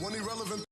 One irrelevant.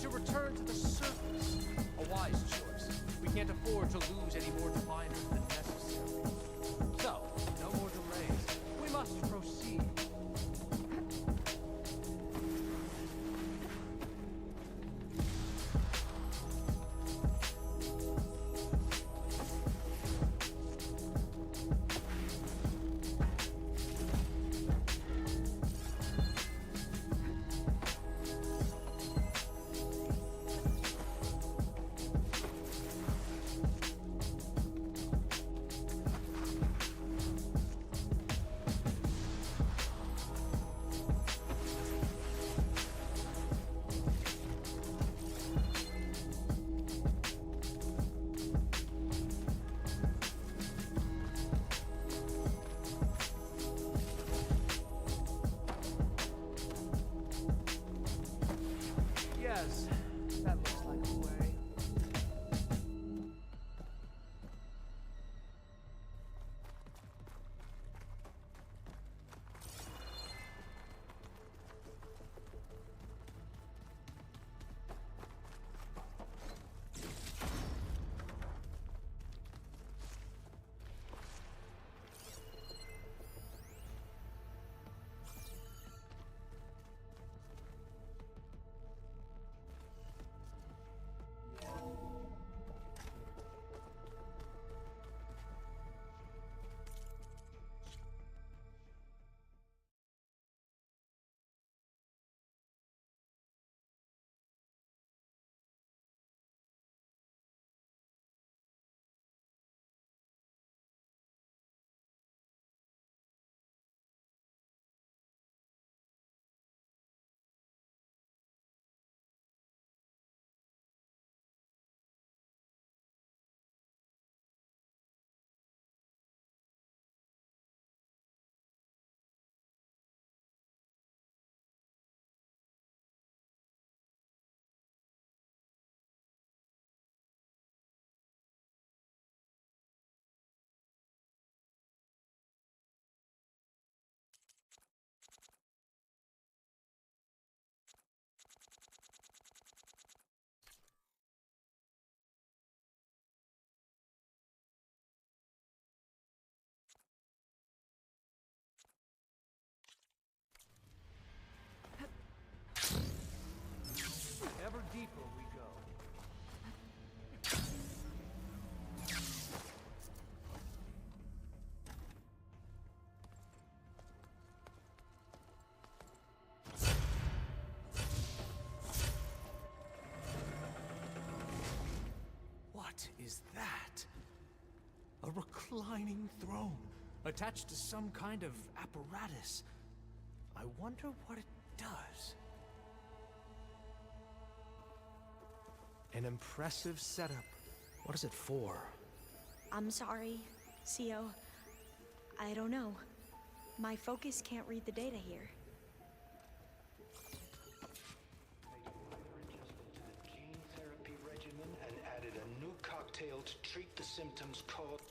To return to the surface. A wise choice. We can't afford to lose any more diviners than necessary. So, no more delays. We must proceed. Yes, that looks like a way. Ever deeper we go. What is that? A reclining throne, attached to some kind of apparatus. I wonder what it does. An impressive setup. What is it for? I'm sorry, CO. I don't know. My focus can't read the data here. Made a minor adjustment to the gene therapy regimen and added a new cocktail cocktail to treat the symptoms caused.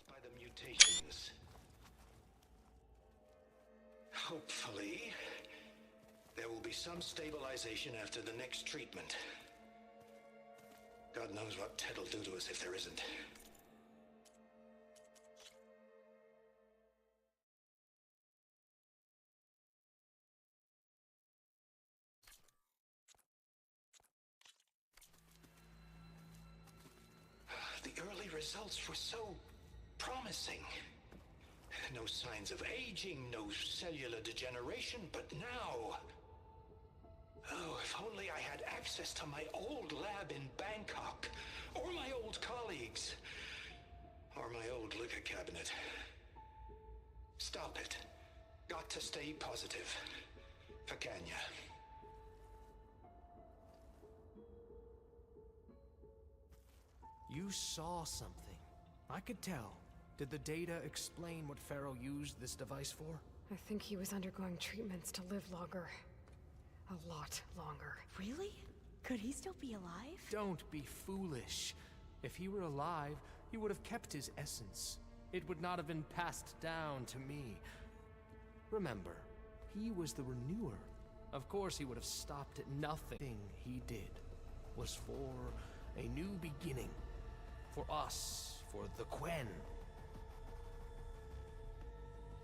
By the mutations. Hopefully, there will be some stabilization after the next treatment. God knows what Ted'll do to us if there isn't. The early results were so promising. No signs of aging, no cellular degeneration, but now... Oh, if only I had access to my old lab in Bangkok, or my old colleagues, or my old liquor cabinet. Stop it. Got to stay positive. For Kenya. You saw something. I could tell. Did the data explain what Pharaoh used this device for? I think he was undergoing treatments to live longer. A lot longer. Really? Could he still be alive? Don't be foolish. If he were alive, he would have kept his essence. It would not have been passed down to me. Remember, he was the renewer. Of course he would have stopped at nothing. He did was for a new beginning. For us, for the Quen.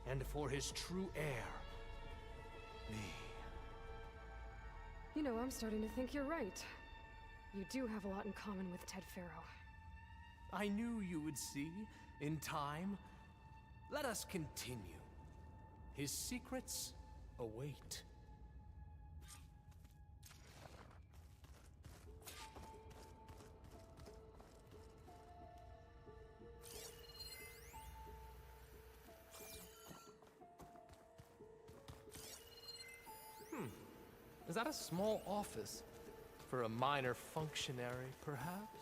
And for his true heir, me. You know, I'm starting to think you're right. You do have a lot in common with Ted Pharaoh. I knew you would see, in time. Let us continue. His secrets await. Is that a small office? For a minor functionary, perhaps?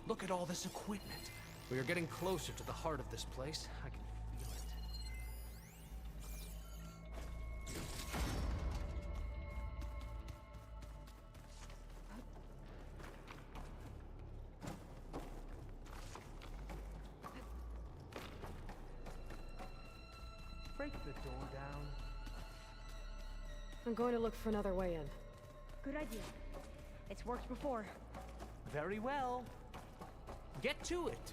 Look at all this equipment. We are getting closer to the heart of this place. I can feel it. break the door down? I'm going to look for another way in. Good idea. It's worked before. Very well. Get to it.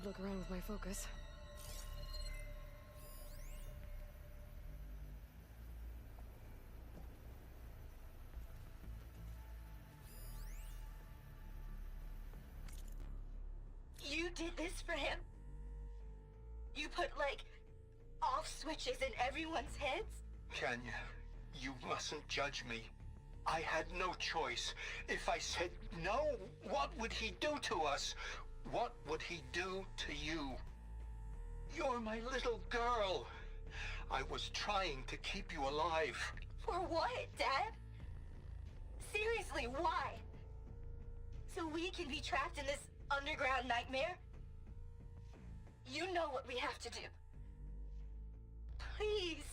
look around with my focus. You did this for him? You put, like, off switches in everyone's heads? Kenya, you mustn't judge me. I had no choice. If I said no, what would he do to us? What would he do to you? You're my little girl. I was trying to keep you alive. For what, Dad? Seriously, why? So we can be trapped in this underground nightmare? You know what we have to do. Please.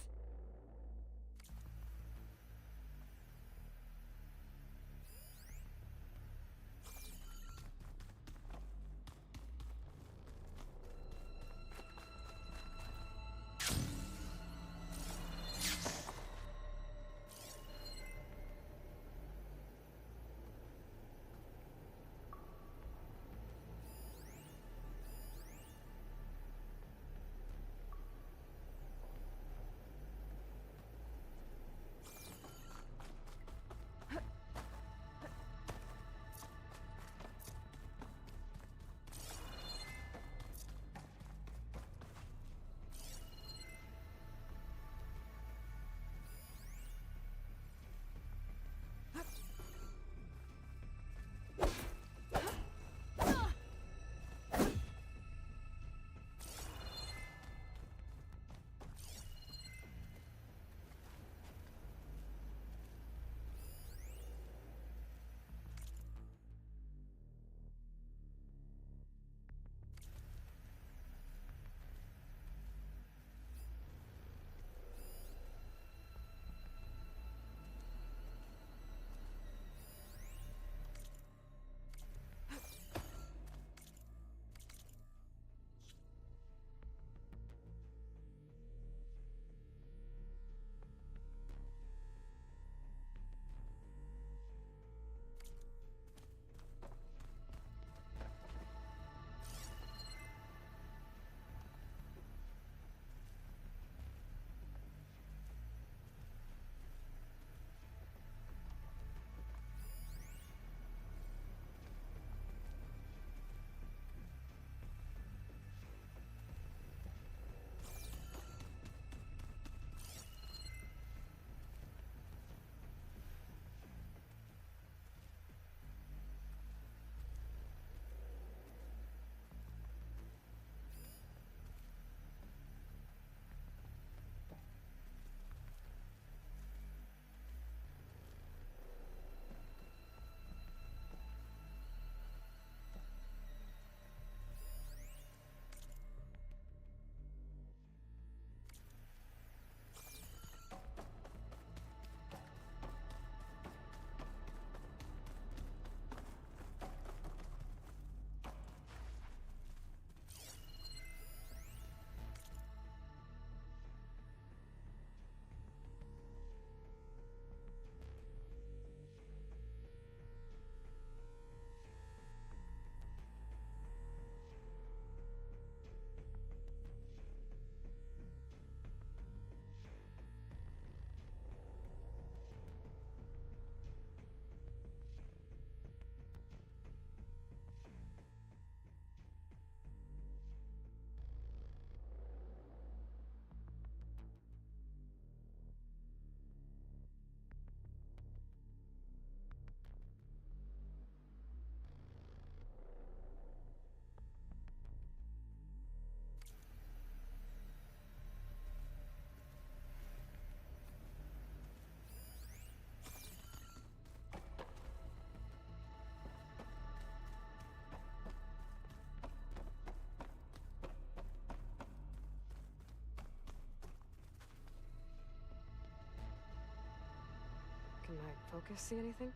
Can my focus see anything?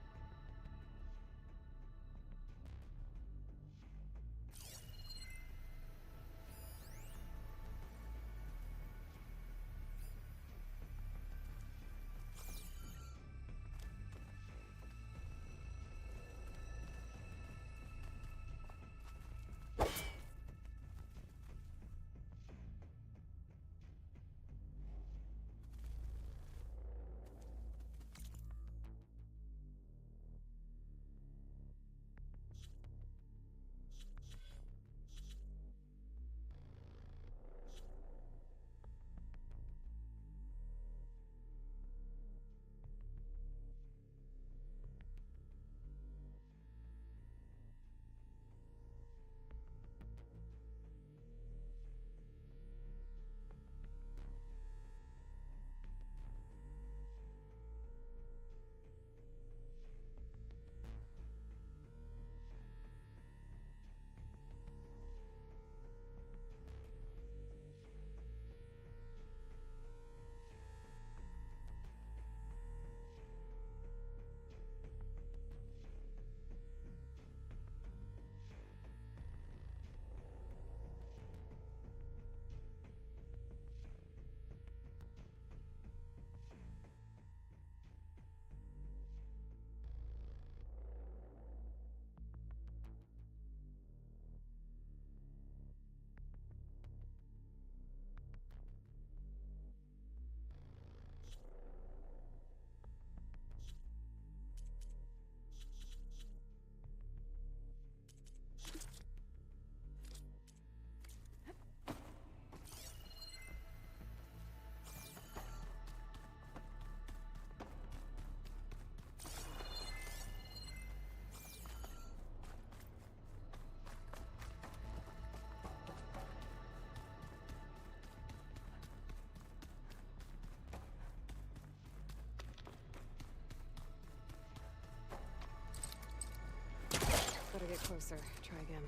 get closer. Try again.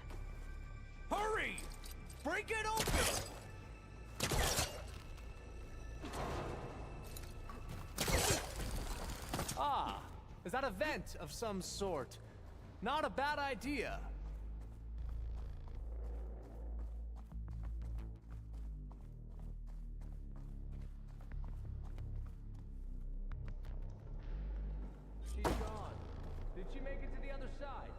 Hurry! Break it open! Ah, is that a vent of some sort? Not a bad idea. She's gone. Did she make it to the other side?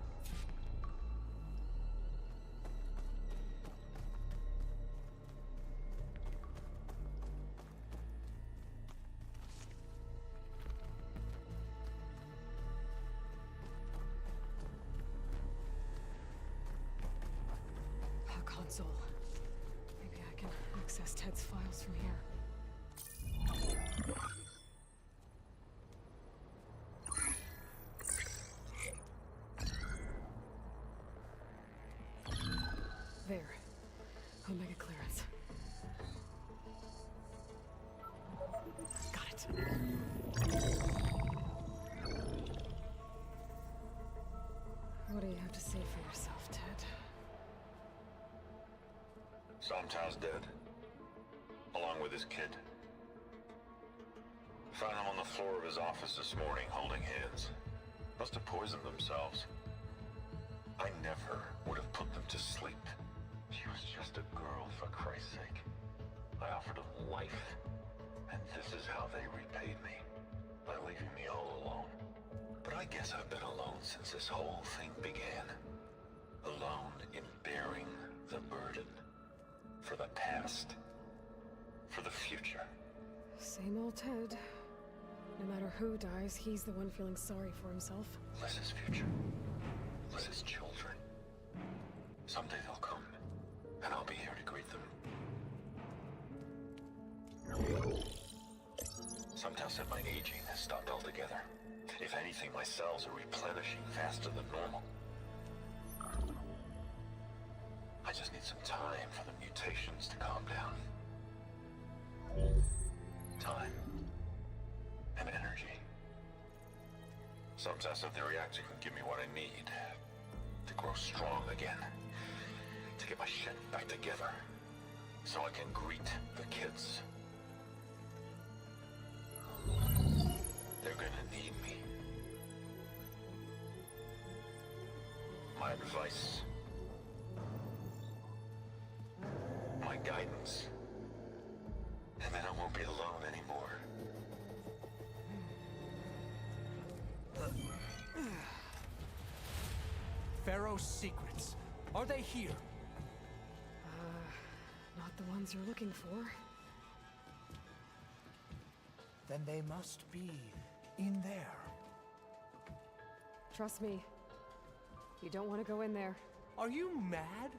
A console. Maybe I can access Ted's files from here. There. Omega clearance. Got it. What do you have to say for yourself, Ted? Somtow's dead. Along with his kid. Found him on the floor of his office this morning, holding hands. Must have poisoned themselves. I never would have put them to sleep. She was just a girl, for Christ's sake. I offered them life, and this is how they repaid me. By leaving me all alone. But I guess I've been alone since this whole thing began. Alone in bearing the burden. For the past. For the future. Same old Ted. No matter who dies, he's the one feeling sorry for himself. Liz's future. Liz's children. Someday they'll come, and I'll be here to greet them. Sometimes said my aging has stopped altogether. If anything, my cells are replenishing faster than normal. I just need some time for the mutations to calm down. Time. And energy. Sometimes said the reactor can give me what I need. To grow strong again. To get my shit back together. So I can greet the kids. They're gonna need me. My advice. My guidance. And then I won't be alone anymore. Pharaoh's secrets. Are they here? Not the ones you're looking for. Then they must be in there. Trust me. You don't want to go in there. Are you mad?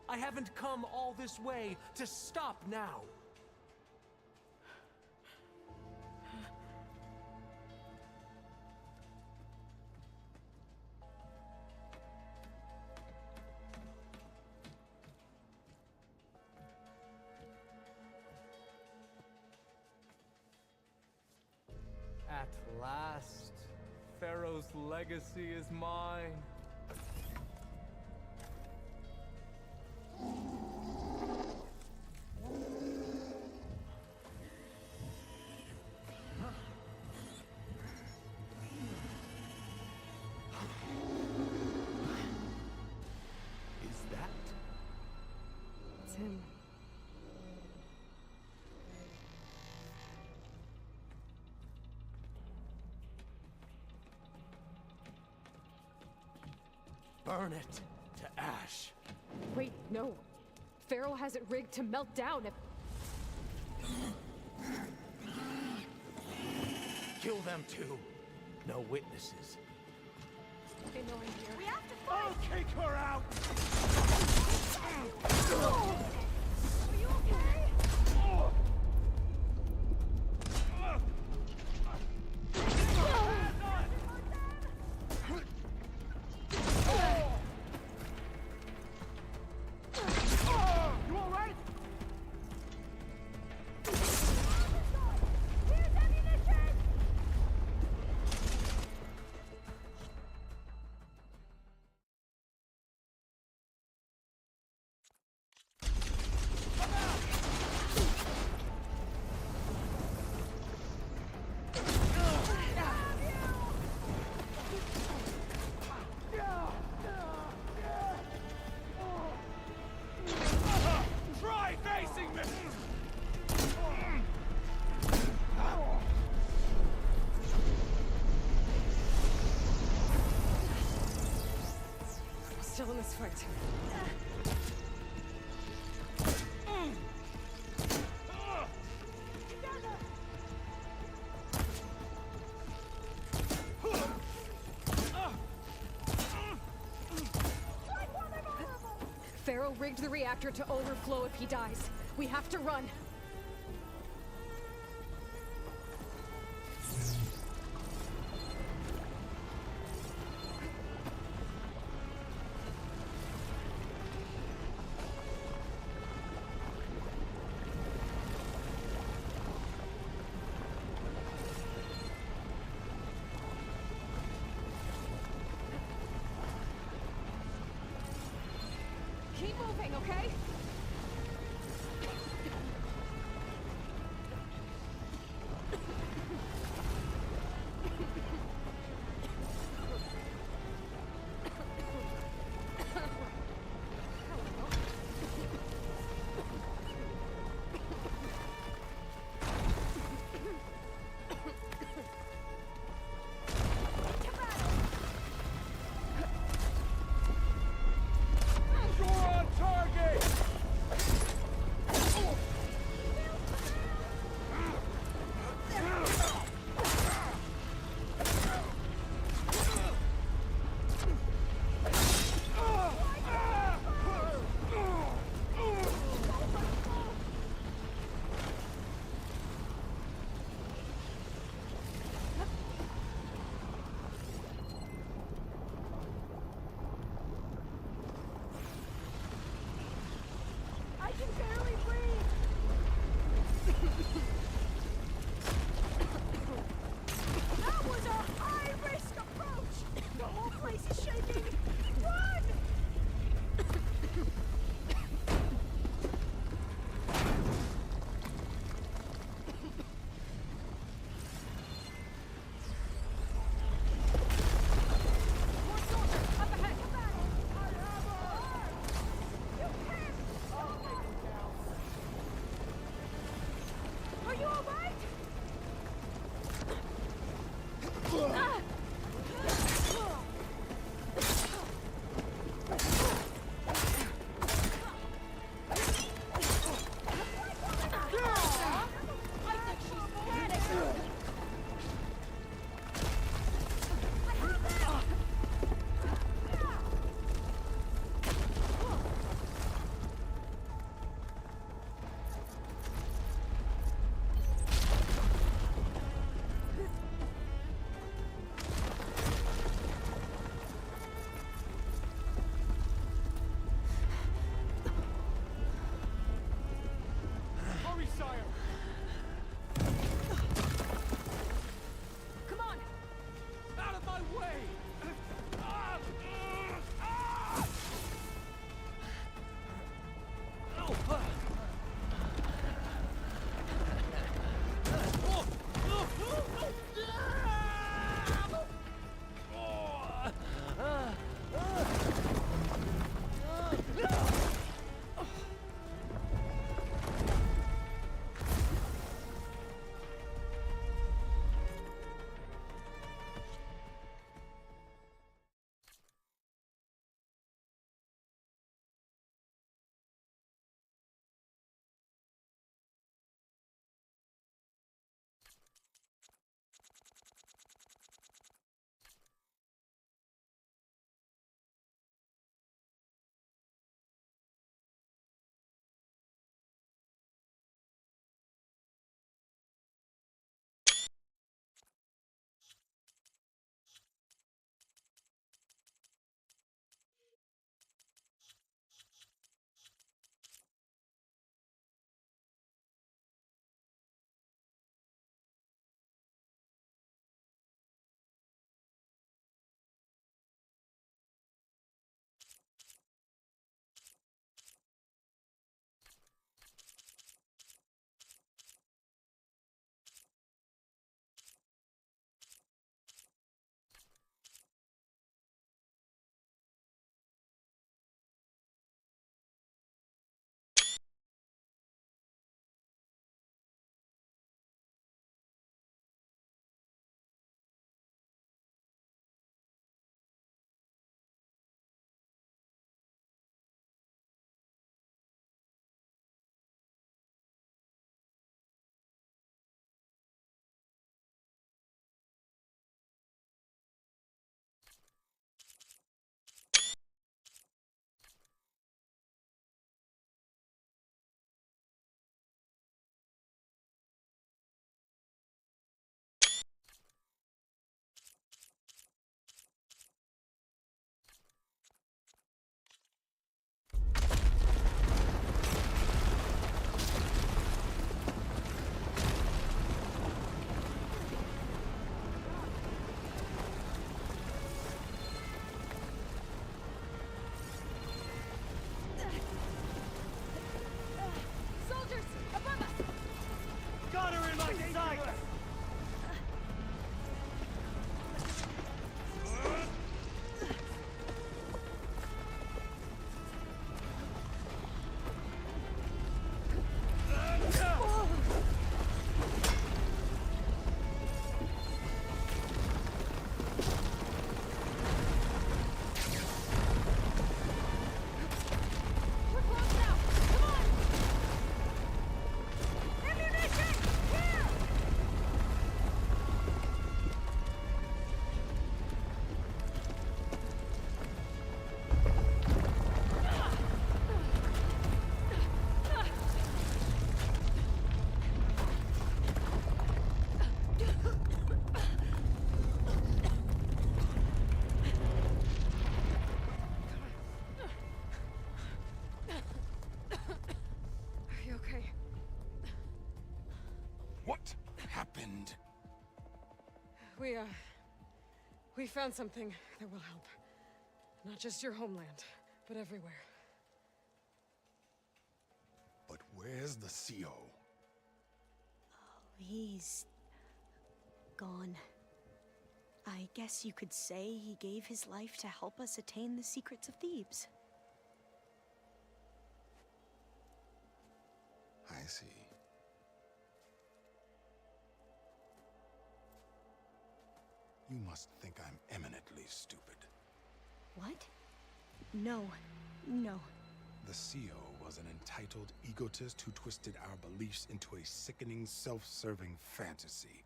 I haven't come all this way to stop now. At last, Pharaoh's legacy is mine. Is that? It's him. Burn it to ash. Wait, no. Pharaoh has it rigged to melt down if... Kill them too. No witnesses. They know I'm here. We have to fight! I'll kick her out! Are you okay? chill in this fight. Pharaoh rigged the reactor to overflow if he dies. We have to run. Keep moving, okay? I can barely breathe! That was a high-risk approach! The whole place is shaking! Run! More soldiers! Up ahead! Come back! I have her! You can't stop us! We found something that will help. Not just your homeland, but everywhere. But where's the CO? He's gone. I guess you could say he gave his life to help us attain the secrets of Thebes. I see. You must think I'm eminently stupid. What? No. No. The CO was an entitled egotist who twisted our beliefs into a sickening, self-serving fantasy.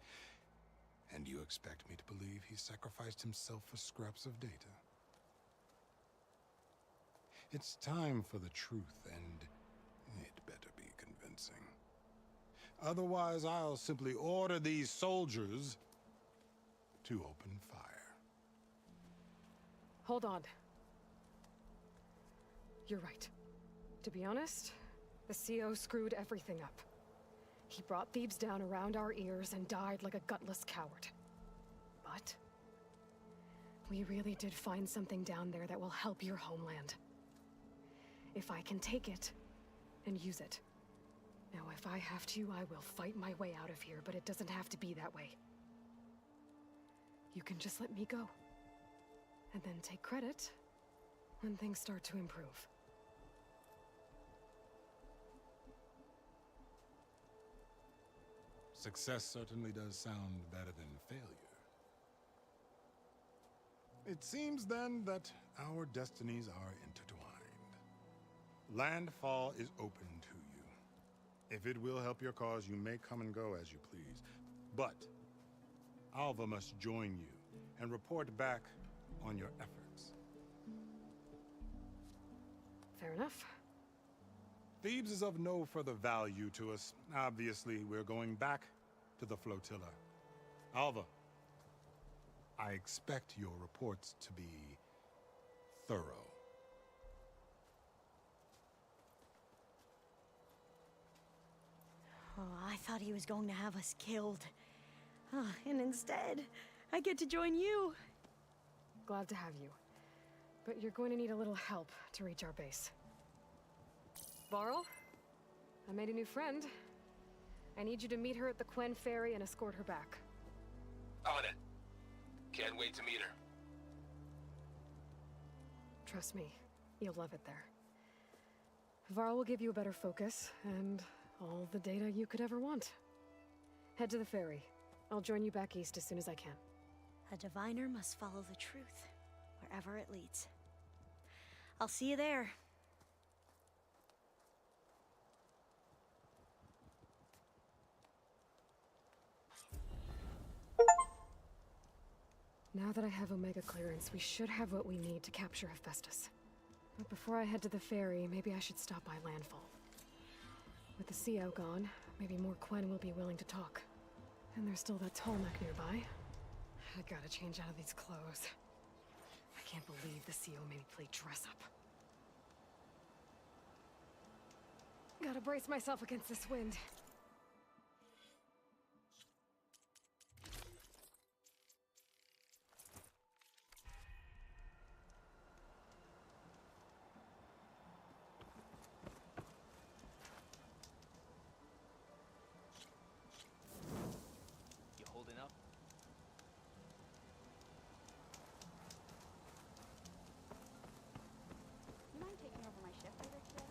And you expect me to believe he sacrificed himself for scraps of data? It's time for the truth, and it better be convincing. Otherwise, I'll simply order these soldiers to open fire. Hold on. You're right. To be honest, the CO screwed everything up. He brought Thebes down around our ears and died like a gutless coward. But we really did find something down there that will help your homeland. If I can take it and use it. Now, if I have to, I will fight my way out of here, but it doesn't have to be that way. You can just let me go. And then take credit when things start to improve. Success certainly does sound better than failure. It seems then that our destinies are intertwined. Landfall is open to you. If it will help your cause, you may come and go as you please. But Alva must join you and report back on your efforts. Fair enough. Thebes is of no further value to us. Obviously, we're going back to the flotilla. Alva, I expect your reports to be thorough. Oh, I thought he was going to have us killed. And instead, I get to join you. Glad to have you. But you're going to need a little help to reach our base. Varl, I made a new friend. I need you to meet her at the Quen Ferry and escort her back. On it. Can't wait to meet her. Trust me, you'll love it there. Varl will give you a better focus, and all the data you could ever want. Head to the ferry. I'll join you back east as soon as I can. A diviner must follow the truth, wherever it leads. I'll see you there. Now that I have Omega clearance, we should have what we need to capture Hephaestus. But before I head to the ferry, maybe I should stop by Landfall. With the CO gone, maybe more Quen will be willing to talk. And there's still that Tolmec nearby. I gotta change out of these clothes. I can't believe the CO made me play dress up. Gotta brace myself against this wind. You holding up? You mind taking over my shift later today?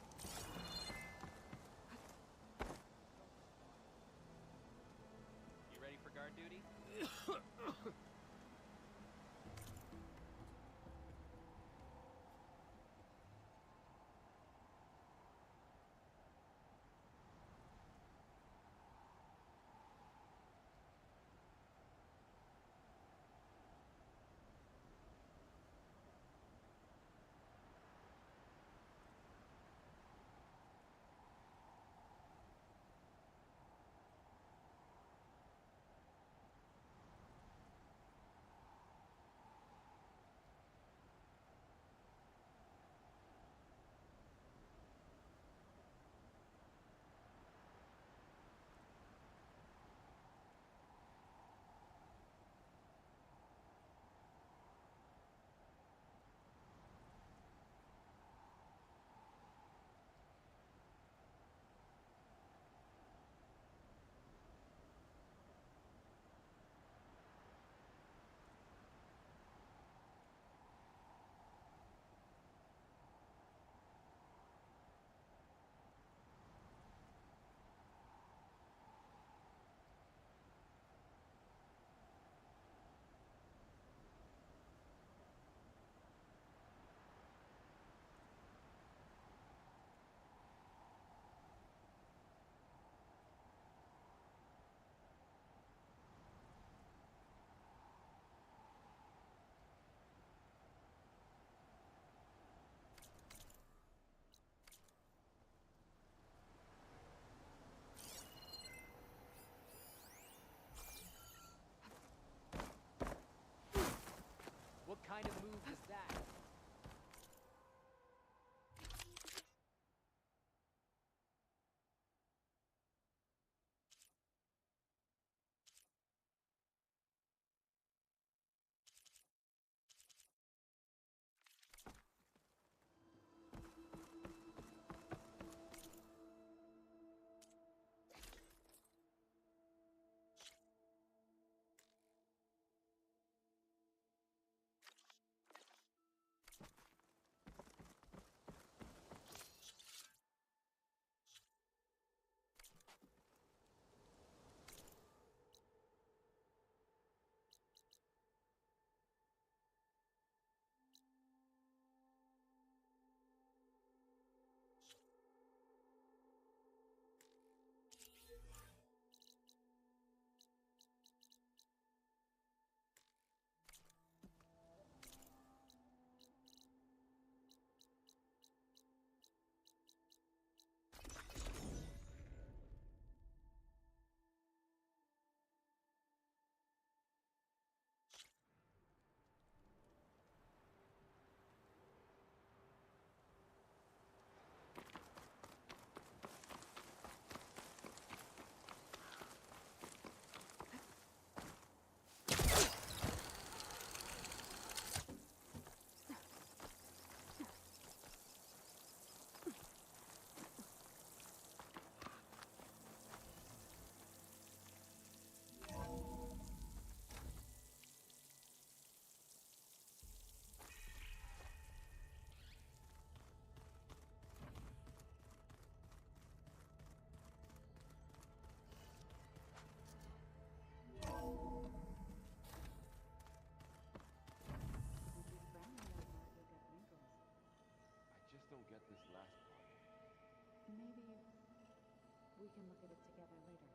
we can look at it together later.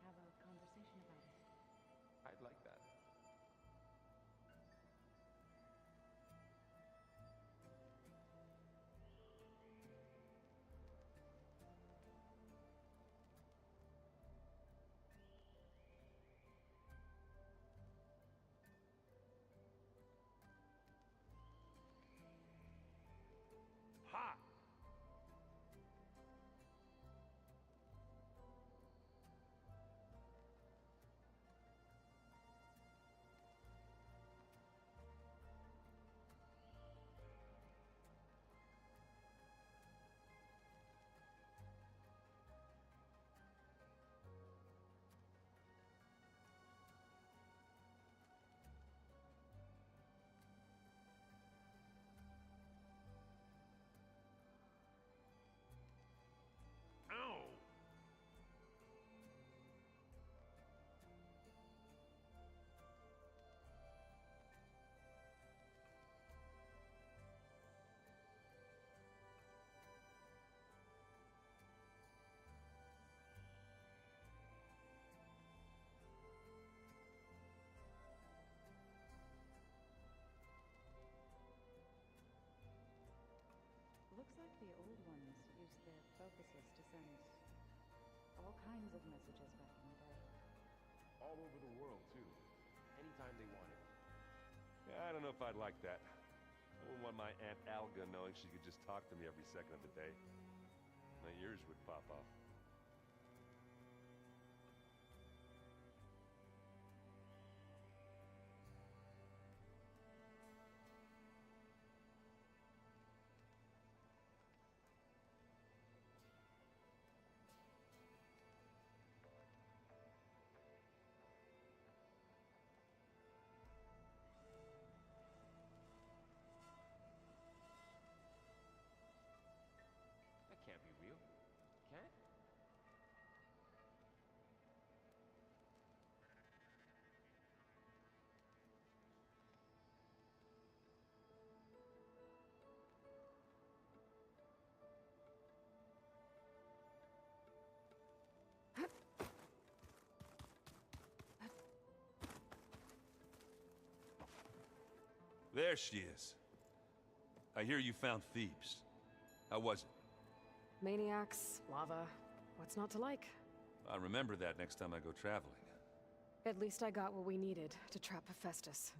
Have a conversation about it. I'd like that. Ha! Ow! Looks like the old ones used their focuses to send all kinds of messages back in the day. All over the world, too. Anytime they wanted. Yeah, I don't know if I'd like that. I wouldn't want my Aunt Alga knowing she could just talk to me every second of the day. My ears would pop off. That can't be real. Can it? There she is. I hear you found Thebes. How was it? Maniacs, lava. What's not to like? I'll remember that next time I go traveling. At least I got what we needed to trap Hephaestus.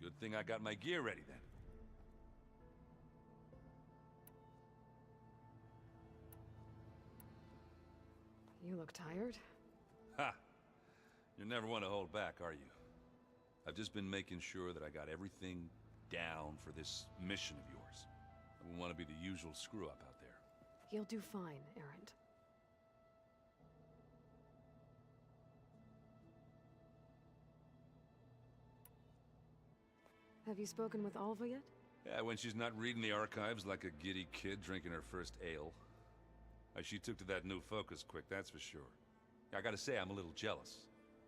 Good thing I got my gear ready then. You look tired. Ha! You're never one to hold back, are you? I've just been making sure that I got everything down for this mission of yours. I wouldn't want to be the usual screw-up out there. You'll do fine, Errant. Have you spoken with Alva yet? Yeah, when she's not reading the archives like a giddy kid drinking her first ale. She took to that new focus quick, that's for sure. I gotta say, I'm a little jealous.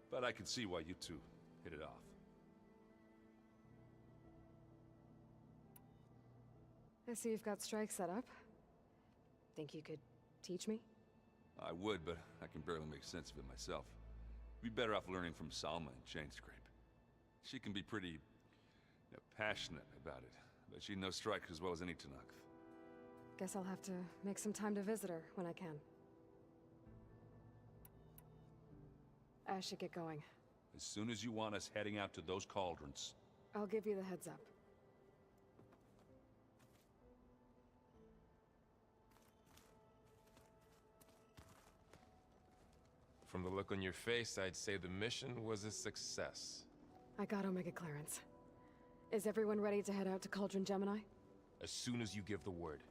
But I can see why you two hit it off. I see you've got strike set up. Think you could teach me? I would, but I can barely make sense of it myself. Be better off learning from Salma and Chainscrape. She can be pretty passionate about it, but she knows strike as well as any Tanakh. Guess I'll have to make some time to visit her when I can. I should get going. As soon as you want us heading out to those cauldrons. I'll give you the heads up. From the look on your face, I'd say the mission was a success. I got Omega clearance. Is everyone ready to head out to Cauldron Gemini? As soon as you give the word.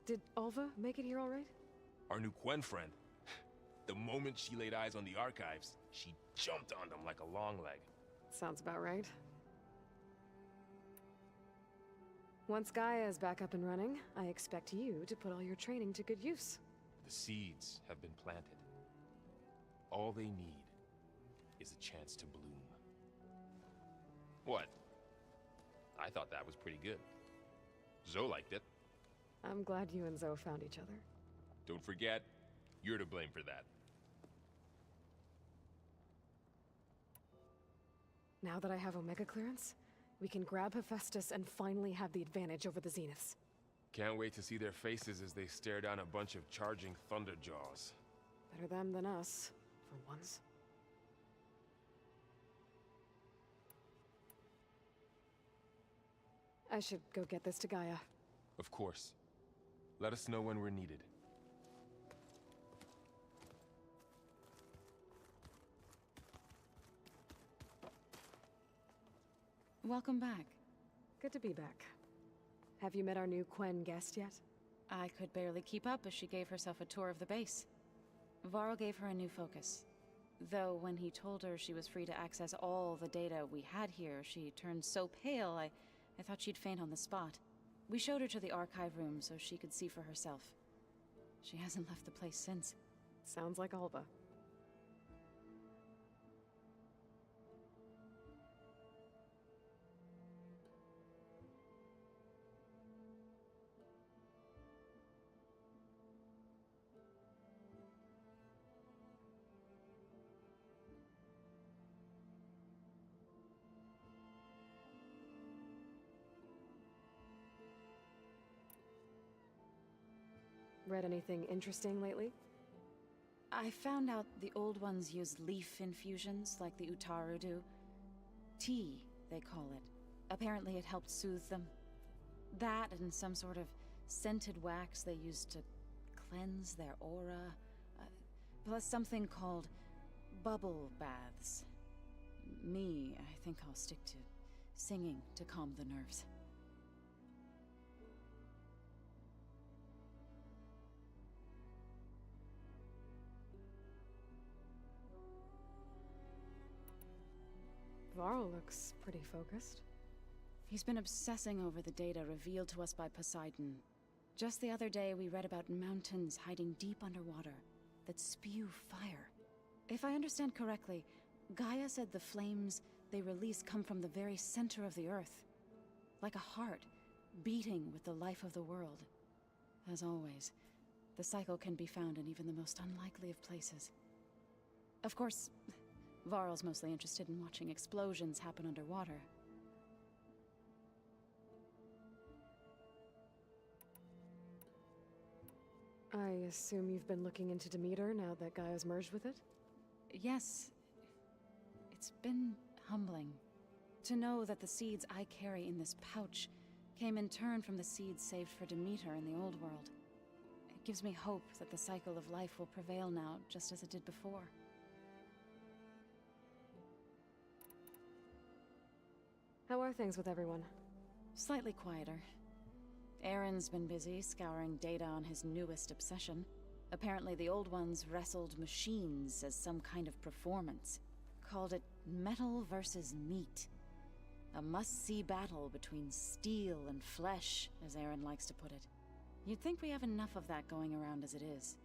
Did Alva make it here all right? Our new Quen friend. The moment she laid eyes on the archives, she jumped on them like a long leg. Sounds about right. Once Gaia is back up and running, I expect you to put all your training to good use. The seeds have been planted. All they need is a chance to bloom. What? I thought that was pretty good. Zoe liked it. I'm glad you and Zoe found each other. Don't forget, You're to blame for that. Now that I have Omega clearance, we can grab Hephaestus and finally have the advantage over the Zeniths. Can't wait to see their faces as they stare down a bunch of charging Thunderjaws. Better them than us, for once. I should go get this to Gaia. Of course. Let us know when we're needed. Welcome back. Good to be back. Have you met our new Quen guest yet? I could barely keep up as she gave herself a tour of the base. Varl gave her a new focus. Though when he told her she was free to access all the data we had here, she turned so pale I thought she'd faint on the spot. We showed her to the archive room so she could see for herself. She hasn't left the place since. Sounds like Alba. Read anything interesting lately? I found out the old ones use leaf infusions like the Utaru do. Tea, they call it. Apparently it helped soothe them. That and some sort of scented wax they used to cleanse their aura. Plus something called bubble baths. Me, I think I'll stick to singing to calm the nerves. Varl looks pretty focused. He's been obsessing over the data revealed to us by Poseidon. Just the other day, we read about mountains hiding deep underwater that spew fire. If I understand correctly, Gaia said the flames they release come from the very center of the Earth. Like a heart, beating with the life of the world. As always, the cycle can be found in even the most unlikely of places. Of course, Varl's mostly interested in watching explosions happen underwater. I assume you've been looking into Demeter now that Gaia's merged with it? Yes. It's been humbling. To know that the seeds I carry in this pouch came in turn from the seeds saved for Demeter in the old world. It gives me hope that the cycle of life will prevail now, just as it did before. How are things with everyone? Slightly quieter. Aaron's been busy scouring data on his newest obsession. Apparently the old ones wrestled machines as some kind of performance. Called it metal versus meat. A must-see battle between steel and flesh, as Aaron likes to put it. You'd think we have enough of that going around as it is.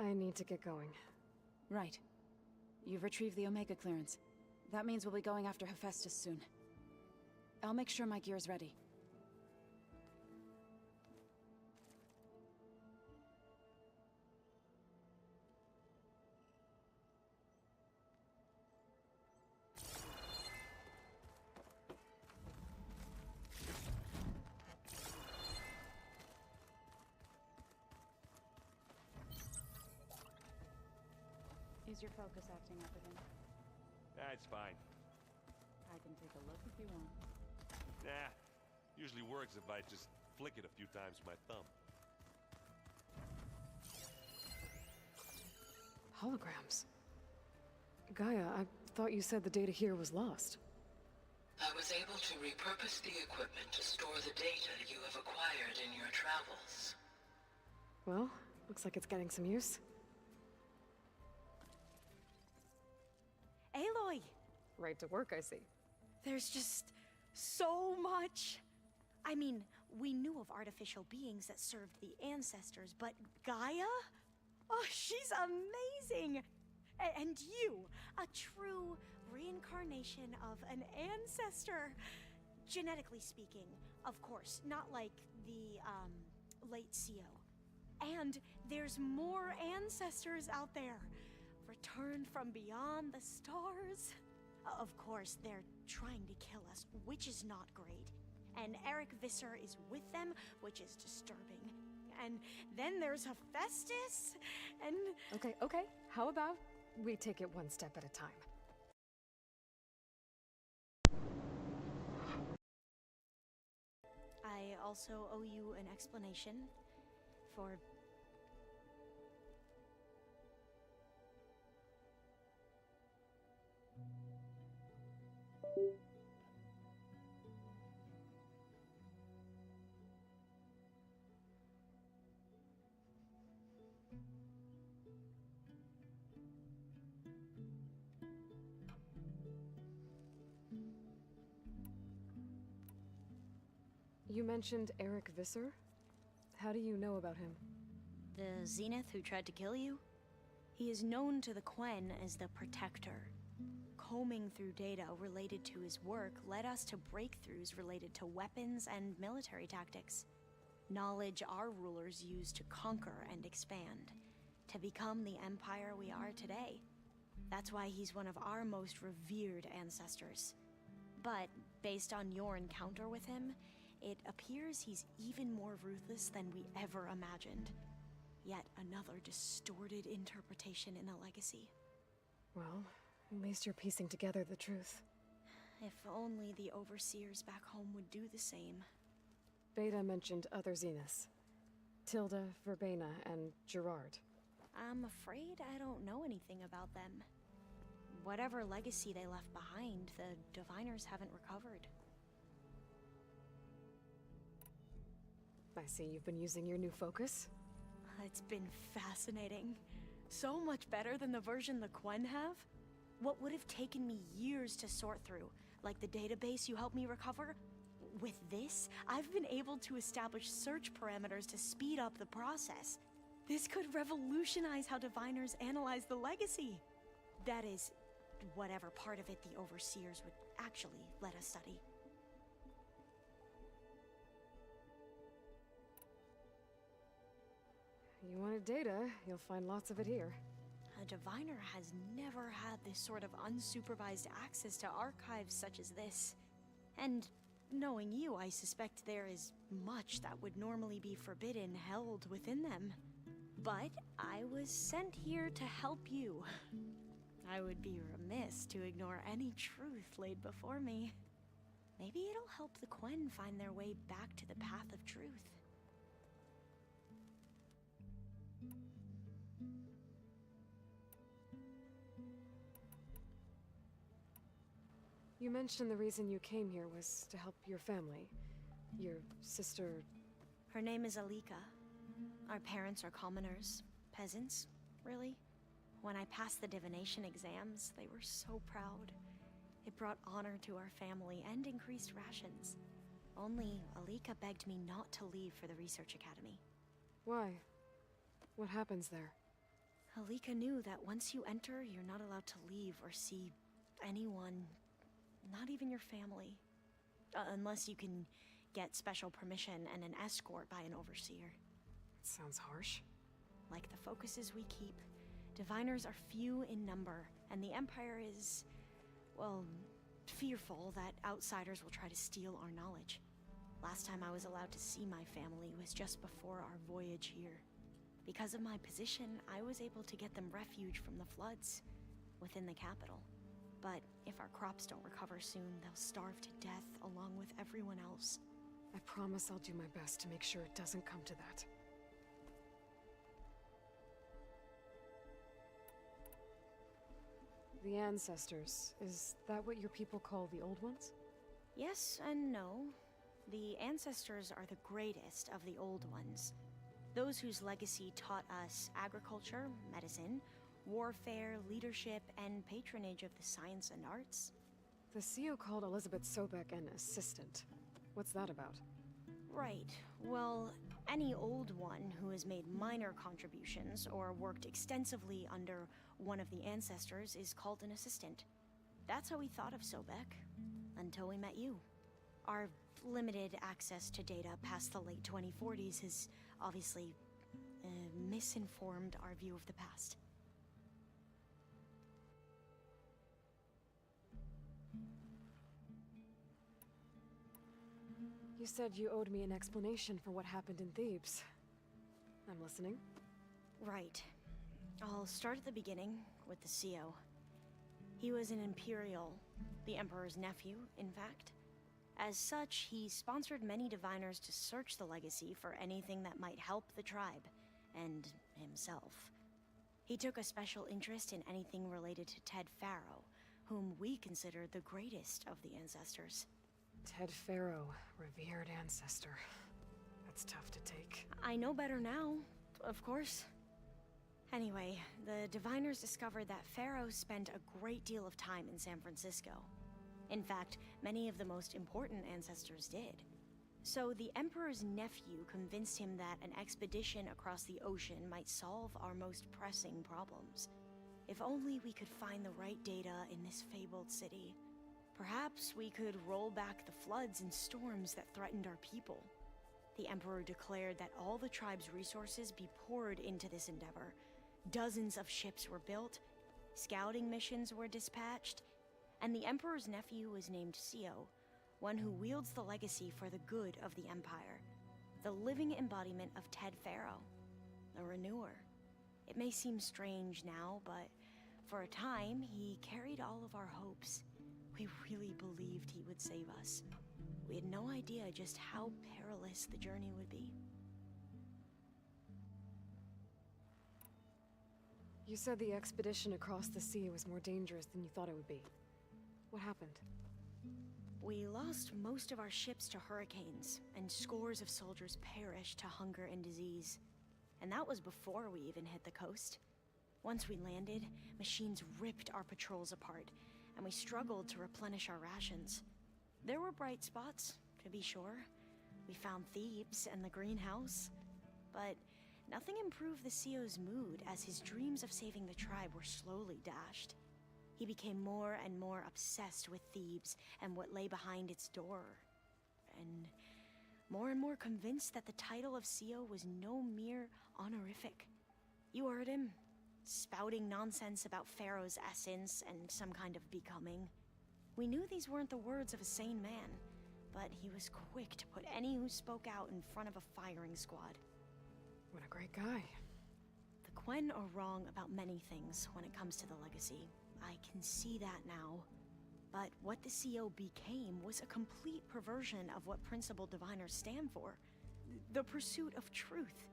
I need to get going. Right. You've retrieved the Omega clearance. That means we'll be going after Hephaestus soon. I'll make sure my gear's ready. Is your focus acting up again? It's fine. I can take a look if you want. Nah, usually works if I just flick it a few times with my thumb. Holograms. Gaia, I thought you said the data here was lost. I was able to repurpose the equipment to store the data you have acquired in your travels. Well, Looks like it's getting some use. Aloy! Right to work, I see. There's just so much. I mean, we knew of artificial beings that served the ancestors, but Gaia? Oh, she's amazing! And you, a true reincarnation of an ancestor. Genetically speaking, of course, not like the, late CO. And there's more ancestors out there, returned from beyond the stars. Of course, they're trying to kill us, which is not great. And Eric Visser is with them, which is disturbing. And then there's Hephaestus, and... Okay. How about we take it one step at a time? I also owe you an explanation for... You mentioned Eric Visser? How do you know about him? The Zenith who tried to kill you? He is known to the Quen as the Protector. Combing through data related to his work led us to breakthroughs related to weapons and military tactics. Knowledge our rulers used to conquer and expand, to become the empire we are today. That's why he's one of our most revered ancestors. But based on your encounter with him, it appears he's even more ruthless than we ever imagined. Yet another distorted interpretation in the legacy. Well, at least you're piecing together the truth. If only the overseers back home would do the same. Beta mentioned other Zeniths. Tilda, Verbena, and Gerard. I'm afraid I don't know anything about them. Whatever legacy they left behind, the Diviners haven't recovered. I see you've been using your new focus. It's been fascinating. So much better than the version the Quen have. What would have taken me years to sort through, like the database you helped me recover, with this, I've been able to establish search parameters to speed up the process. This could revolutionize how Diviners analyze the legacy. That is, whatever part of it the Overseers would actually let us study. You wanted data, you'll find lots of it here. A Diviner has never had this sort of unsupervised access to archives such as this. And knowing you, I suspect there is much that would normally be forbidden held within them. But I was sent here to help you. I would be remiss to ignore any truth laid before me. Maybe it'll help the Quen find their way back to the path of truth. You mentioned the reason you came here was to help your family. Your sister... Her name is Alika. Our parents are commoners. Peasants, really. When I passed the divination exams, they were so proud. It brought honor to our family and increased rations. Only Alika begged me not to leave for the research academy. Why? What happens there? Alika knew that once you enter, you're not allowed to leave or see anyone. Not even your family. Unless you can get special permission and an escort by an overseer. Sounds harsh. Like the focuses we keep, Diviners are few in number, and the Empire is, well, fearful that outsiders will try to steal our knowledge. Last time I was allowed to see my family was just before our voyage here. Because of my position, I was able to get them refuge from the floods within the capital. But if our crops don't recover soon, they'll starve to death along with everyone else. I promise I'll do my best to make sure it doesn't come to that. The ancestors, is that what your people call the old ones? Yes and no. The ancestors are the greatest of the old ones. Those whose legacy taught us agriculture, medicine, warfare, leadership, and patronage of the science and arts. The CO called Elizabeth Sobek an assistant. What's that about? Right. Well, any old one who has made minor contributions or worked extensively under one of the ancestors is called an assistant. That's how we thought of Sobek, until we met you. Our limited access to data past the late 2040s has obviously misinformed our view of the past. You said you owed me an explanation for what happened in Thebes. I'm listening. Right. I'll start at the beginning with the CO. He was an Imperial, the Emperor's nephew, in fact. As such, he sponsored many diviners to search the legacy for anything that might help the tribe, and himself. He took a special interest in anything related to Ted Faro, whom we consider the greatest of the ancestors. Ted Faro, revered ancestor. That's tough to take. I know better now, of course. Anyway, the diviners discovered that Faro spent a great deal of time in San Francisco. In fact, many of the most important ancestors did. So the Emperor's nephew convinced him that an expedition across the ocean might solve our most pressing problems. If only we could find the right data in this fabled city. Perhaps we could roll back the floods and storms that threatened our people. The Emperor declared that all the tribe's resources be poured into this endeavor. Dozens of ships were built, scouting missions were dispatched, and the Emperor's nephew was named CO, one who wields the legacy for the good of the Empire. The living embodiment of Ted Faro, the Renewer. It may seem strange now, but for a time, he carried all of our hopes. We really believed he would save us. We had no idea just how perilous the journey would be. You said the expedition across the sea was more dangerous than you thought it would be. What happened? We lost most of our ships to hurricanes, and scores of soldiers perished to hunger and disease. And that was before we even hit the coast. Once we landed, machines ripped our patrols apart, and we struggled to replenish our rations. There were bright spots, to be sure. We found Thebes and the greenhouse, but nothing improved the CO's mood as his dreams of saving the tribe were slowly dashed. He became more and more obsessed with Thebes and what lay behind its door, and more convinced that the title of CO was no mere honorific. You heard him, spouting nonsense about Pharaoh's essence and some kind of becoming. We knew these weren't the words of a sane man, but he was quick to put any who spoke out in front of a firing squad. What a great guy. The Quen are wrong about many things when it comes to the legacy. I can see that now. But what the CO became was a complete perversion of what principled diviners stand for. The pursuit of truth.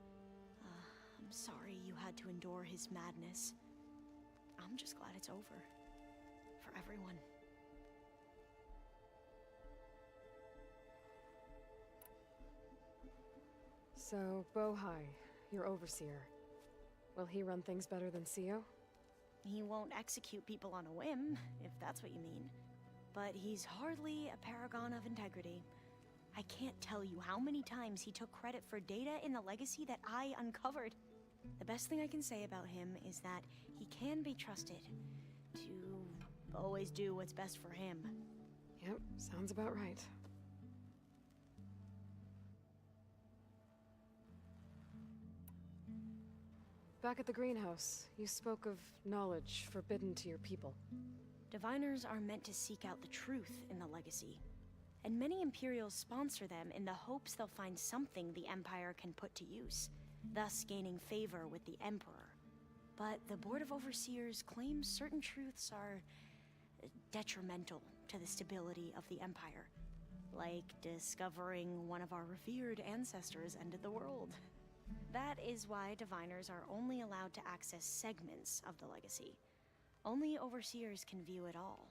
I'm sorry you had to endure his madness. I'm just glad it's over. For everyone. So, Bohai, your overseer. Will he run things better than CO? He won't execute people on a whim, if that's what you mean. But he's hardly a paragon of integrity. I can't tell you how many times he took credit for data in the legacy that I uncovered. The best thing I can say about him is that he can be trusted to always do what's best for him. Yep, sounds about right. Back at the greenhouse, you spoke of knowledge forbidden to your people. Diviners are meant to seek out the truth in the legacy, and many Imperials sponsor them in the hopes they'll find something the Empire can put to use, thus gaining favor with the Emperor. But the Board of Overseers claims certain truths are detrimental to the stability of the Empire, like discovering one of our revered ancestors ended the world. That is why diviners are only allowed to access segments of the legacy. Only overseers can view it all.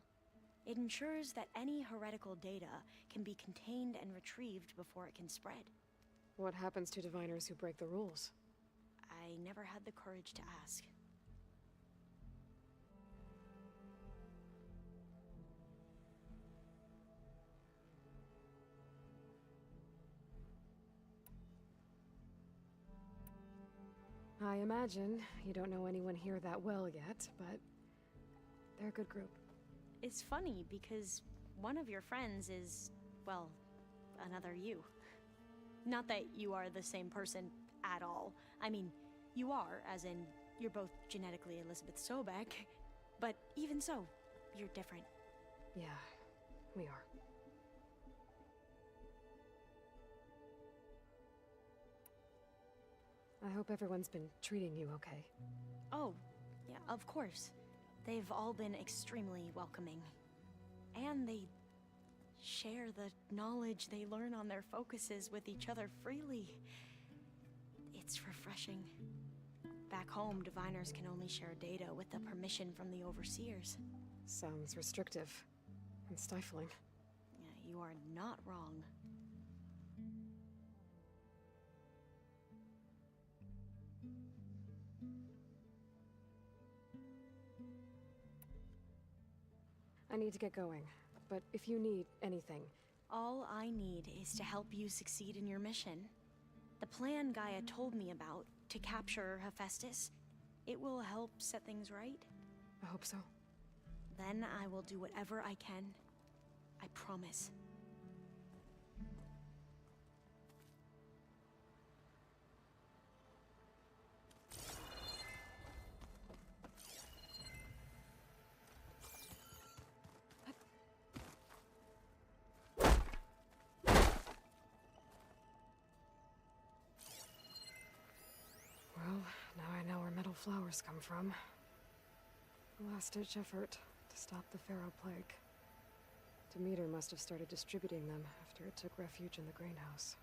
It ensures that any heretical data can be contained and retrieved before it can spread. What happens to diviners who break the rules? I never had the courage to ask. I imagine you don't know anyone here that well yet, but they're a good group. It's funny because one of your friends is, well, another you. Not that you are the same person at all. I mean, you are, as in, you're both genetically Elizabeth Sobek, but even so, you're different. Yeah, we are. I hope everyone's been treating you okay. Oh, yeah, of course. They've all been extremely welcoming. And they share the knowledge they learn on their focuses with each other freely. It's refreshing. Back home, diviners can only share data with the permission from the overseers. Sounds restrictive and stifling. Yeah, you are not wrong. I need to get going, but if you need anything... All I need is to help you succeed in your mission. The plan Gaia told me about, to capture Hephaestus, it will help set things right. I hope so. Then I will do whatever I can. I promise. Well, now I know where metal flowers come from. A last-ditch effort to stop the Pharaoh plague. Demeter must have started distributing them after it took refuge in the greenhouse.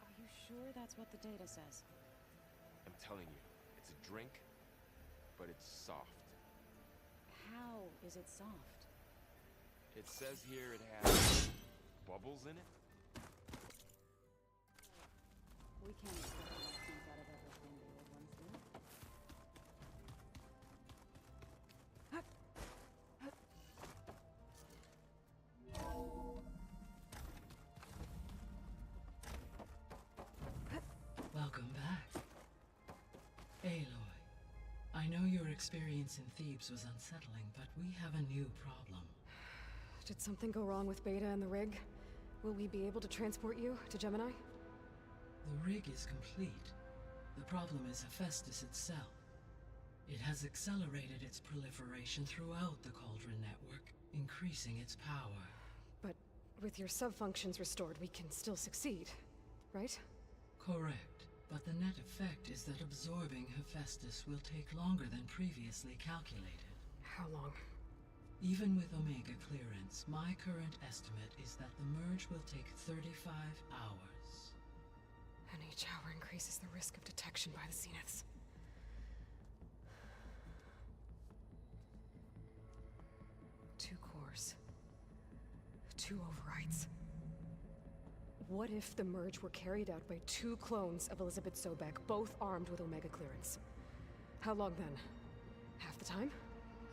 Are you sure that's what the data says? I'm telling you, it's a drink, but it's soft. How is it soft? It says here it has bubbles in it. We can't expect elections out of everything the old ones do. Welcome back. Aloy, I know your experience in Thebes was unsettling, but we have a new problem. Did something go wrong with Beta and the rig? Will we be able to transport you to Gemini? The rig is complete. The problem is Hephaestus itself. It has accelerated its proliferation throughout the Cauldron network, increasing its power. But with your sub-functions restored, we can still succeed, right? Correct. But the net effect is that absorbing Hephaestus will take longer than previously calculated. How long? Even with Omega clearance, my current estimate is that the merge will take 35 hours. And each hour increases the risk of detection by the Zeniths. Two cores. Two overrides. What if the merge were carried out by two clones of Elizabeth Sobek, both armed with Omega clearance? How long then? Half the time?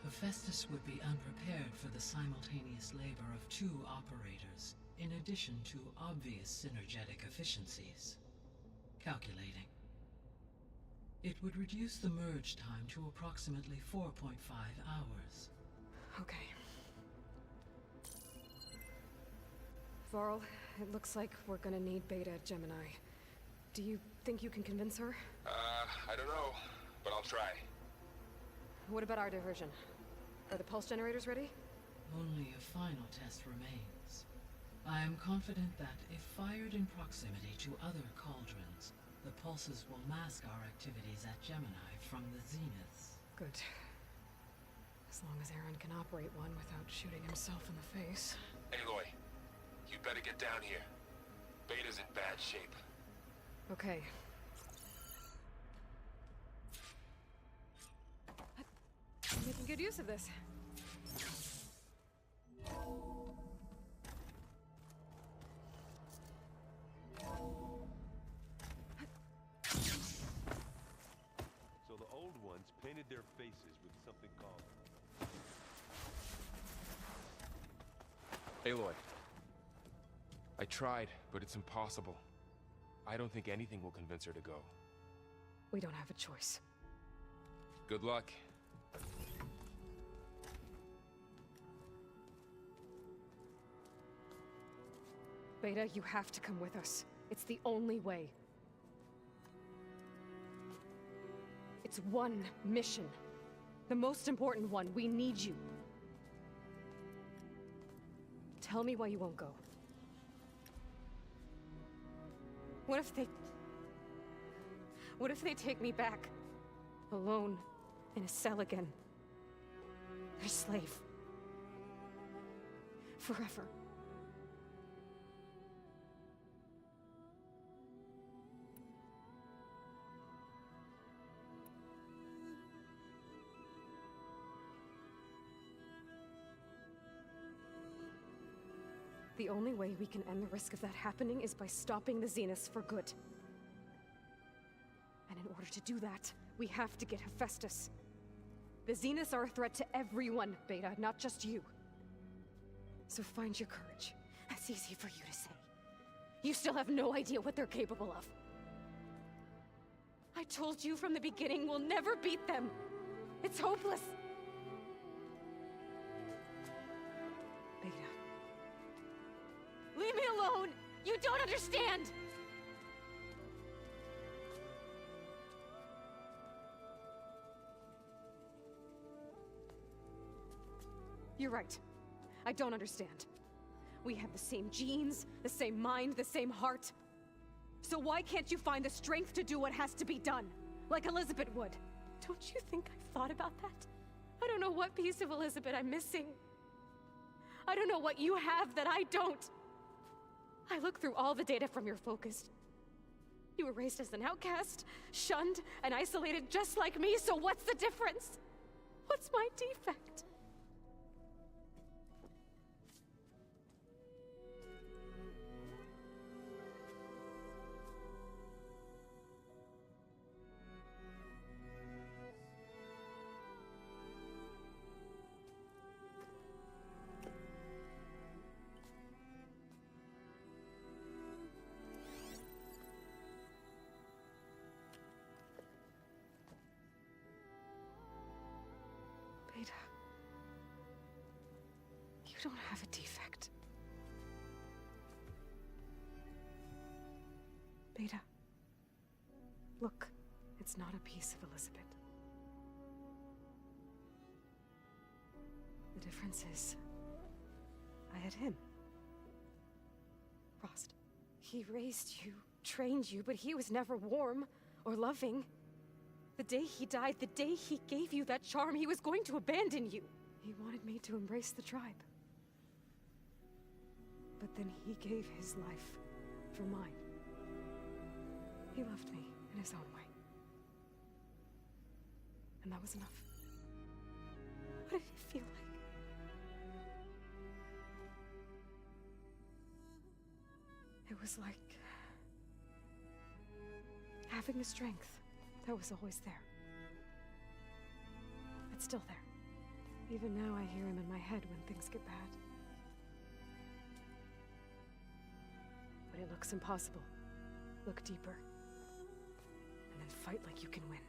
Hephaestus would be unprepared for the simultaneous labor of two operators, in addition to obvious synergetic efficiencies. Calculating. It would reduce the merge time to approximately 4.5 hours. Okay. Varl, it looks like we're gonna need Beta at Gemini. Do you think you can convince her? I don't know, but I'll try. What about our diversion? Are the pulse generators ready? Only a final test remains. I am confident that, if fired in proximity to other cauldrons, the pulses will mask our activities at Gemini from the Zeniths. Good. As long as Aaron can operate one without shooting himself in the face. Aloy, you better get down here. Beta's in bad shape. Okay. Making good use of this. It's painted their faces with something called... Aloy. I tried, but it's impossible. I don't think anything will convince her to go. We don't have a choice. Good luck. Beta, you have to come with us. It's the only way. It's one mission. The most important one. We need you. Tell me why you won't go. What if they take me back? Alone, in a cell again. Their slave. Forever. The only way we can end the risk of that happening is by stopping the Zeniths for good. And in order to do that, we have to get Hephaestus. The Zeniths are a threat to everyone, Beta, not just you. So find your courage. That's easy for you to say. You still have no idea what they're capable of. I told you from the beginning, we'll never beat them. It's hopeless. Beta. Leave me alone! You don't understand! You're right. I don't understand. We have the same genes, the same mind, the same heart. So why can't you find the strength to do what has to be done? Like Elizabeth would. Don't you think I've thought about that? I don't know what piece of Elizabeth I'm missing. I don't know what you have that I don't. I look through all the data from your focus. You were raised as an outcast, shunned, and isolated just like me, so what's the difference? What's my defect? Beta. You don't have a defect. Beta. Look, it's not a piece of Elizabeth. The difference is, I had him. Frost. He raised you, trained you, but he was never warm or loving. The day he died, the day he gave you that charm, he was going to abandon you. He wanted me to embrace the tribe. But then he gave his life for mine. He loved me in his own way. And that was enough. What did it feel like? It was like having the strength that was always there. It's still there. Even now I hear him in my head when things get bad. But it looks impossible. Look deeper. And then fight like you can win.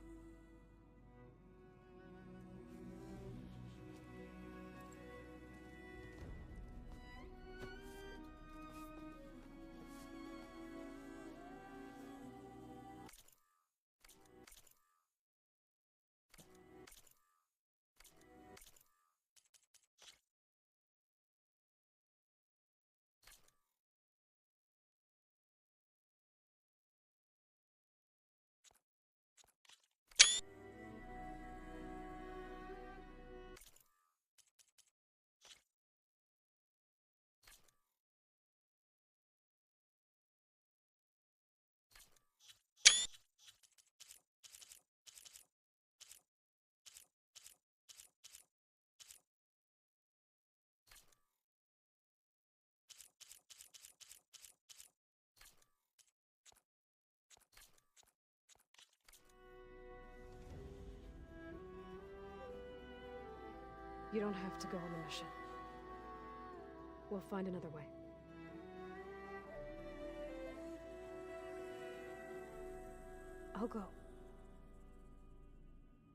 You don't have to go on the mission. We'll find another way. I'll go.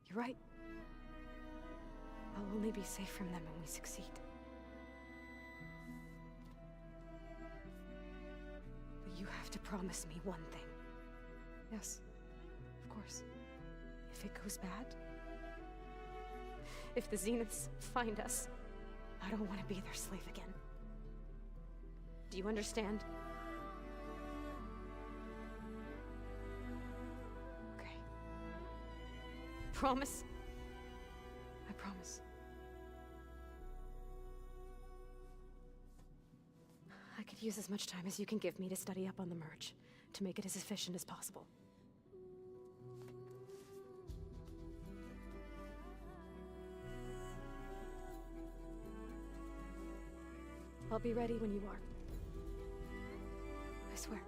You're right. I'll only be safe from them when we succeed. But you have to promise me one thing. Yes, of course. If it goes bad, if the Zeniths find us, I don't want to be their slave again. Do you understand? Okay. Promise? I promise. I could use as much time as you can give me to study up on the merge, to make it as efficient as possible. I'll be ready when you are. I swear.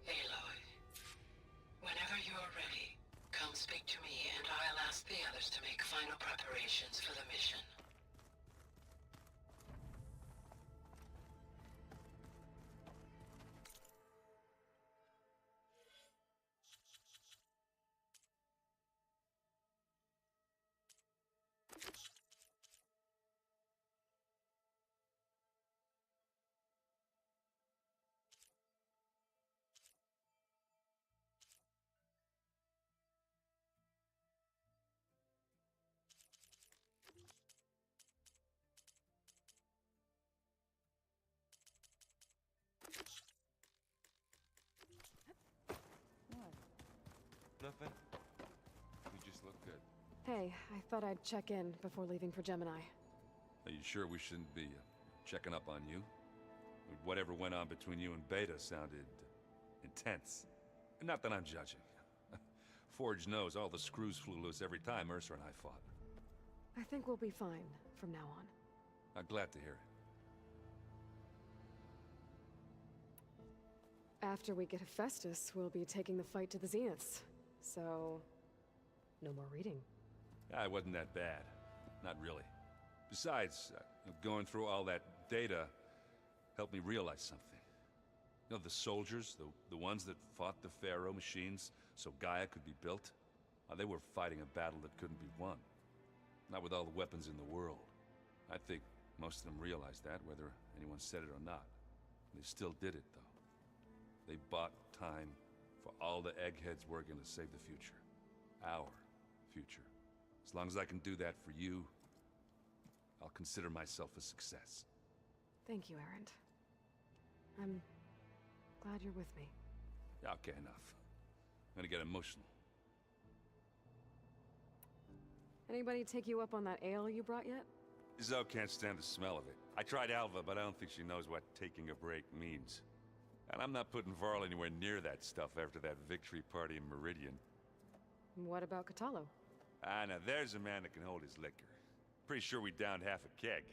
Aloy, whenever you're ready, come speak to me and I'll ask the others to make final preparations for the mission. Nothing. You just look good. Hey, I thought I'd check in before leaving for Gemini. Are you sure we shouldn't be checking up on you? Whatever went on between you and Beta sounded intense. Not that I'm judging. Forge knows all the screws flew loose every time Mercer and I fought. I think we'll be fine from now on. I'm glad to hear it. After we get Hephaestus, we'll be taking the fight to the Zeniths. So, no more reading. It wasn't that bad. Not really. Besides, going through all that data helped me realize something. You know, the soldiers, the ones that fought the Pharaoh machines so Gaia could be built, they were fighting a battle that couldn't be won. Not with all the weapons in the world. I think most of them realized that, whether anyone said it or not. They still did it, though. They bought time for all the eggheads working to save the future. Our future. As long as I can do that for you, I'll consider myself a success. Thank you, Erend. I'm glad you're with me. Okay, enough. I'm gonna get emotional. Anybody take you up on that ale you brought yet? Zoe can't stand the smell of it. I tried Alva, but I don't think she knows what taking a break means. And I'm not putting Varl anywhere near that stuff after that victory party in Meridian. What about Catalo? Now there's a man that can hold his liquor. Pretty sure we downed half a keg.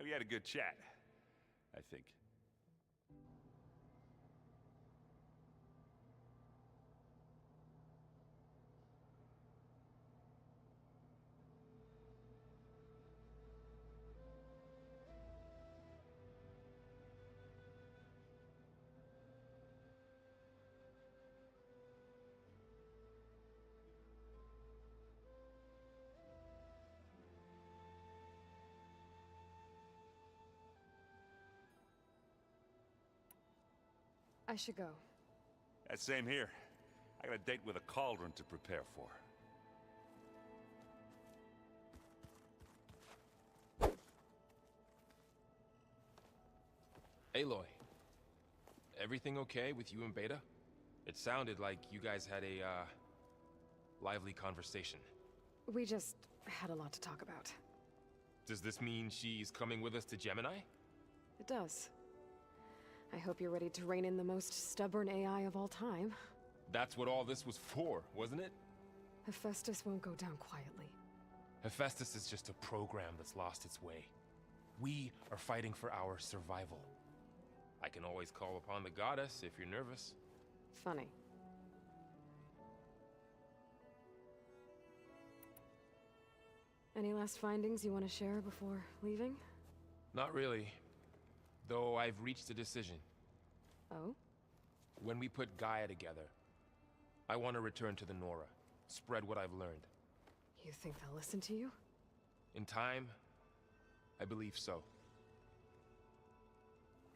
We had a good chat, I think. I should go. Same here. I got a date with a cauldron to prepare for. Aloy, everything okay with you and Beta? It sounded like you guys had a, lively conversation. We just had a lot to talk about. Does this mean she's coming with us to Gemini? It does. I hope you're ready to rein in the most stubborn AI of all time. That's what all this was for, wasn't it? Hephaestus won't go down quietly. Hephaestus is just a program that's lost its way. We are fighting for our survival. I can always call upon the goddess if you're nervous. Funny. Any last findings you want to share before leaving? Not really. Though I've reached a decision. Oh? When we put Gaia together, I want to return to the Nora. Spread what I've learned. You think they'll listen to you? In time, I believe so.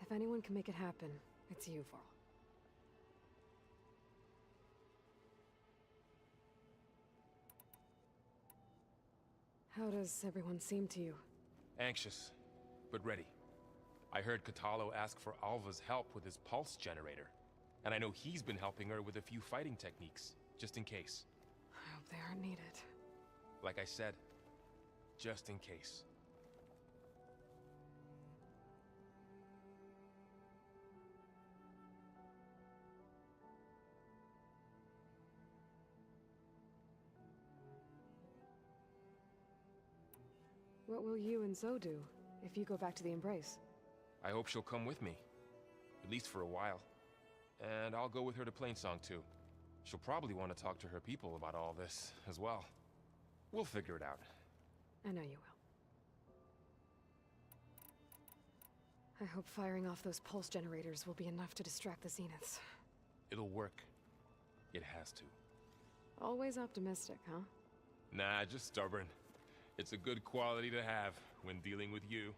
If anyone can make it happen, it's you, Varl. How does everyone seem to you? Anxious, but ready. I heard Katalo ask for Alva's help with his pulse generator. And I know he's been helping her with a few fighting techniques, just in case. I hope they aren't needed. Like I said, just in case. What will you and Zoe do if you go back to the Embrace? I hope she'll come with me. At least for a while. And I'll go with her to Plainsong too. She'll probably want to talk to her people about all this as well. We'll figure it out. I know you will. I hope firing off those pulse generators will be enough to distract the Zeniths. It'll work. It has to. Always optimistic, huh? Nah, just stubborn. It's a good quality to have when dealing with you.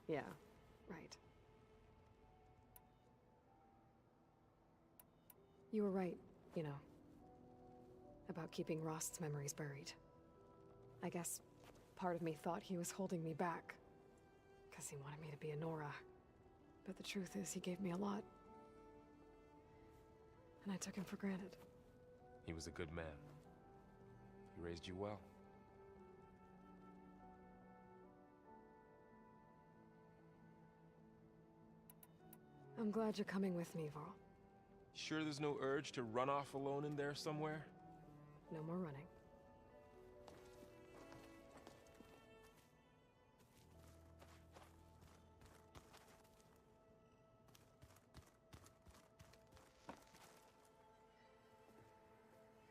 Yeah, right. You were right, you know, about keeping Rost's memories buried. I guess part of me thought he was holding me back, because he wanted me to be a Nora. But the truth is, he gave me a lot. And I took him for granted. He was a good man. He raised you well. I'm glad you're coming with me, Varl. Sure there's no urge to run off alone in there somewhere? No more running.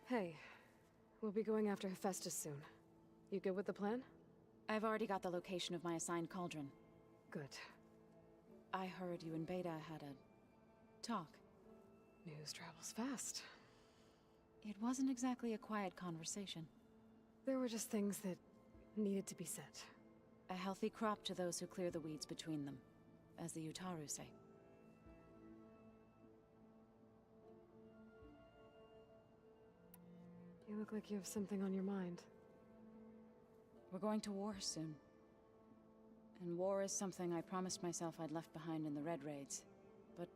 Hey, we'll be going after Hephaestus soon. You good with the plan? I've already got the location of my assigned cauldron. Good. I heard you and Beta had a talk. News travels fast. It wasn't exactly a quiet conversation. There were just things that needed to be said. A healthy crop to those who clear the weeds between them, as the Utaru say. You look like you have something on your mind. We're going to war soon. And war is something I promised myself I'd left behind in the Red Raids. But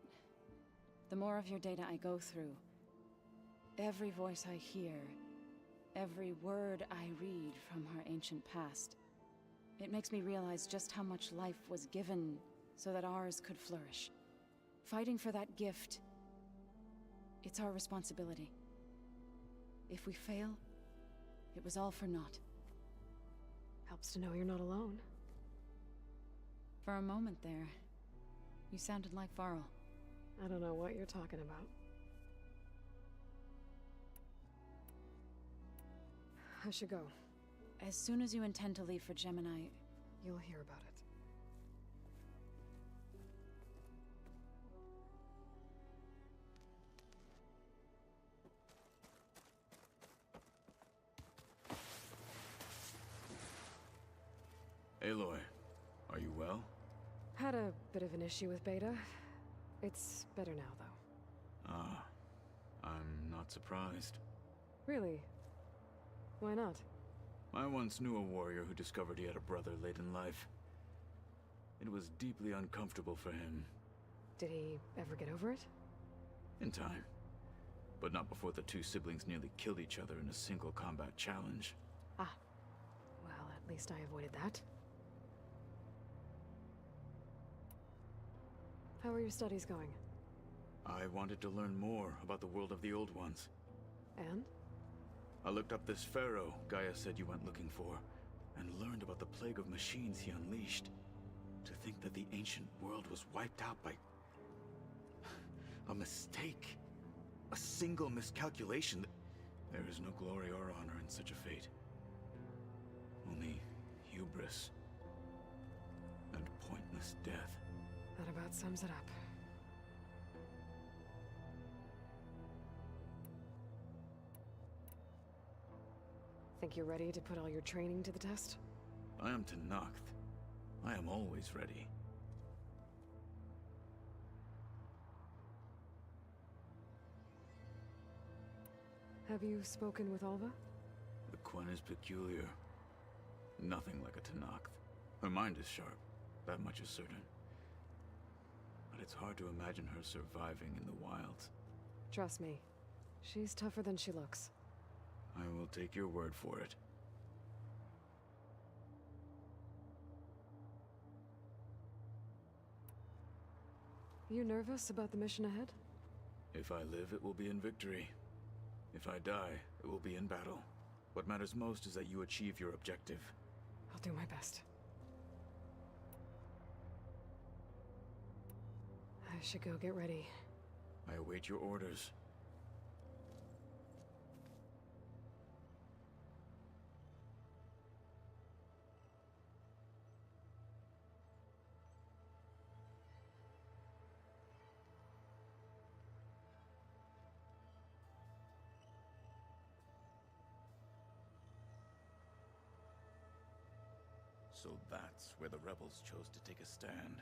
the more of your data I go through, every voice I hear, every word I read from her ancient past, it makes me realize just how much life was given so that ours could flourish. Fighting for that gift, it's our responsibility. If we fail, it was all for naught. Helps to know you're not alone. For a moment there, you sounded like Varl. I don't know what you're talking about. I should go. As soon as you intend to leave for Gemini, you'll hear about it. Aloy, are you well? Had a bit of an issue with Beta. It's better now, though. Ah, I'm not surprised. Really? Why not? I once knew a warrior who discovered he had a brother late in life. It was deeply uncomfortable for him. Did he ever get over it? In time. But not before the two siblings nearly killed each other in a single combat challenge. Ah. Well, at least I avoided that. How are your studies going? I wanted to learn more about the world of the Old Ones. And? I looked up this pharaoh Gaia said you went looking for, and learned about the plague of machines he unleashed. To think that the ancient world was wiped out by A mistake. A single miscalculation. There is no glory or honor in such a fate. Only hubris and pointless death. That about sums it up. Think you're ready to put all your training to the test? I am Tenakth. I am always ready. Have you spoken with Alva? The Quen is peculiar. Nothing like a Tenakth. Her mind is sharp, that much is certain. But it's hard to imagine her surviving in the wilds. Trust me, she's tougher than she looks. I will take your word for it. You nervous about the mission ahead? If I live, it will be in victory. If I die, it will be in battle. What matters most is that you achieve your objective. I'll do my best. I should go get ready. I await your orders. So that's where the rebels chose to take a stand.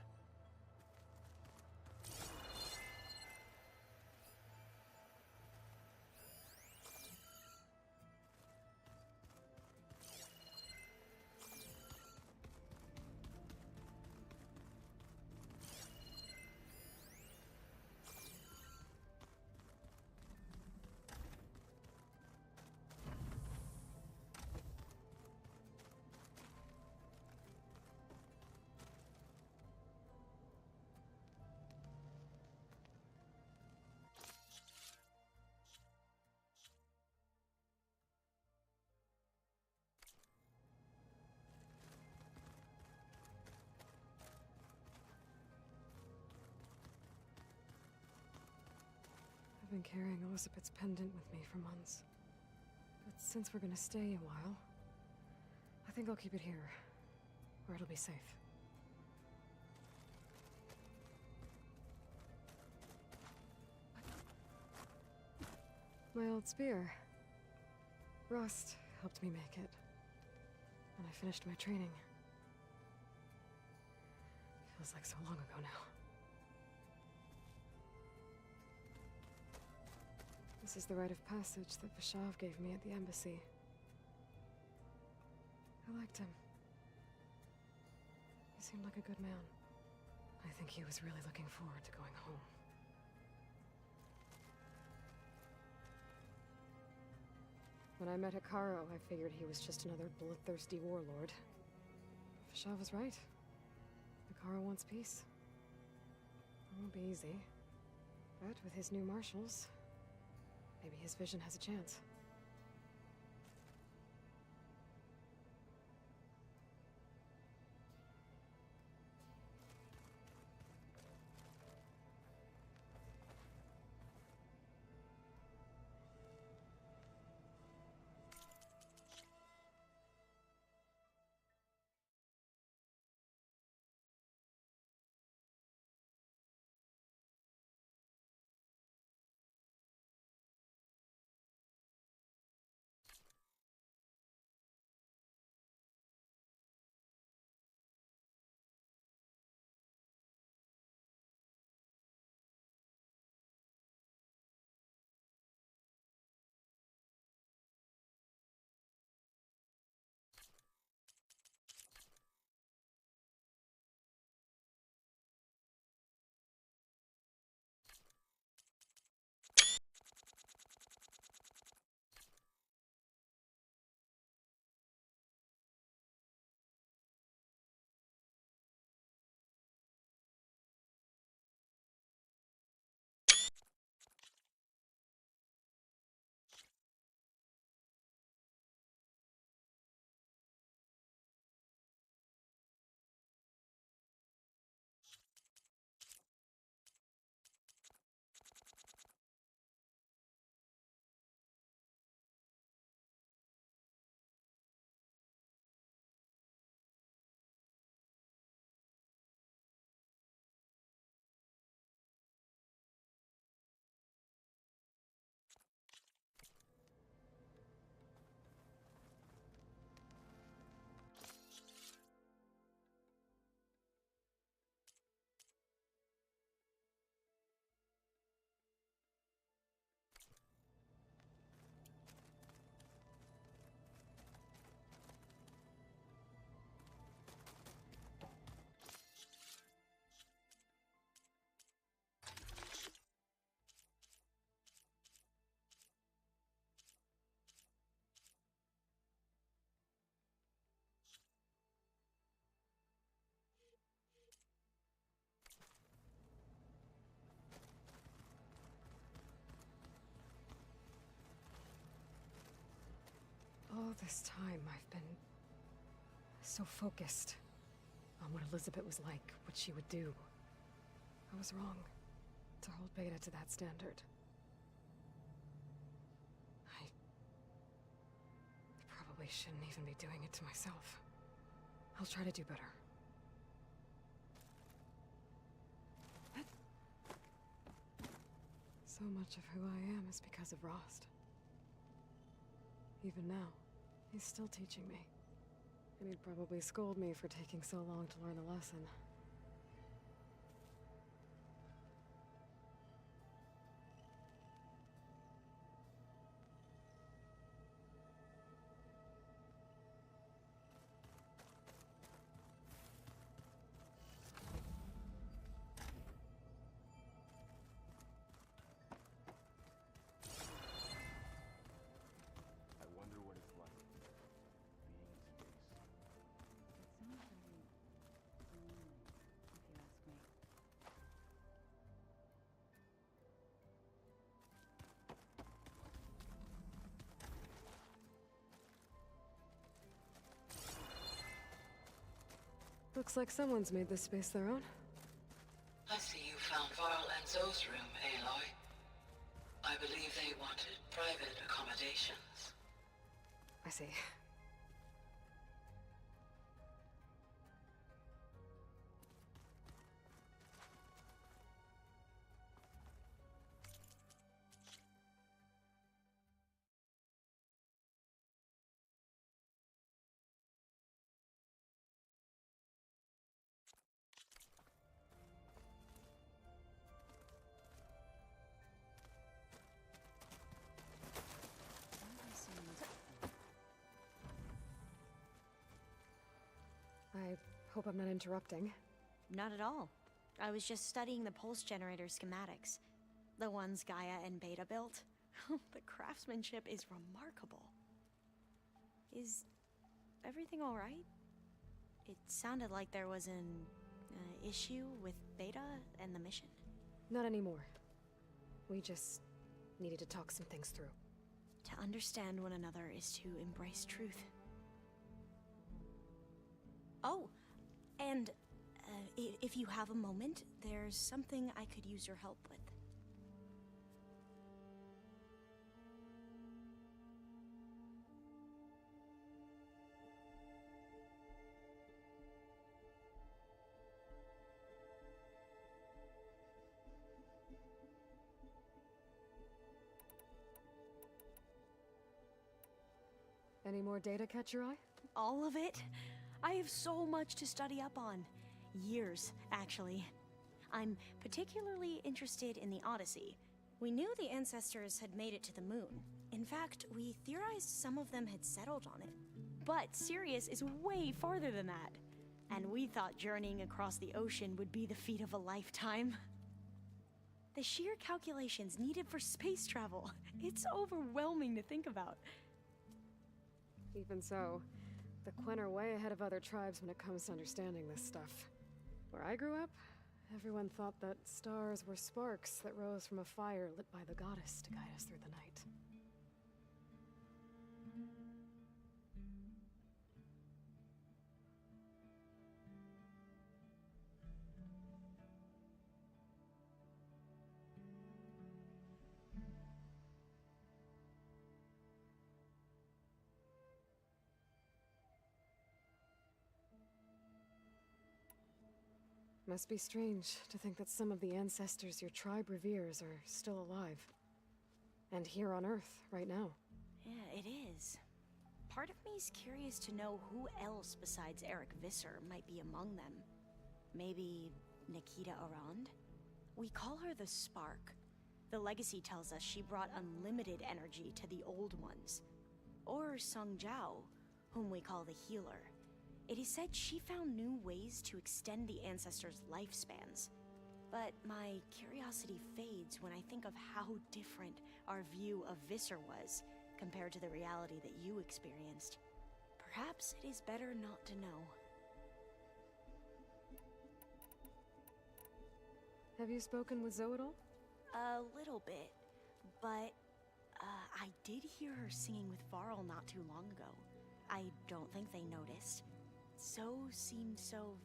I've been carrying Elizabeth's pendant with me for months. But since we're gonna stay a while, I think I'll keep it here, where it'll be safe. My old spear. Rust helped me make it. When I finished my training. Feels like so long ago now. This is the rite of passage that Vashav gave me at the embassy. I liked him. He seemed like a good man. I think he was really looking forward to going home. When I met Hikaru, I figured he was just another bloodthirsty warlord. Vashav was right. Hikaru wants peace. It won't be easy. But with his new marshals, maybe his vision has a chance. All this time, I've been so focused on what Elizabeth was like, what she would do. I was wrong to hold Beta to that standard. I probably shouldn't even be doing it to myself. I'll try to do better. So much of who I am is because of Rost. Even now, he's still teaching me. And he'd probably scold me for taking so long to learn the lesson. I wonder what it's like being in space. It seems very lonely, if you ask me. Looks like someone's made this space their own. I see you found Varl and Zoe's room, Aloy. I believe they wanted private accommodations. I see. I hope I'm not interrupting. Not at all. I was just studying the pulse generator schematics. The ones Gaia and Beta built. The craftsmanship is remarkable. Is everything all right? It sounded like there was an issue with Beta and the mission. Not anymore. We just needed to talk some things through. To understand one another is to embrace truth. Oh, and if you have a moment, there's something I could use your help with. Any more data catch your eye? All of it? I have so much to study up on. Years, actually. I'm particularly interested in the Odyssey. We knew the ancestors had made it to the moon. In fact, we theorized some of them had settled on it. But Sirius is way farther than that. And we thought journeying across the ocean would be the feat of a lifetime. The sheer calculations needed for space travel, it's overwhelming to think about. Even so, the Quen are way ahead of other tribes when it comes to understanding this stuff. Where I grew up, everyone thought that stars were sparks that rose from a fire lit by the goddess to guide us through the night. Must be strange to think that some of the ancestors your tribe reveres are still alive. And here on Earth, right now. Yeah, it is. Part of me's curious to know who else besides Eric Visser might be among them. Maybe Nikita Arand? We call her the Spark. The legacy tells us she brought unlimited energy to the old ones. Or Sung Jiao, whom we call the Healer. It is said she found new ways to extend the ancestors' lifespans. But my curiosity fades when I think of how different our view of Visser was compared to the reality that you experienced. Perhaps it is better not to know. Have you spoken with Zoe at all? A little bit, but I I did hear her singing with Varl not too long ago. I don't think they noticed. So seemed so,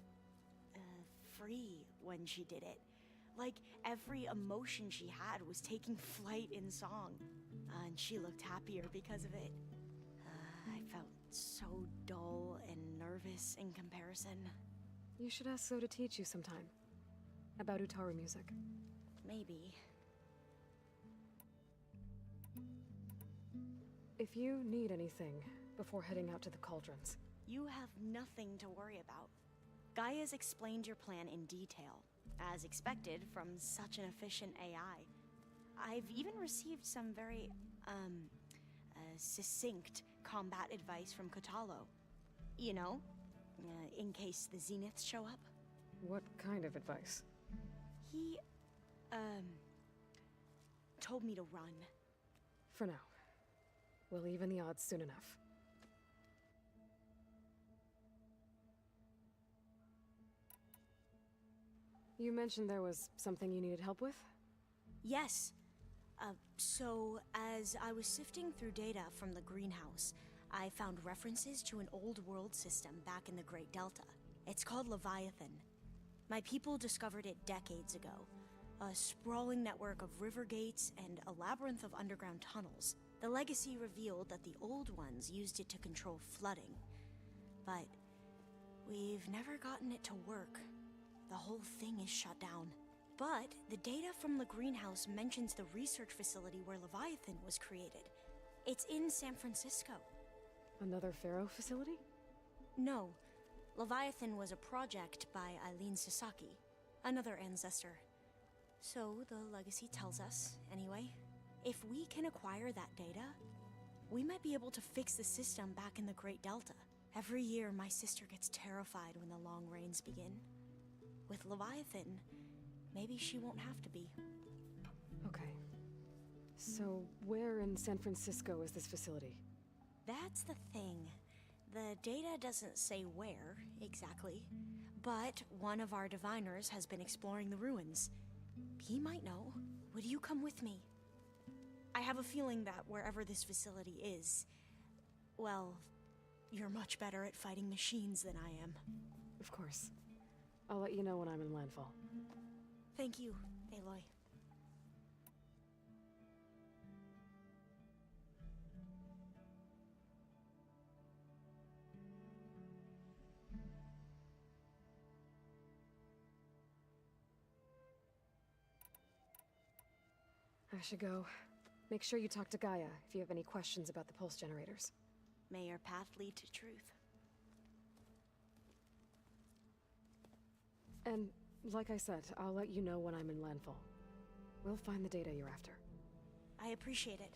free when she did it. Like every emotion she had was taking flight in song. And she looked happier because of it. I felt so dull and nervous in comparison. You should ask So to teach you sometime. About Utaru music. Maybe. If you need anything before heading out to the cauldrons. You have nothing to worry about. Gaia's explained your plan in detail, as expected from such an efficient AI. I've even received some very, succinct combat advice from Kotalo. You know, in case the Zeniths show up. What kind of advice? He, told me to run. For now. We'll even the odds soon enough. You mentioned there was something you needed help with? Yes. So, as I was sifting through data from the greenhouse, I found references to an old world system back in the Great Delta. It's called Leviathan. My people discovered it decades ago. A sprawling network of river gates and a labyrinth of underground tunnels. The legacy revealed that the old ones used it to control flooding. But we've never gotten it to work. The whole thing is shut down. But the data from the greenhouse mentions the research facility where Leviathan was created. It's in San Francisco. Another Pharaoh facility? No. Leviathan was a project by Eileen Sasaki, another ancestor. So the legacy tells us, anyway. If we can acquire that data, we might be able to fix the system back in the Great Delta. Every year, my sister gets terrified when the long rains begin. With Leviathan, maybe she won't have to be. Okay. So, where in San Francisco is this facility? That's the thing. The data doesn't say where, exactly. But one of our diviners has been exploring the ruins. He might know. Would you come with me? I have a feeling that wherever this facility is, well, you're much better at fighting machines than I am. Of course. I'll let you know when I'm in landfall. Thank you, Aloy. I should go. Make sure you talk to Gaia if you have any questions about the pulse generators. May your path lead to truth. And, like I said, I'll let you know when I'm in landfall. We'll find the data you're after. I appreciate it.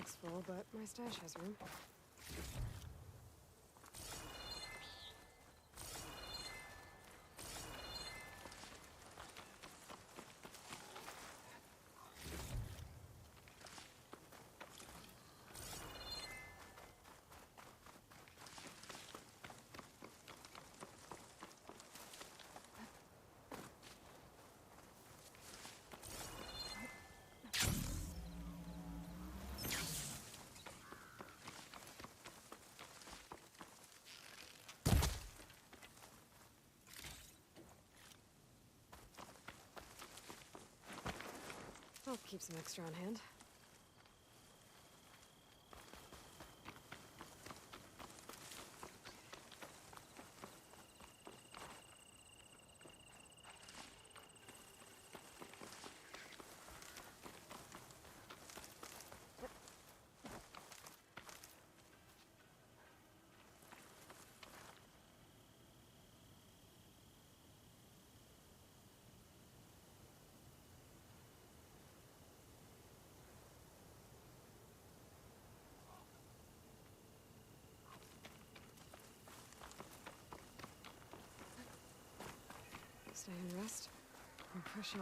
Pack's full, but my stash has room. I'll keep some extra on hand. Stay and rest, and push on.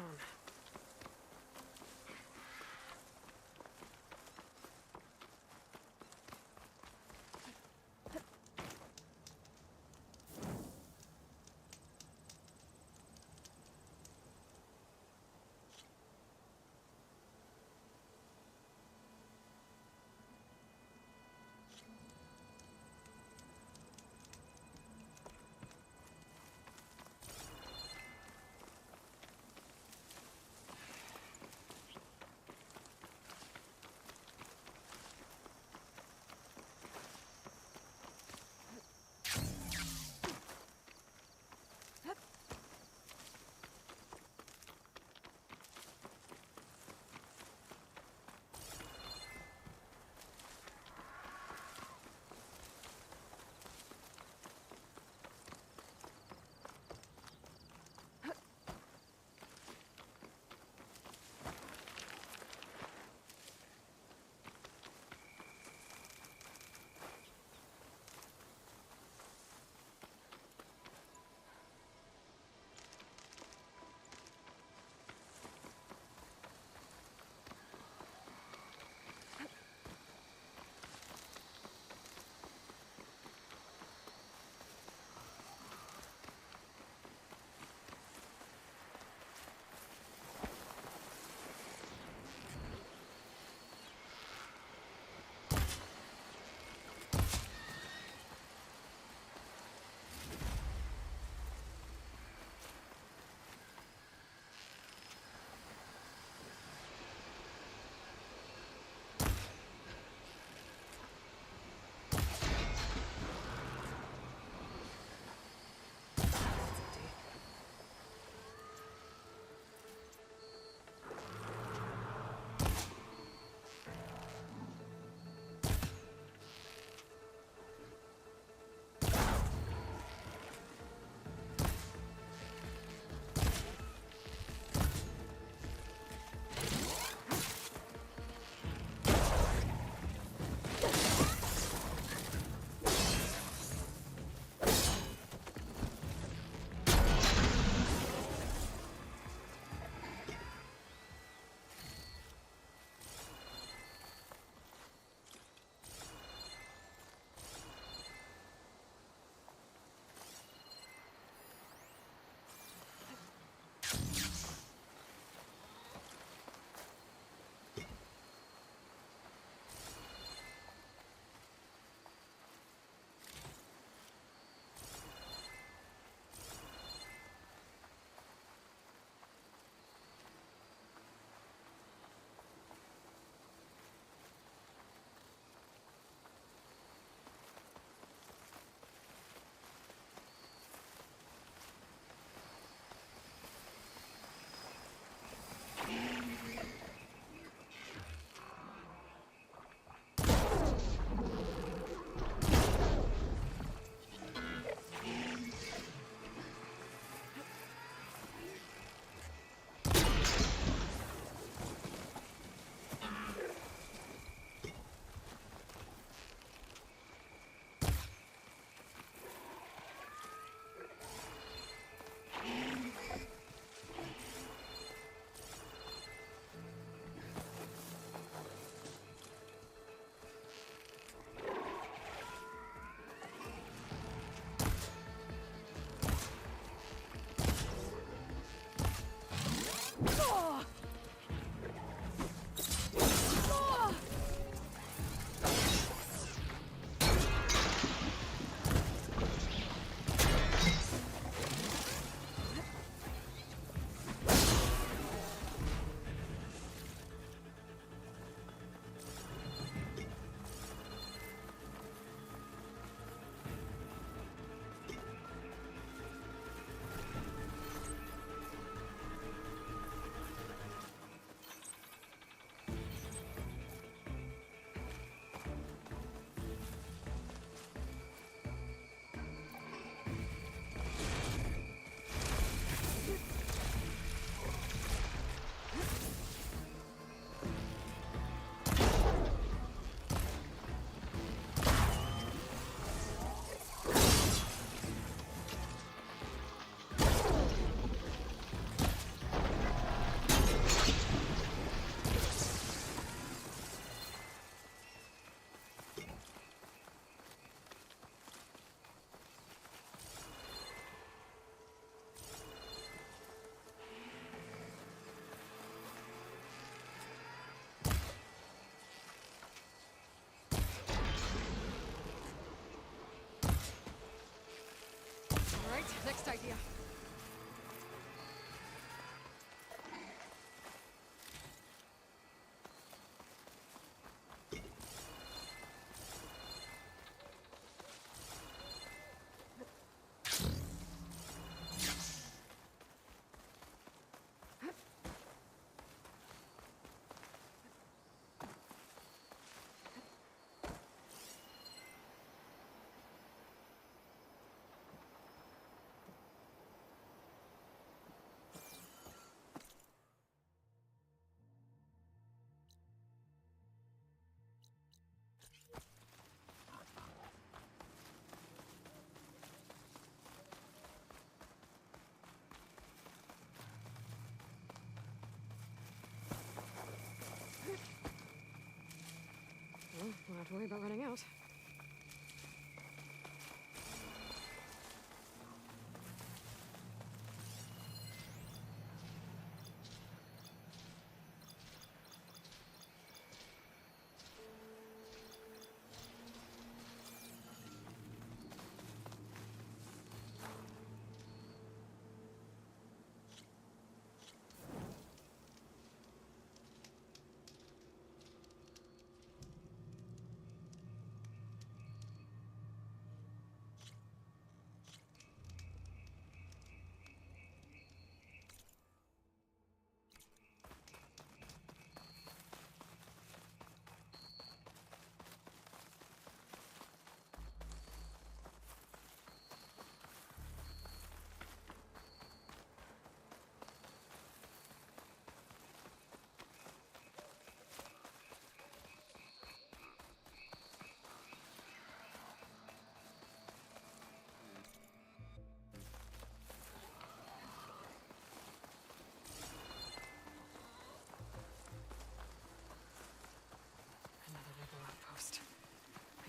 to worry about running out.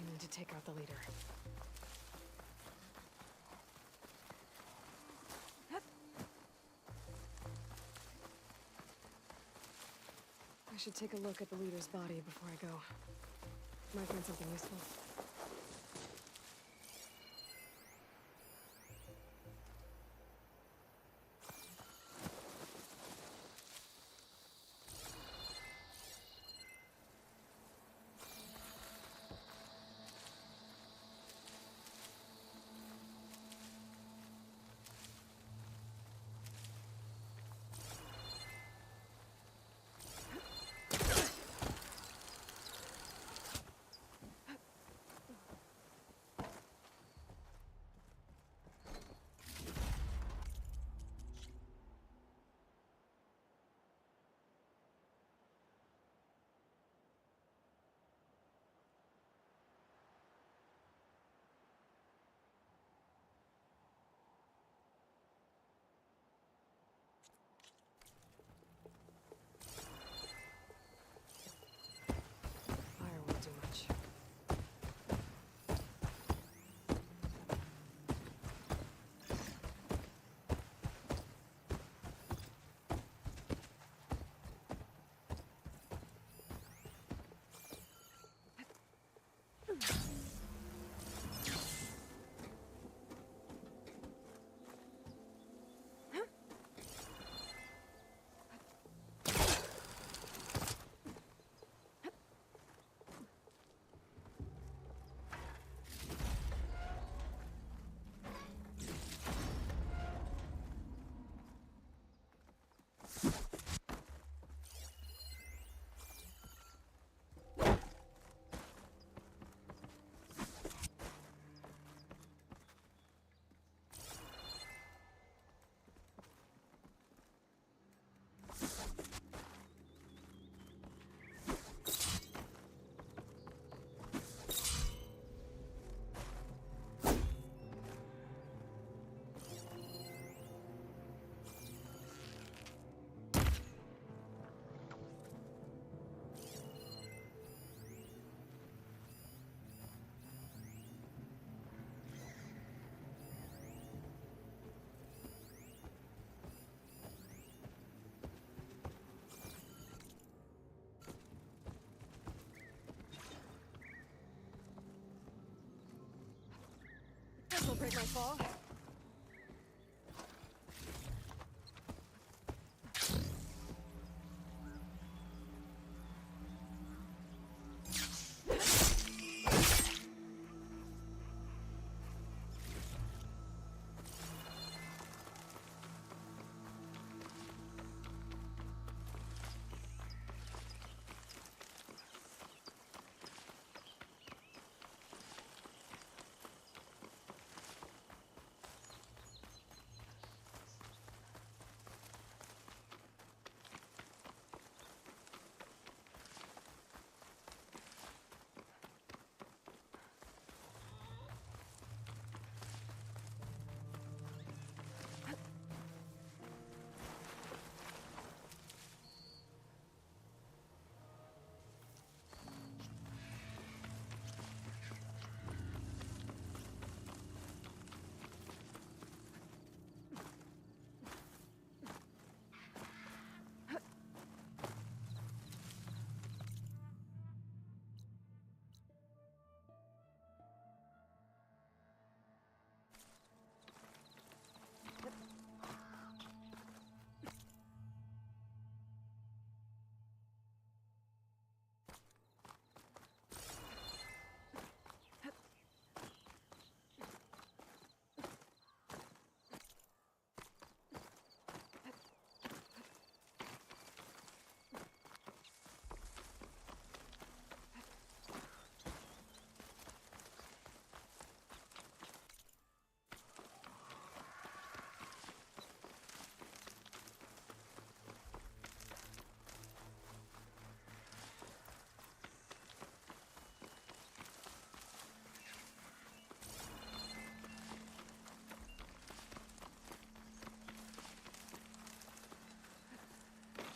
I need to take out the leader. I should take a look at the leader's body before I go. Might find something useful. This'll break my fall.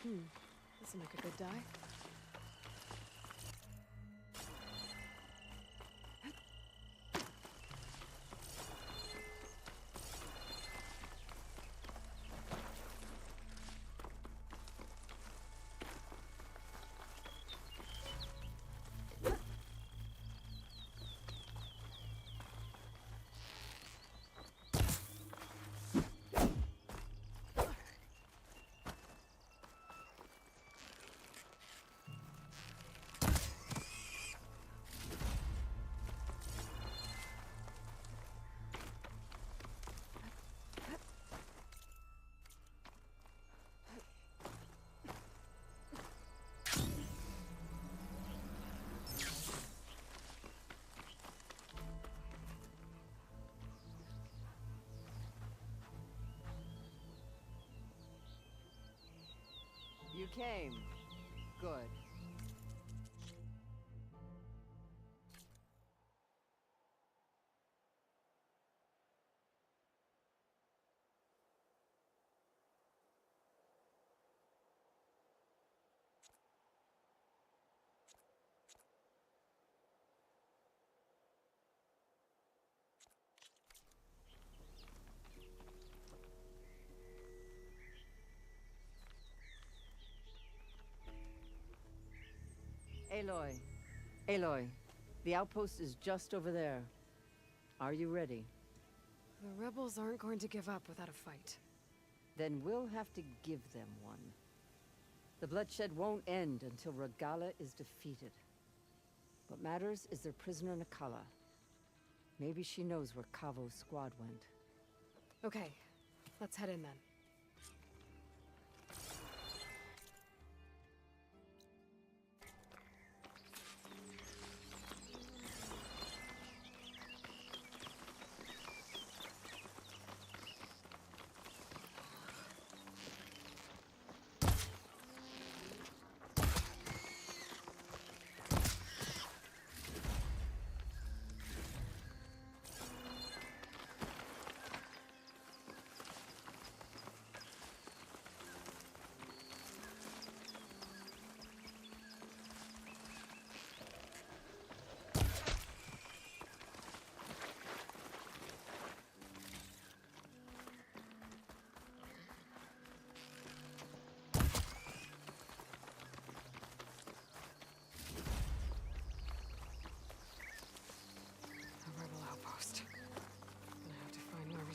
This'll make a good dye. You came. Good. Aloy. Aloy, the outpost is just over there. Are you ready? The rebels aren't going to give up without a fight. Then we'll have to give them one. The bloodshed won't end until Regala is defeated. What matters is their prisoner Nakala. Maybe she knows where Kavo's squad went. Okay, let's head in then.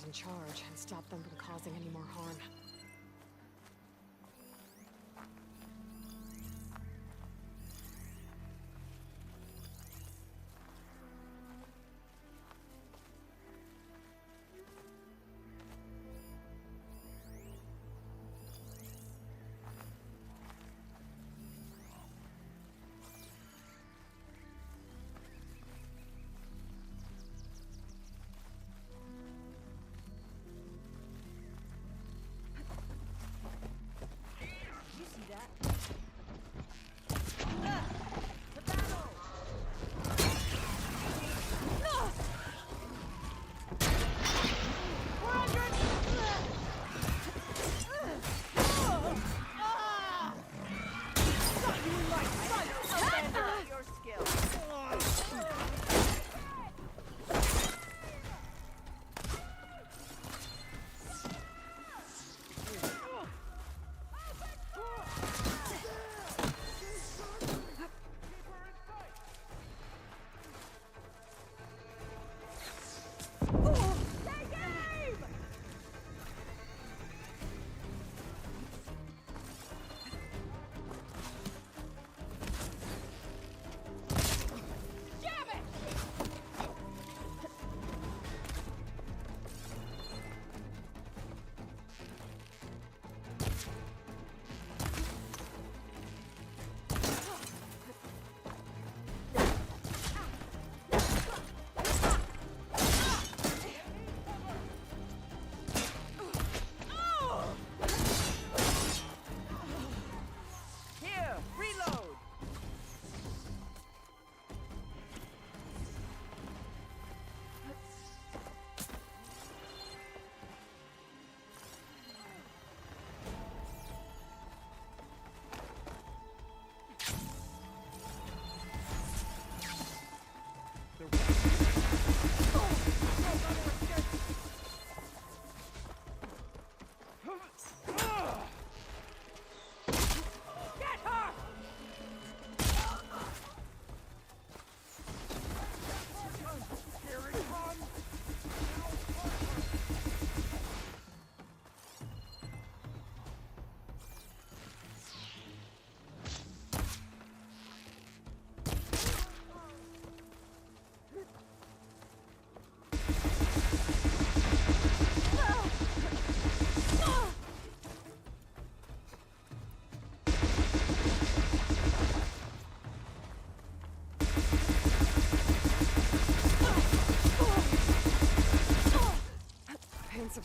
In charge and stop them from causing any more harm.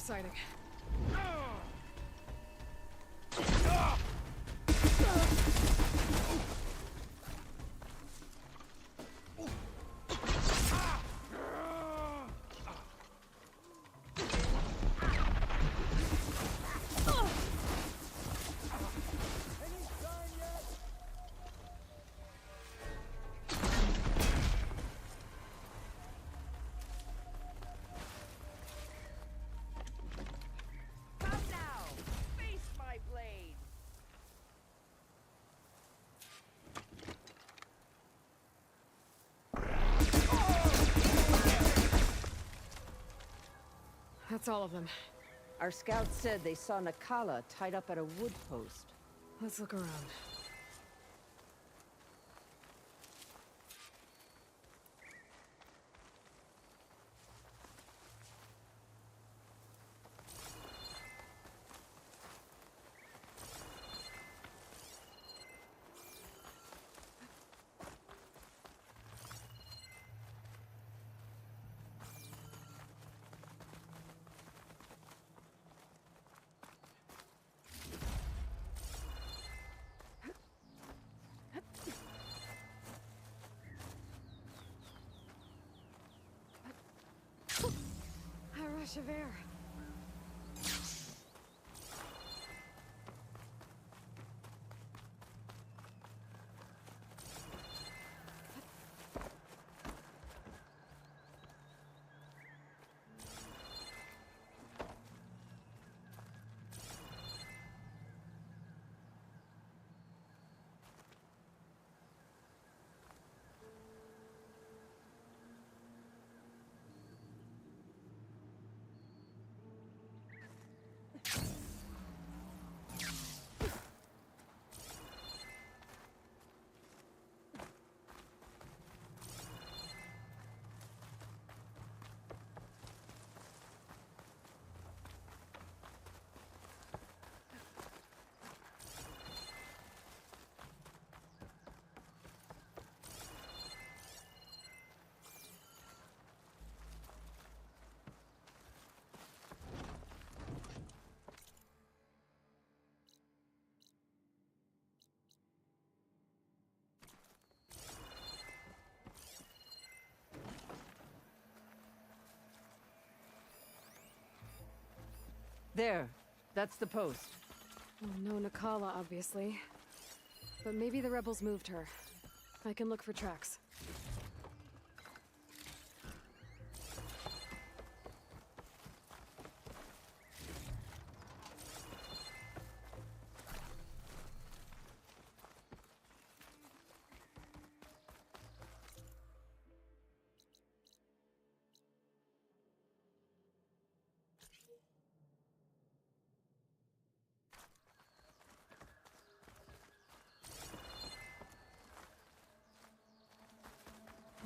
exciting. Come now! Face my blade! That's all of them. Our scouts said they saw Nakala tied up at a wood post. Let's look around. A rush of air. There. That's the post. Well, no Nakala, obviously. But maybe the rebels moved her. I can look for tracks.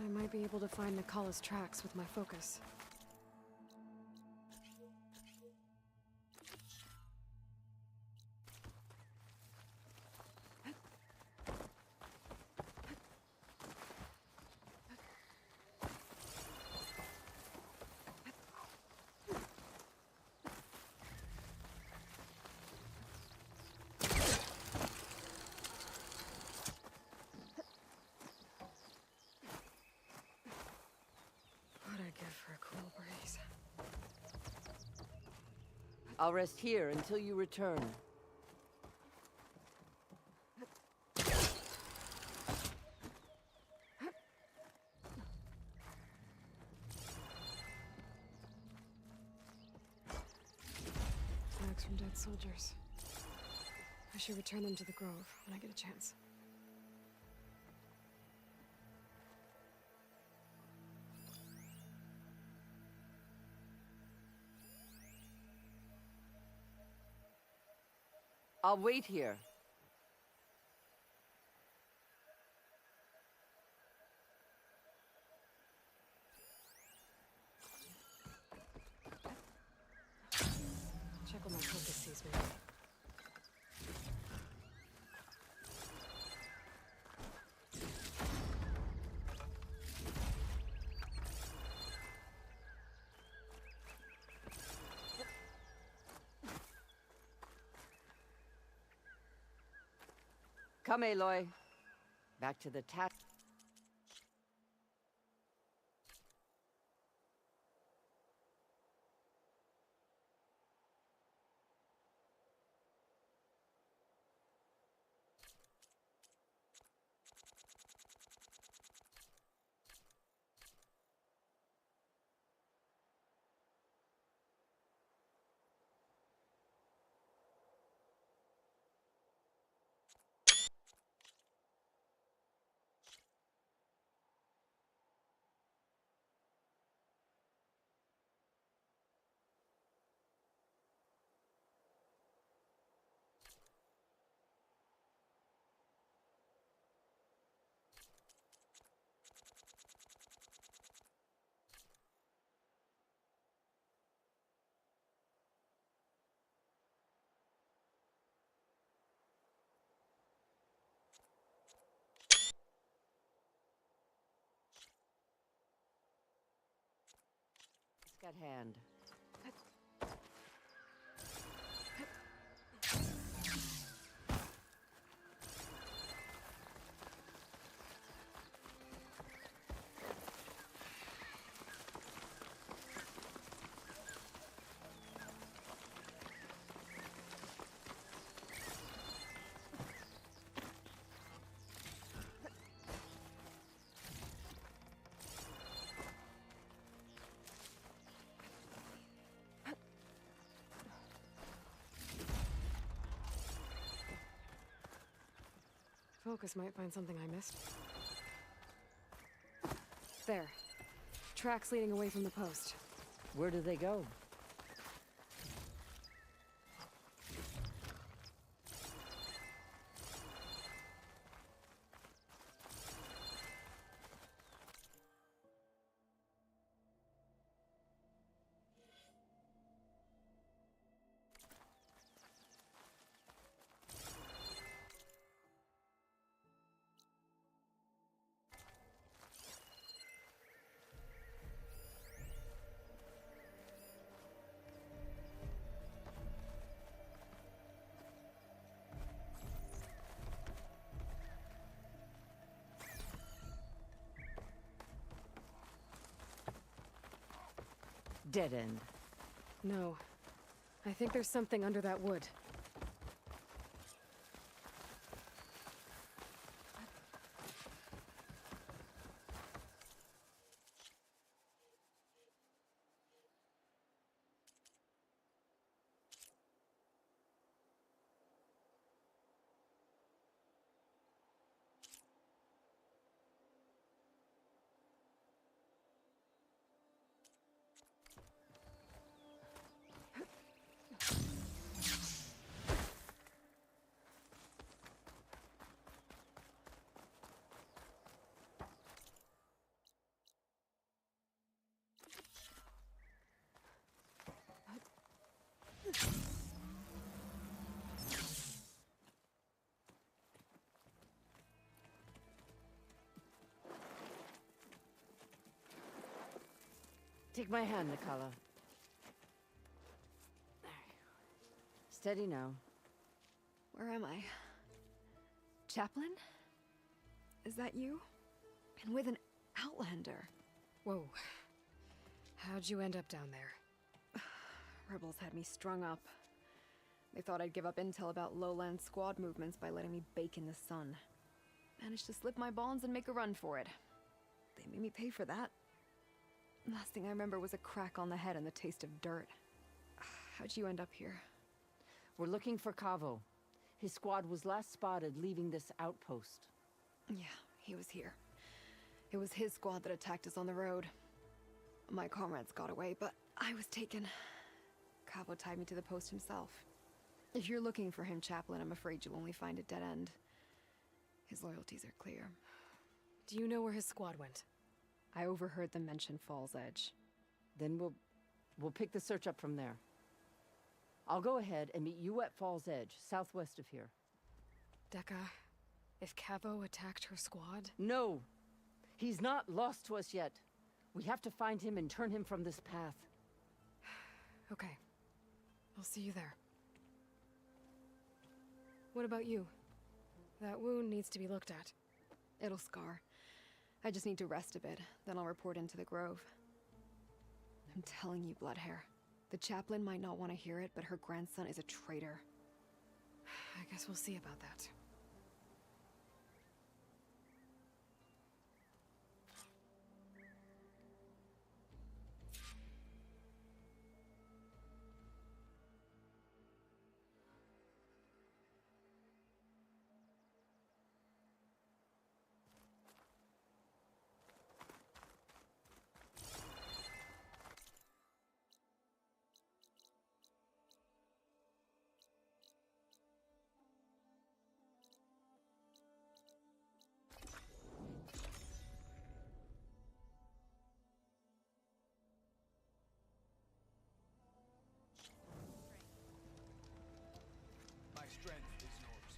I might be able to find Nakala's tracks with my focus. What'd I give for a cool breeze? I'll rest here until you return. Flags from dead soldiers. I should return them to the Grove when I get a chance. I'll wait here. Check what my focus sees me. Come, Aloy. Back to the task. At hand. Focus might find something I missed. There. Tracks leading away from the post. Where do they go? Dead end. No. I think there's something under that wood. Take my hand, Nikala. Steady now. Where am I? Chaplain? Is that you? And with an Outlander. Whoa. How'd you end up down there? Rebels had me strung up. They thought I'd give up intel about lowland squad movements by letting me bake in the sun. Managed to slip my bonds and make a run for it. They made me pay for that. Last thing I remember was a crack on the head and the taste of dirt. How'd you end up here? We're looking for Cavo. His squad was last spotted leaving this outpost. Yeah, he was here. It was his squad that attacked us on the road. My comrades got away, but I was taken. Cavo tied me to the post himself. If you're looking for him, Chaplain, I'm afraid you'll only find a dead end. His loyalties are clear. Do you know where his squad went? I overheard them mention Fall's Edge. Then we'll pick the search up from there. I'll go ahead and meet you at Fall's Edge, southwest of here. Dekka, if Cavo attacked her squad? No! He's not lost to us yet. We have to find him and turn him from this path. Okay. I'll see you there. What about you? That wound needs to be looked at. It'll scar. I just need to rest a bit, then I'll report into the Grove. I'm telling you, Bloodhair. The chaplain might not want to hear it, but her grandson is a traitor. I guess we'll see about that. My strength is yours.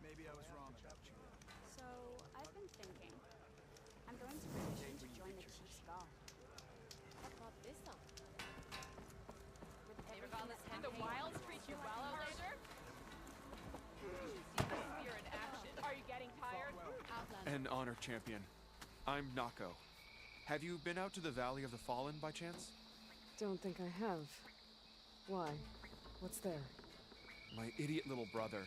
Maybe I was wrong about you. So, I've been thinking. I'm going to petition to join the Chief's Guard. What brought this up? With everything that's happening, The wilds treat you well, Outlander? You're in action. Are you getting tired? Outlander. An honor champion. I'm Nako. Have you been out to the Valley of the Fallen by chance? Don't think I have. Why? What's there? My idiot little brother.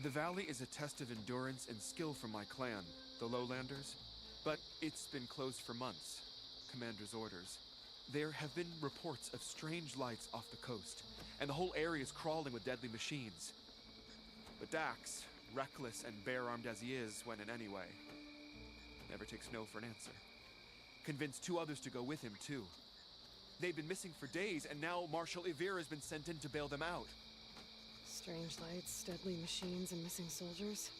The valley is a test of endurance and skill for my clan, the Lowlanders. But it's been closed for months. Commander's orders. There have been reports of strange lights off the coast, and the whole area is crawling with deadly machines. But Dax, reckless and bare-armed as he is when in any way, never takes no for an answer. Convinced 2 others to go with him, too. They've been missing for days, and now Marshal Ivir has been sent in to bail them out. Strange lights, deadly machines, and missing soldiers.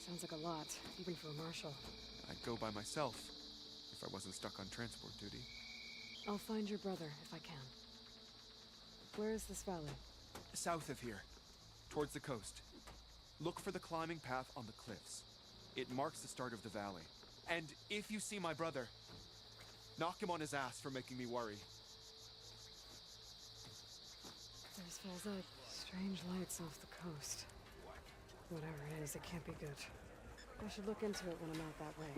Sounds like a lot, even for a marshal. I'd go by myself, if I wasn't stuck on transport duty. I'll find your brother, if I can. Where is this valley? South of here, towards the coast. Look for the climbing path on the cliffs. It marks the start of the valley. And if you see my brother, knock him on his ass for making me worry. There's falls out. Strange lights off the coast. Whatever it is, it can't be good. I should look into it when I'm out that way.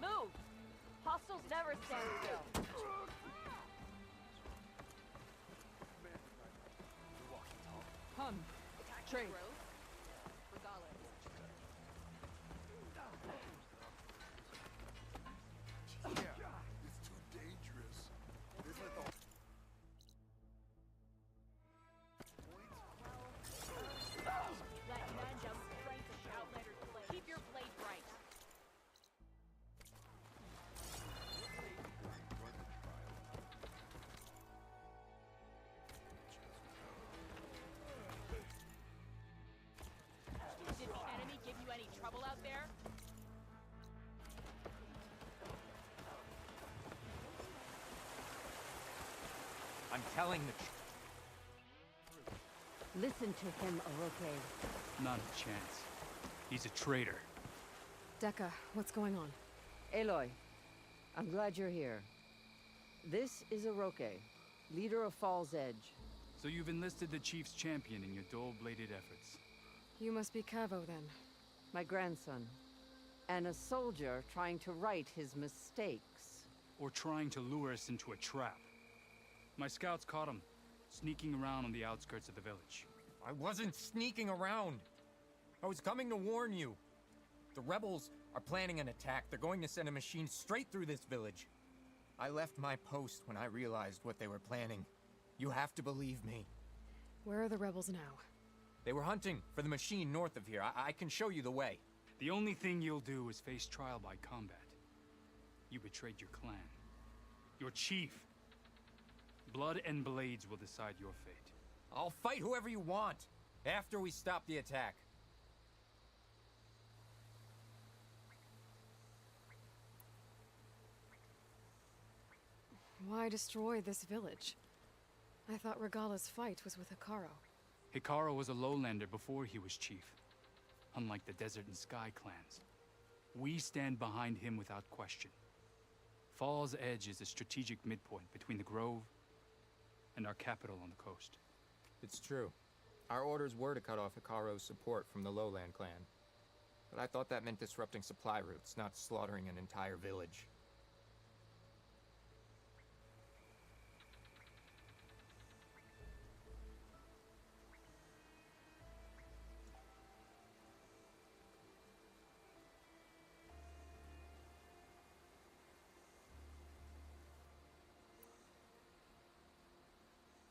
Move! Hostiles never stand still. Hun! Trade! Yeah, it's too dangerous. This is the Let none jump straight to Outlander's blade. Keep your blade bright. Did the enemy give you any trouble out there? I'm telling the truth. Listen to him, Oroke. Not a chance. He's a traitor. Dekka, what's going on? Aloy, I'm glad you're here. This is Oroke, leader of Fall's Edge. So you've enlisted the Chief's champion in your dull-bladed efforts. You must be Cavo, then. My grandson. And a soldier trying to right his mistakes. Or trying to lure us into a trap. My scouts caught him, sneaking around on the outskirts of the village. I wasn't sneaking around. I was coming to warn you. The rebels are planning an attack. They're going to send a machine straight through this village. I left my post when I realized what they were planning. You have to believe me. Where are the rebels now? They were hunting for the machine north of here. I can show you the way. The only thing you'll do is face trial by combat. You betrayed your clan. Your chief. Blood and blades will decide your fate. I'll fight whoever you want, after we stop the attack. Why destroy this village? I thought Regala's fight was with Hikaru. Hikaru was a lowlander before he was chief. Unlike the Desert and Sky clans. We stand behind him without question. Fall's Edge is a strategic midpoint between the Grove and our capital on the coast. It's true. Our orders were to cut off Hikaru's support from the Lowland clan. But I thought that meant disrupting supply routes, not slaughtering an entire village.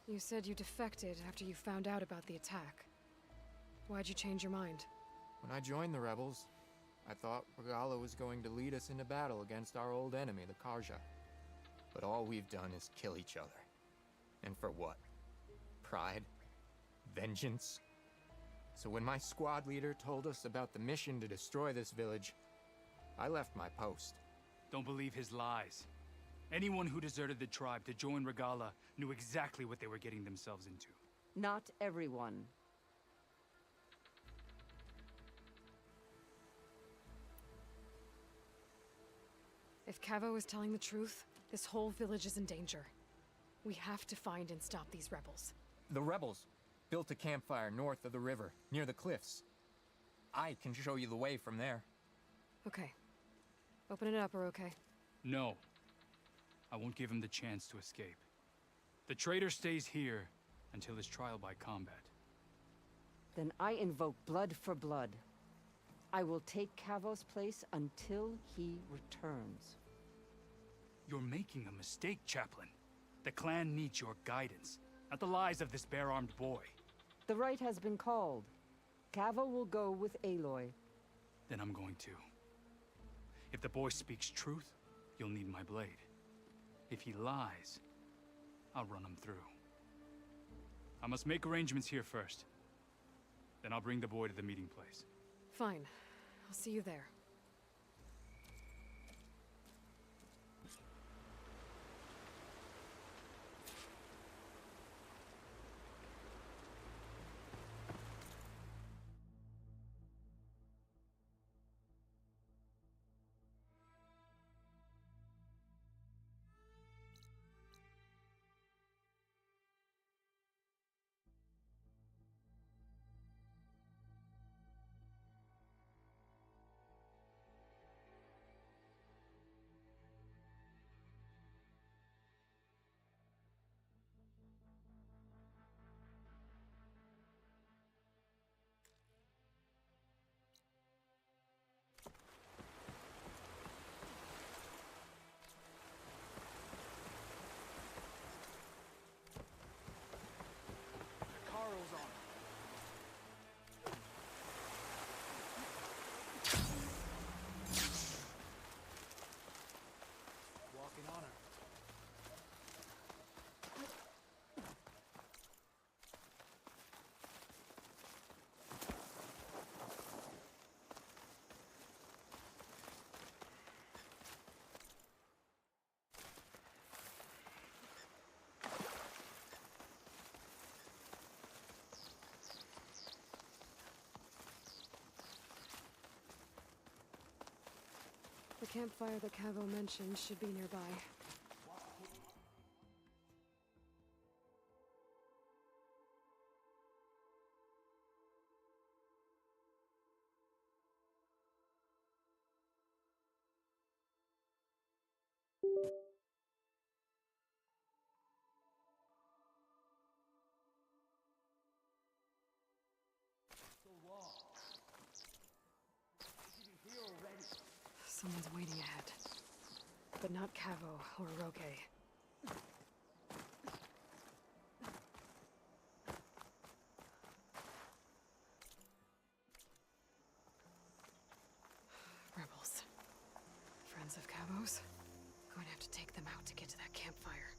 You said you defected after you found out about the attack. Why'd you change your mind? When I joined the rebels, I thought Regala was going to lead us into battle against our old enemy, the Karja. But all we've done is kill each other. And for what? Pride? Vengeance? So when my squad leader told us about the mission to destroy this village, I left my post. Don't believe his lies. Anyone who deserted the tribe to join Regala knew exactly what they were getting themselves into. Not everyone. If Cavo is telling the truth, this whole village is in danger. We have to find and stop these rebels. The rebels built a campfire north of the river, near the cliffs. I can show you the way from there. Okay. Open it up, or okay? No. I won't give him the chance to escape. The traitor stays here until his trial by combat. Then I invoke blood for blood. I will take Cavo's place until he returns. You're making a mistake, Chaplain. The clan needs your guidance, not the lies of this bare-armed boy. The right has been called. Cavo will go with Aloy. Then I'm going to. If the boy speaks truth, you'll need my blade. If he lies, I'll run him through. I must make arrangements here first. Then I'll bring the boy to the meeting place. Fine. I'll see you there. The campfire that Cavo mentioned should be nearby. Someone's waiting ahead. But not Cavo or Roque. Rebels. Friends of Cavo's? Going to have to take them out to get to that campfire.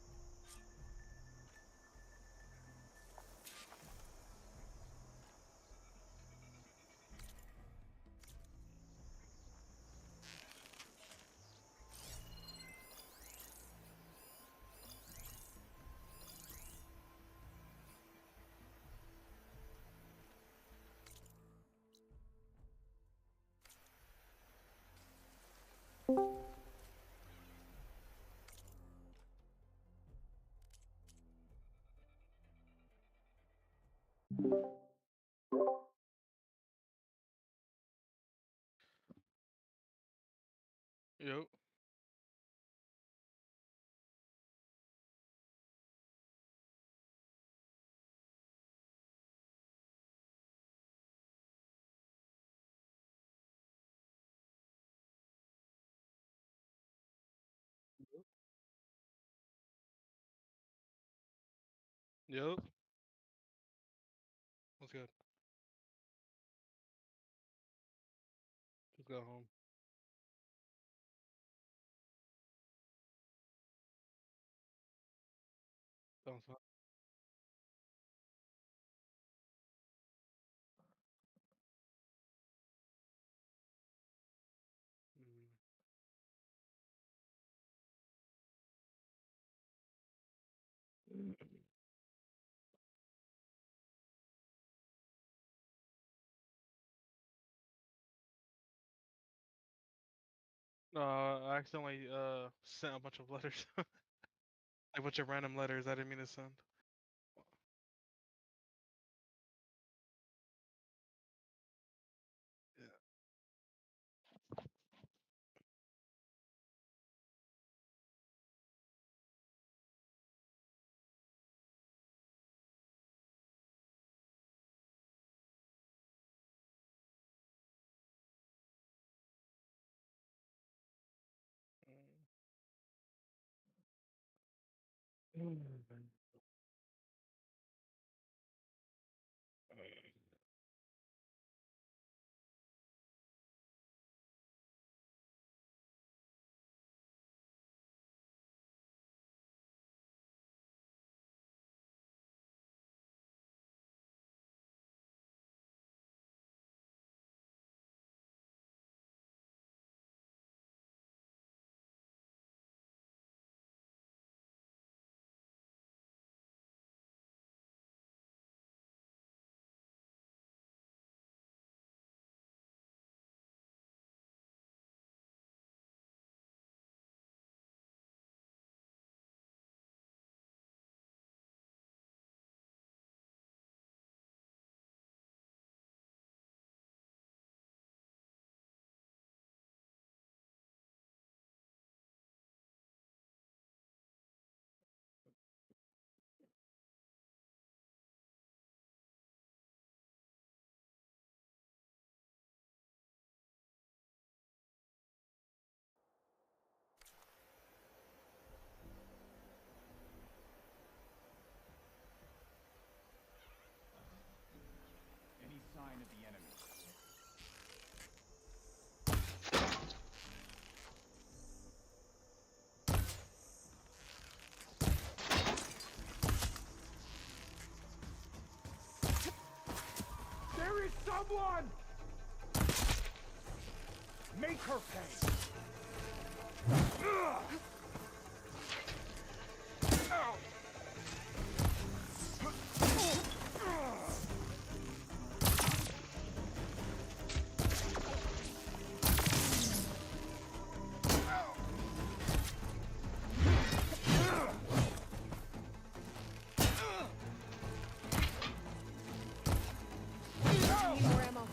Yep. Yep. What's good? Just got home. Sounds fine. I accidentally sent a bunch of letters. A bunch of random letters I didn't mean to send. Yeah. Any sign of the enemy? There is someone! Make her pay! Ow! Need more ammo.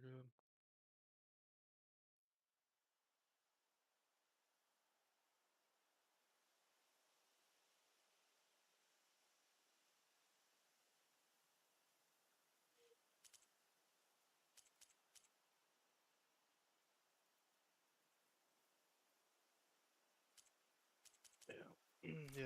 Very good. Yeah. Yeah.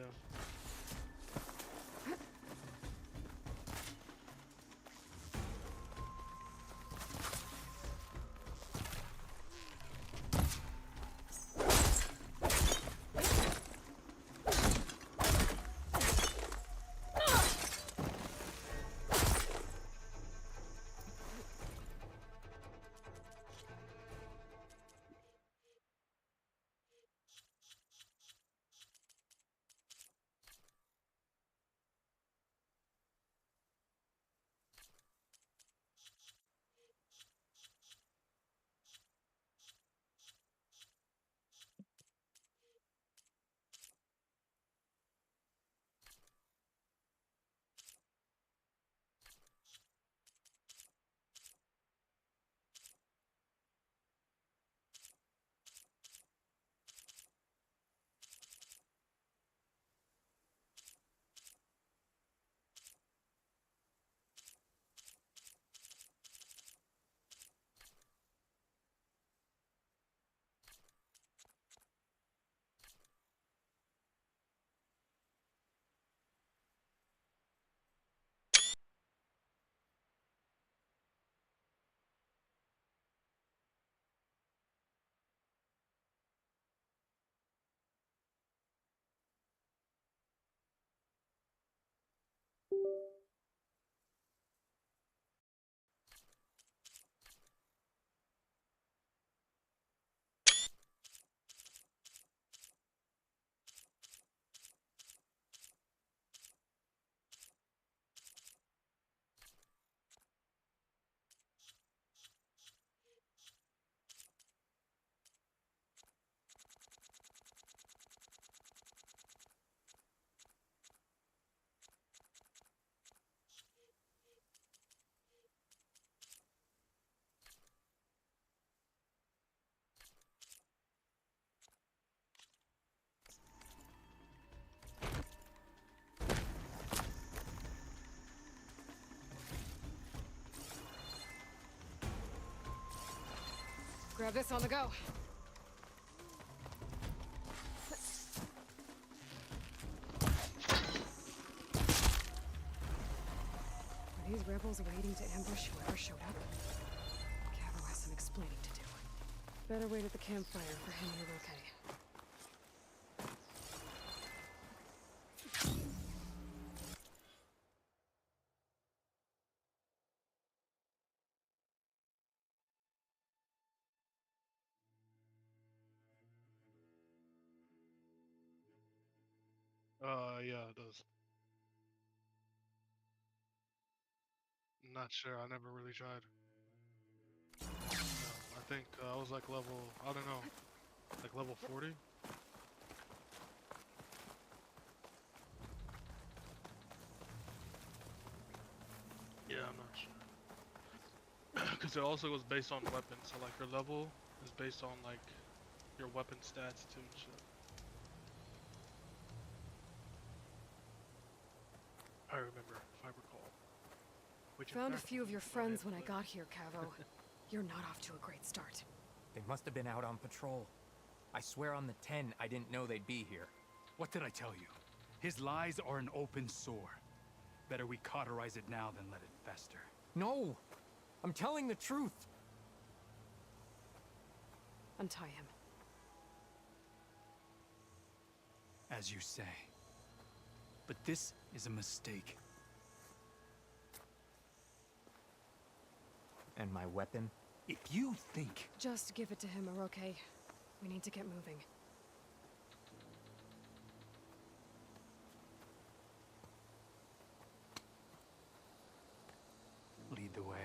Grab this on the go. Are these rebels waiting to ambush whoever showed up? Cavo has some explaining to do. Better wait at the campfire for him and okay. Yeah, it does. Not sure. I never really tried. I think I was like level, I don't know, like level 40. Yeah, I'm not sure. Because it also was based on weapons, so like your level is based on like your weapon stats too and shit. I remember, if I recall. Which Found a few of your friends when I got here, Cavo. You're not off to a great start. They must have been out on patrol. I swear on the 10, I didn't know they'd be here. What did I tell you? His lies are an open sore. Better we cauterize it now than let it fester. No! I'm telling the truth! Untie him. As you say. But this is a mistake. And my weapon? If you think... Just give it to him, Oroke. We need to get moving. Lead the way.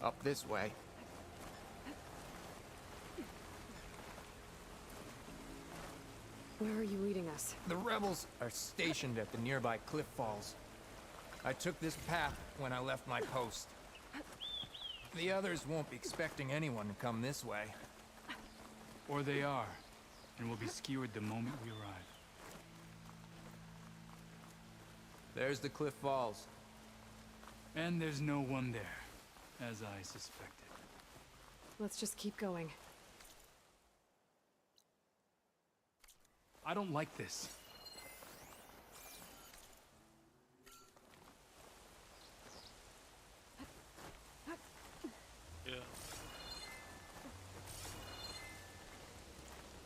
Up this way. Where are you leading us? The rebels are stationed at the nearby cliff falls. I took this path when I left my post. The others won't be expecting anyone to come this way. Or they are, and will be skewered the moment we arrive. There's the cliff falls. And there's no one there, as I suspected. Let's just keep going. I don't like this. Yeah.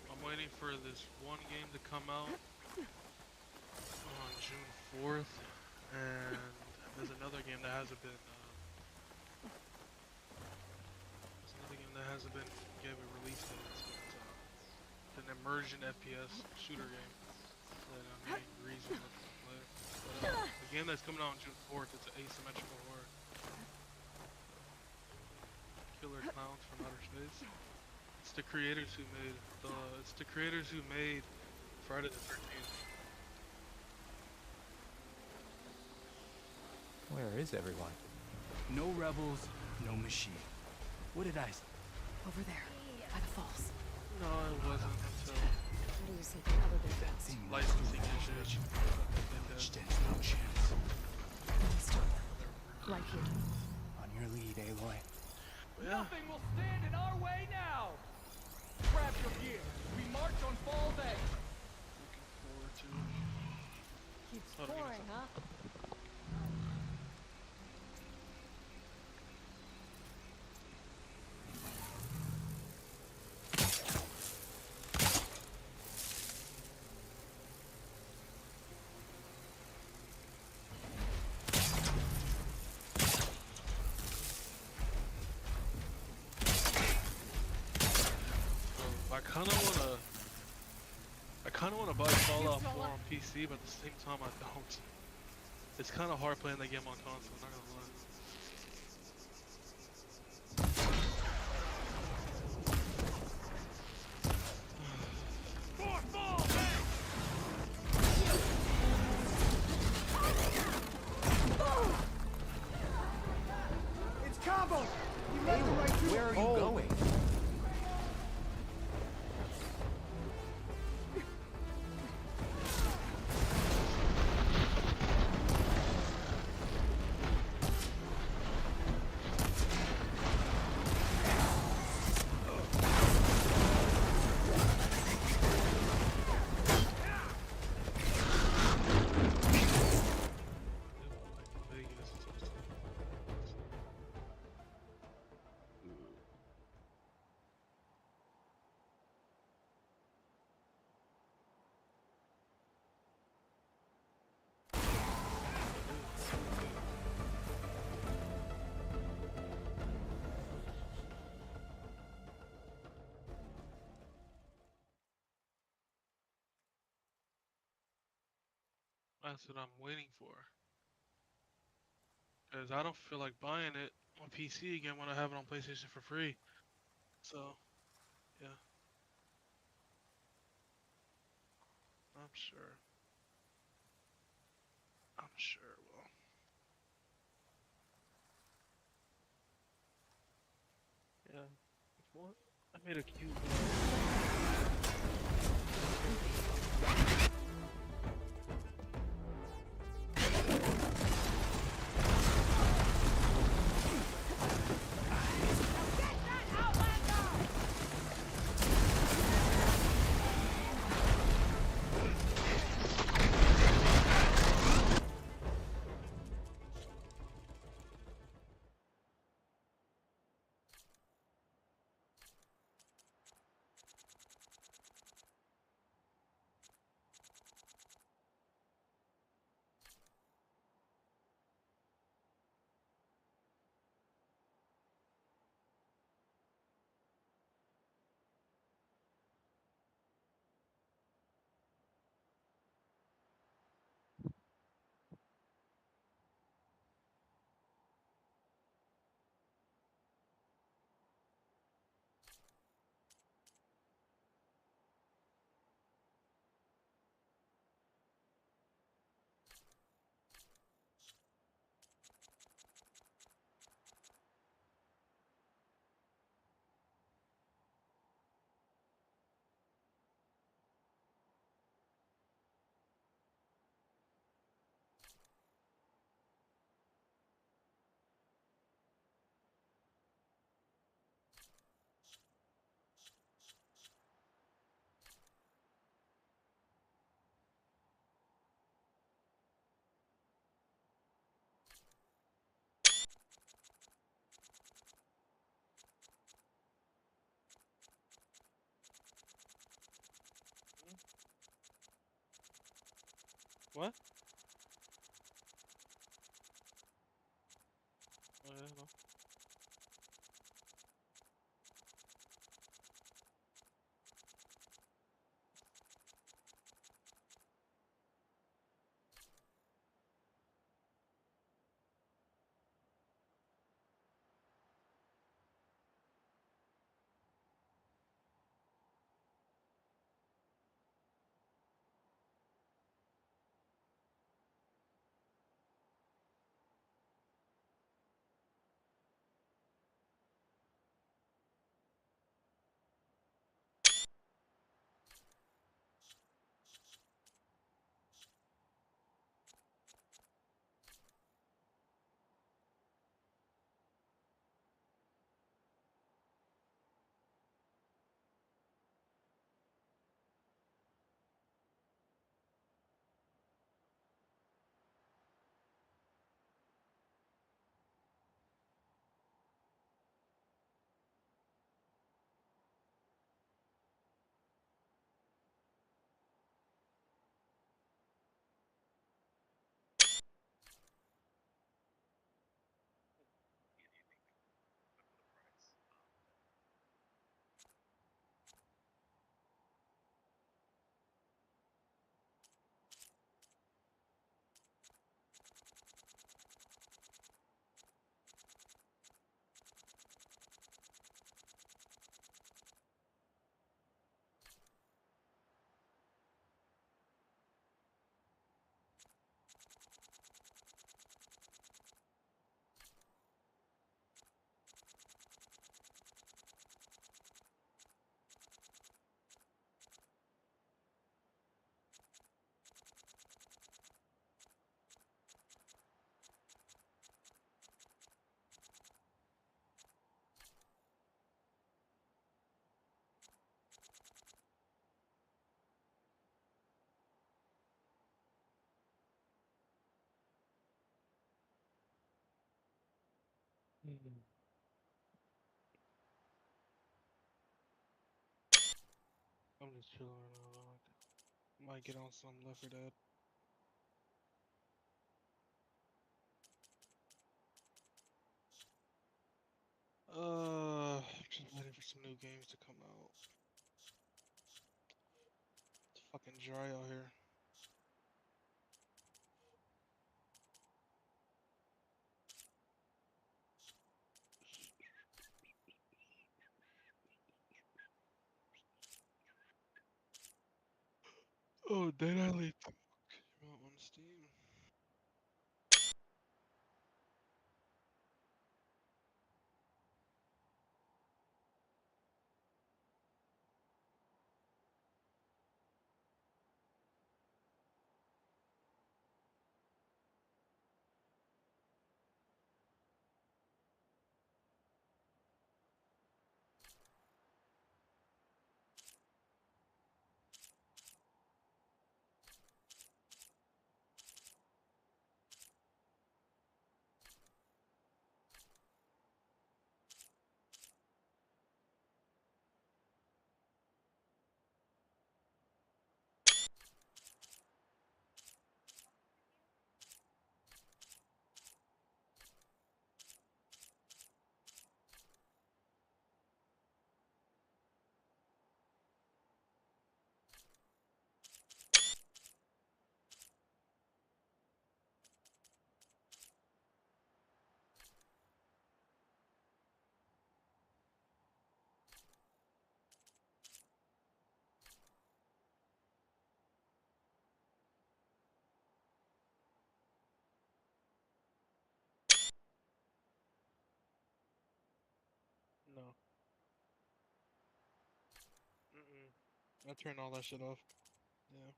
I'm waiting for this one game to come out on June 4th, and there's another game that hasn't been given release date. It's an immersion FPS shooter game that I'm getting reason to play. But, the game that's coming out on June 4th, it's an asymmetrical horror. Killer clowns from outer space. It's the creators who made Friday the 13th. Where is everyone? No rebels, no machine. What did I say? Over there, by the falls. No, it wasn't until How do you see the other big ones? licensing issues. Stands no chance. Right here. On your lead, Aloy. Yeah. Nothing will stand in our way now! Grab your gear. We march on Fall Day. Looking forward to it. Keeps Oh, pouring, huh? I kinda wanna buy Fallout 4 on PC, but at the same time I don't. It's kinda hard playing that game on console, not gonna lie. It's combo! You led the right through. Where are you going? That's what I'm waiting for. Cause I don't feel like buying it on PC again when I have it on PlayStation for free. So, yeah. I'm sure. Well. Yeah. What? I made a cute. What? Oh, yeah, no. I'm just chilling right now. Might get on some Left 4 Dead. Just waiting for some new games to come out. It's fucking dry out here. Oh, Dead Alley came out on Steam. No. I turned all that shit off. Yeah.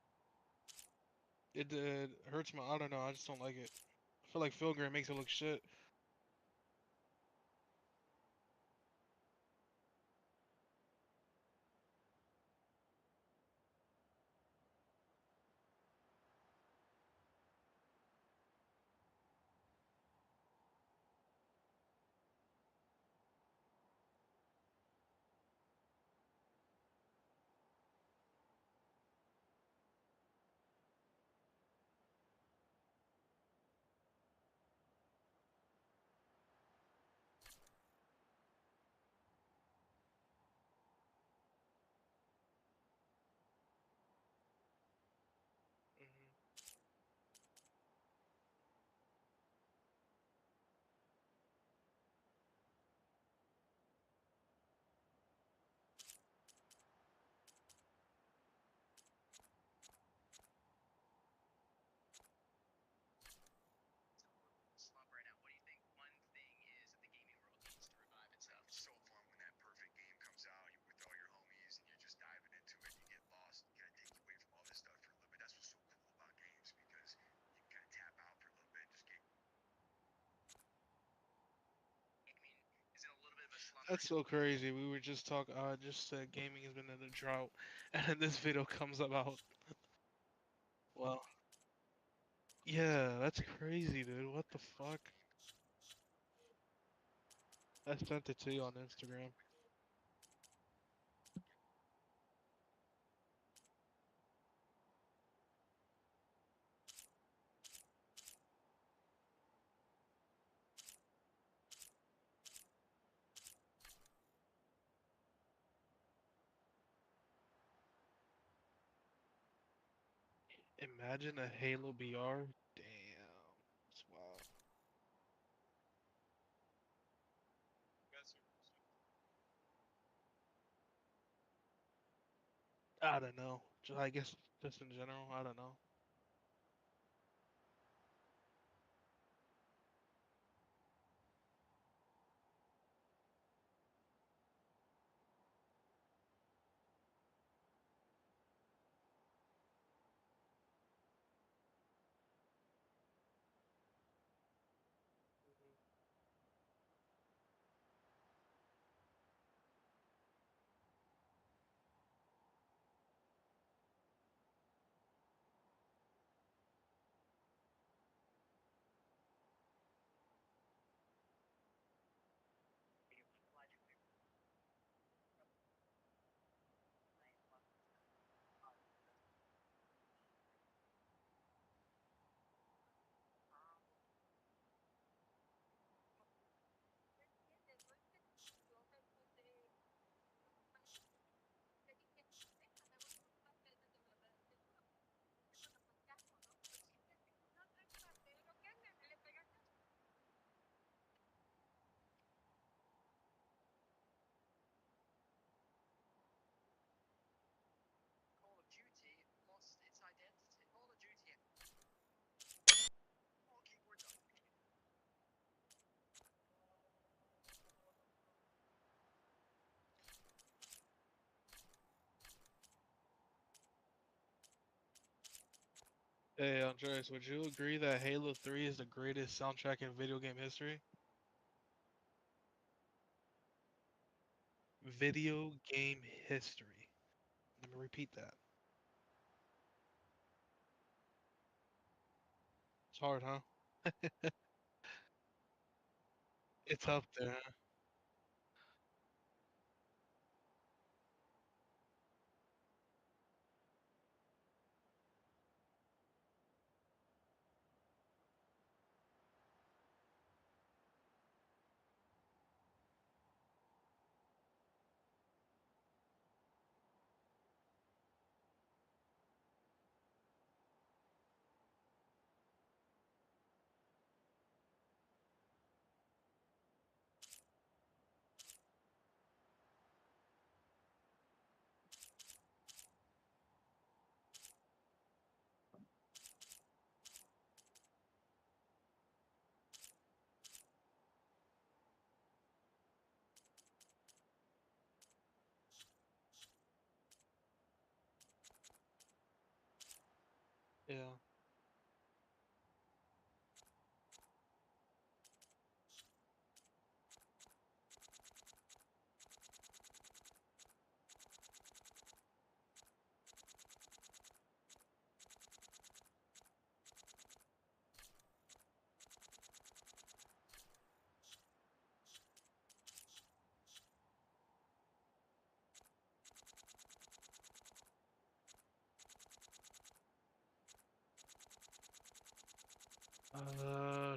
It hurts my. I don't know. I just don't like it. I feel like Filgrim makes it look shit. That's so crazy. We were just talking. Just said gaming has been in a drought, and then this video comes about. Well, yeah, that's crazy, dude. What the fuck? I sent it to you on Instagram. Imagine a Halo BR. Damn, that's wild. I don't know. I guess just in general, I don't know. Hey, Andreas, would you agree that Halo 3 is the greatest soundtrack in video game history? Video game history. Let me repeat that. It's hard, huh? It's up there. Huh? Yeah.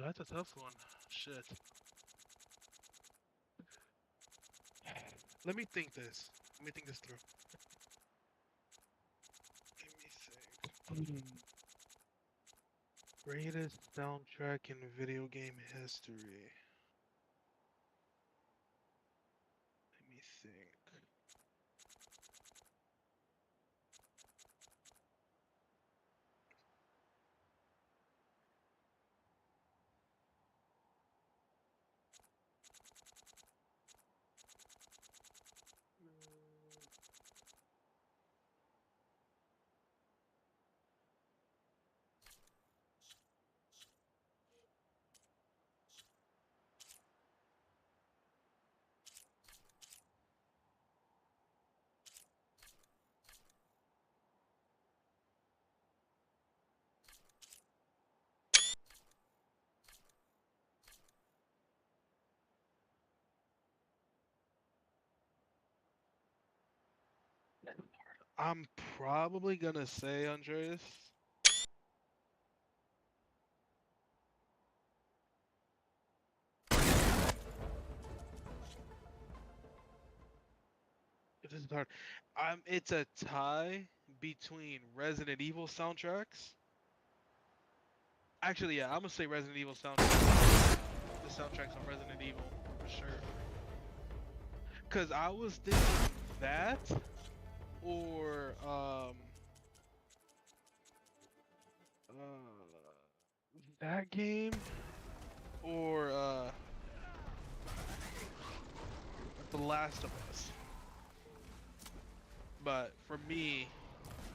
That's a tough one. Shit. Let me think this. Let me think this through. Let me think. Greatest soundtrack in video game history. Let me think. I'm probably gonna say Andreas. This is hard. It's a tie between Resident Evil soundtracks. Actually, yeah, I'm gonna say Resident Evil soundtracks. The soundtracks on Resident Evil for sure. Cause I was thinking that, or that game, or The Last of Us. But for me,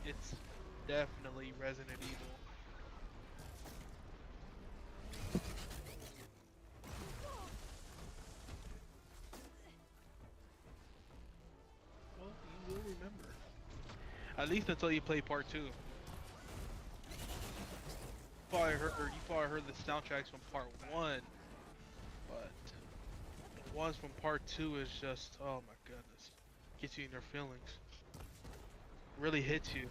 it's definitely Resident Evil. Well, you will remember. At least until you play part 2. You probably heard the soundtracks from part 1, but the ones from part 2 is just, oh my goodness. Gets you in your feelings. Really hits you.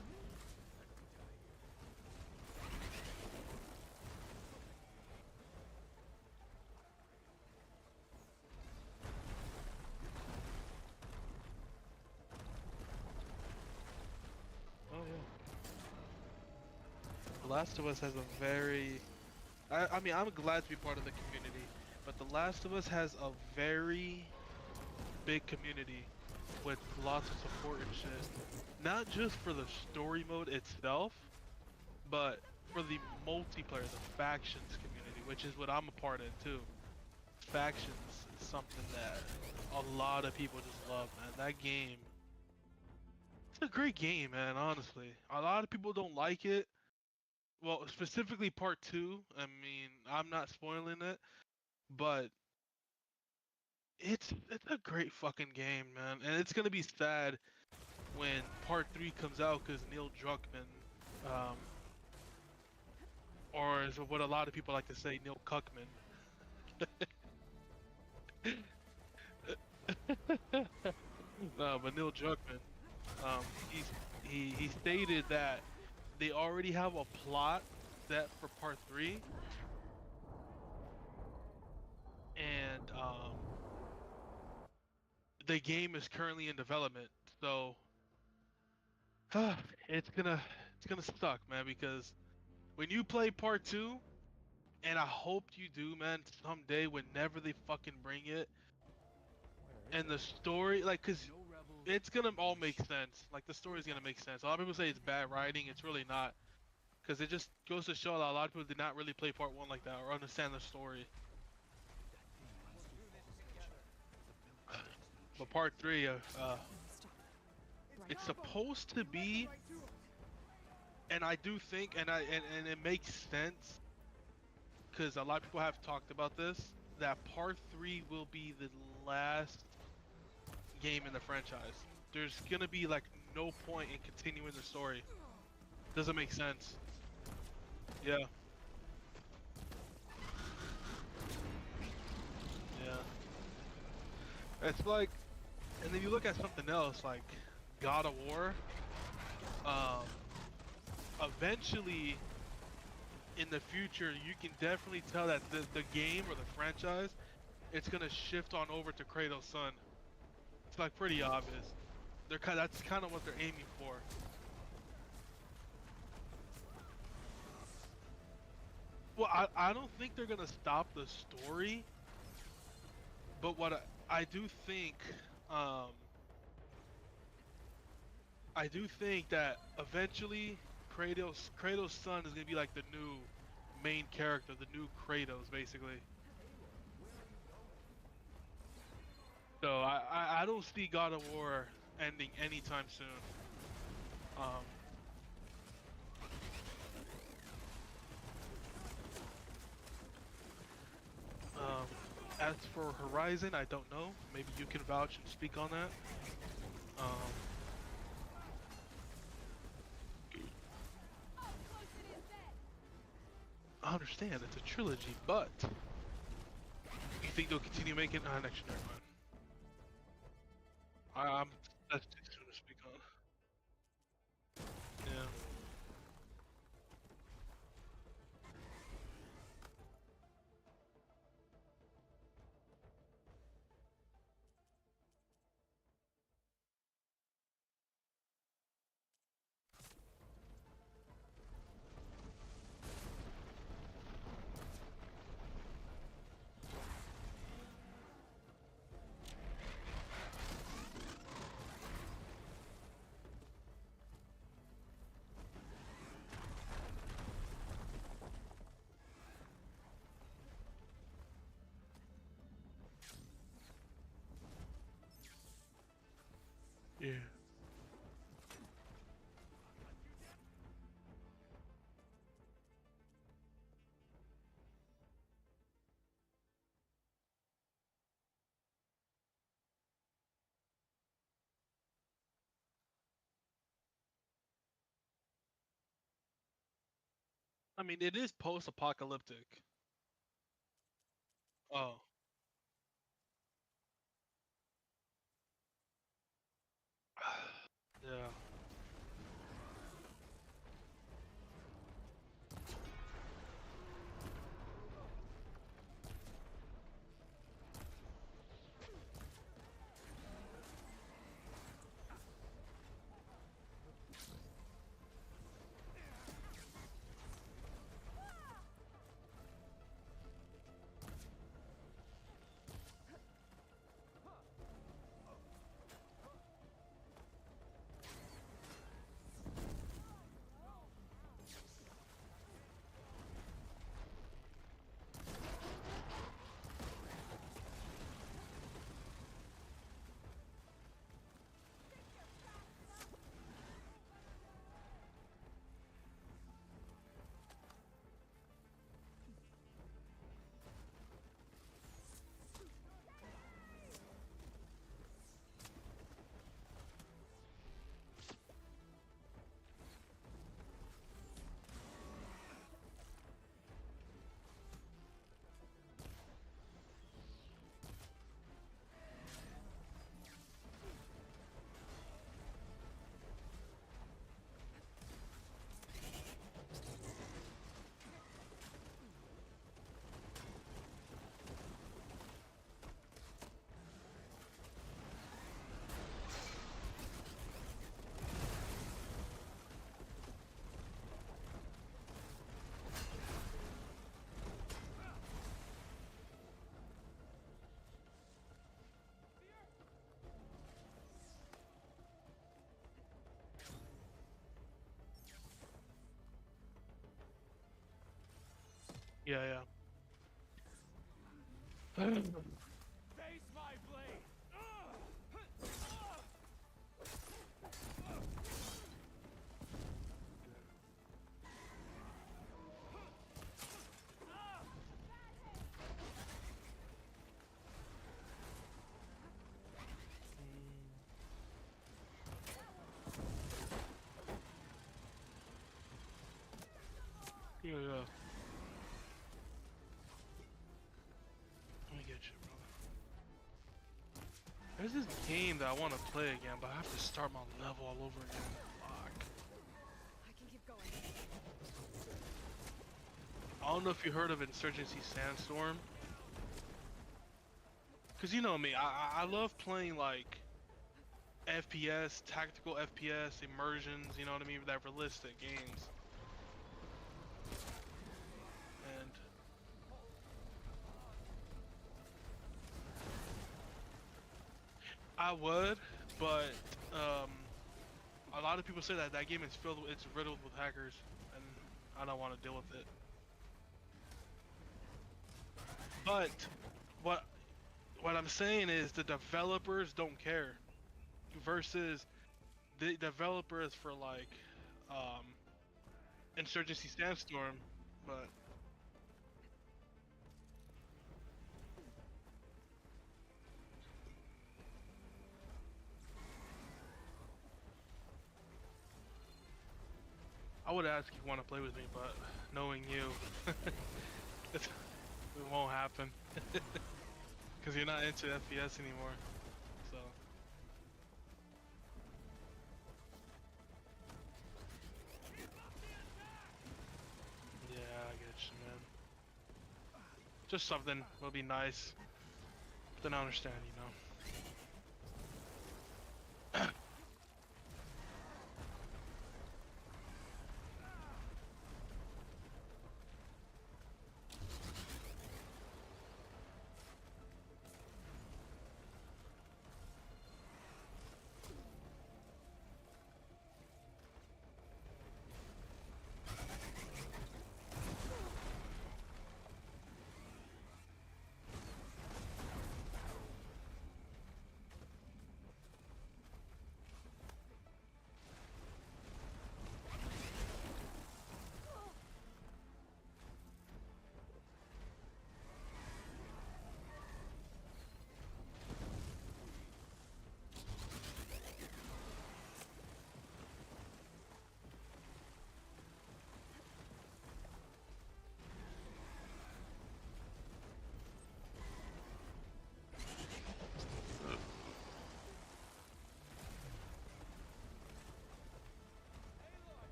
Oh yeah. The Last of Us has a very... I mean, I'm glad to be part of the community, but The Last of Us has a very big community with lots of support and shit. Not just for the story mode itself, but for the multiplayer, the factions community, which is what I'm a part of too. Factions is something that a lot of people just love, man. That game, it's a great game, man, honestly. A lot of people don't like it. Well, specifically part 2, I mean, I'm not spoiling it, but it's a great fucking game, man. And it's gonna be sad when part 3 comes out because Neil Druckmann, or is what a lot of people like to say, Neil Cuckman. No, but Neil Druckmann, he stated that they already have a plot set for part 3, and the game is currently in development. So it's gonna suck, man, because when you play part 2, and I hope you do, man, someday whenever they fucking bring it, and the story, like, cause it's gonna all make sense. Like, the story's gonna make sense. A lot of people say it's bad writing. It's really not, cause it just goes to show that a lot of people did not really play part 1 like that or understand the story. But part 3, it's supposed to be, and I do think, and it makes sense, cause a lot of people have talked about this, that part 3 will be the last game in the franchise. There's gonna be like no point in continuing the story. Doesn't make sense. Yeah. Yeah. It's like, and then you look at something else like God of War. Eventually, in the future, you can definitely tell that the game or the franchise, it's gonna shift on over to Kratos' son. It's like pretty obvious. That's kind of what they're aiming for. Well, I don't think they're gonna stop the story, but what I do think, I do think that eventually Kratos' son is gonna be like the new main character, the new Kratos, basically. So I don't see God of War ending anytime soon. As for Horizon, I don't know. Maybe you can vouch and speak on that. I understand it's a trilogy, but you think they'll continue making? Next, never mind. I'm That's too soon to speak on. Yeah. I mean, it is post-apocalyptic. Oh. Yeah. Yeah, yeah. Face my blade! Yeah, yeah. Let me get you, brother. There's this game that I want to play again, but I have to start my level all over again. Fuck. I can keep going. I don't know if you heard of Insurgency Sandstorm. Cause you know me, I love playing like FPS, tactical FPS, immersions, you know what I mean, that realistic games. And I would, but a lot of people say that that game is it's riddled with hackers, and I don't want to deal with it. But what I'm saying is the developers don't care, versus the developers for like Insurgency Sandstorm, but I would ask if you want to play with me, but knowing you, it won't happen. Because you're not into FPS anymore, so. Yeah, I get you, man. Just something will be nice. But then I understand, you know.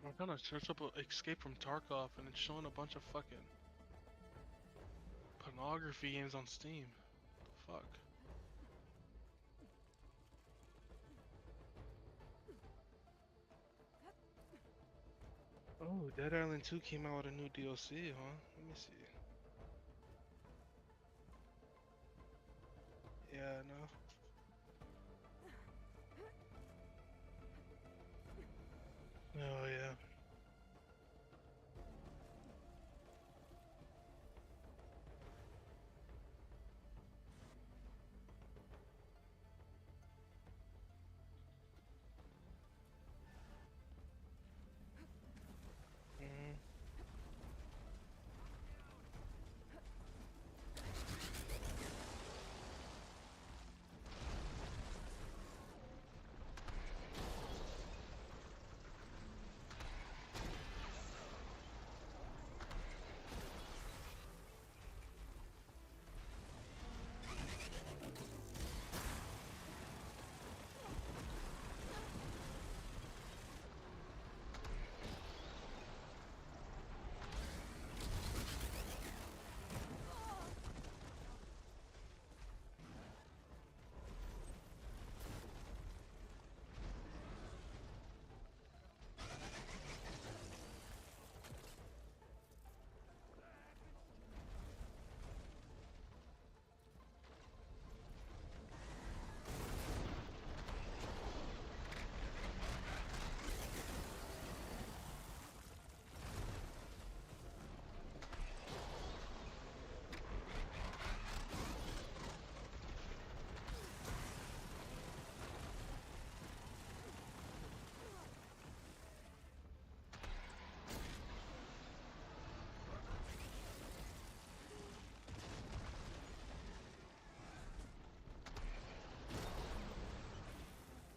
I'm trying to search up Escape from Tarkov and it's showing a bunch of fucking pornography games on Steam. The fuck? Oh, Dead Island 2 came out with a new DLC, huh? Let me see. Yeah, no. Oh, yeah. Mhm.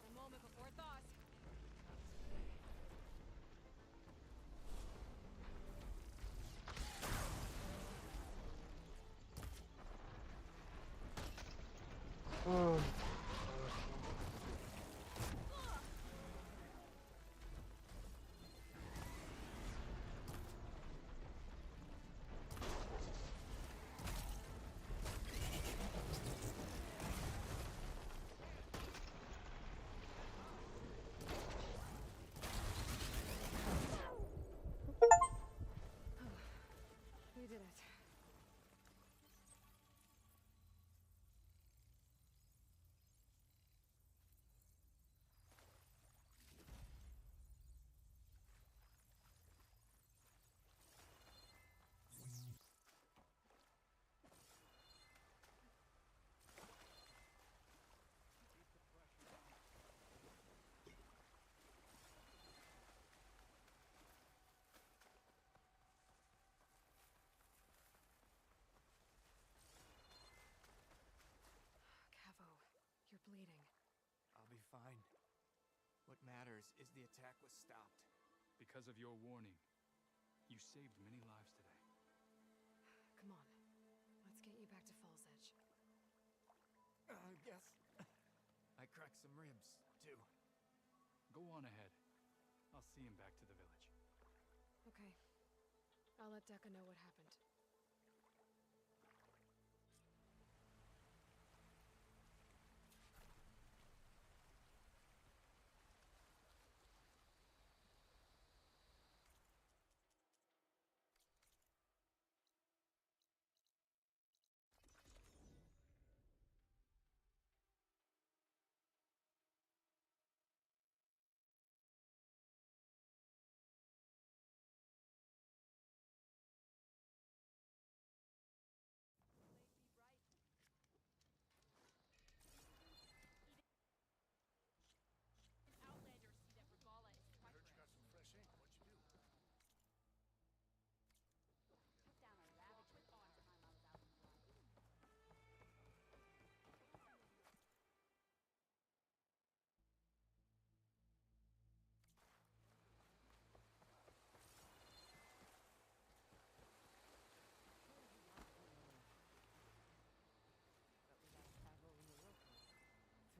A moment before thaws. Oh. We did it. Cavo, you're bleeding. I'll be fine. What matters is the attack was stopped. Because of your warning, you saved many lives today. Come on. Let's get you back to Fall's Edge. Yes. I cracked some ribs, too. Go on ahead. I'll see him back to the village. Okay. I'll let Decca know what happened.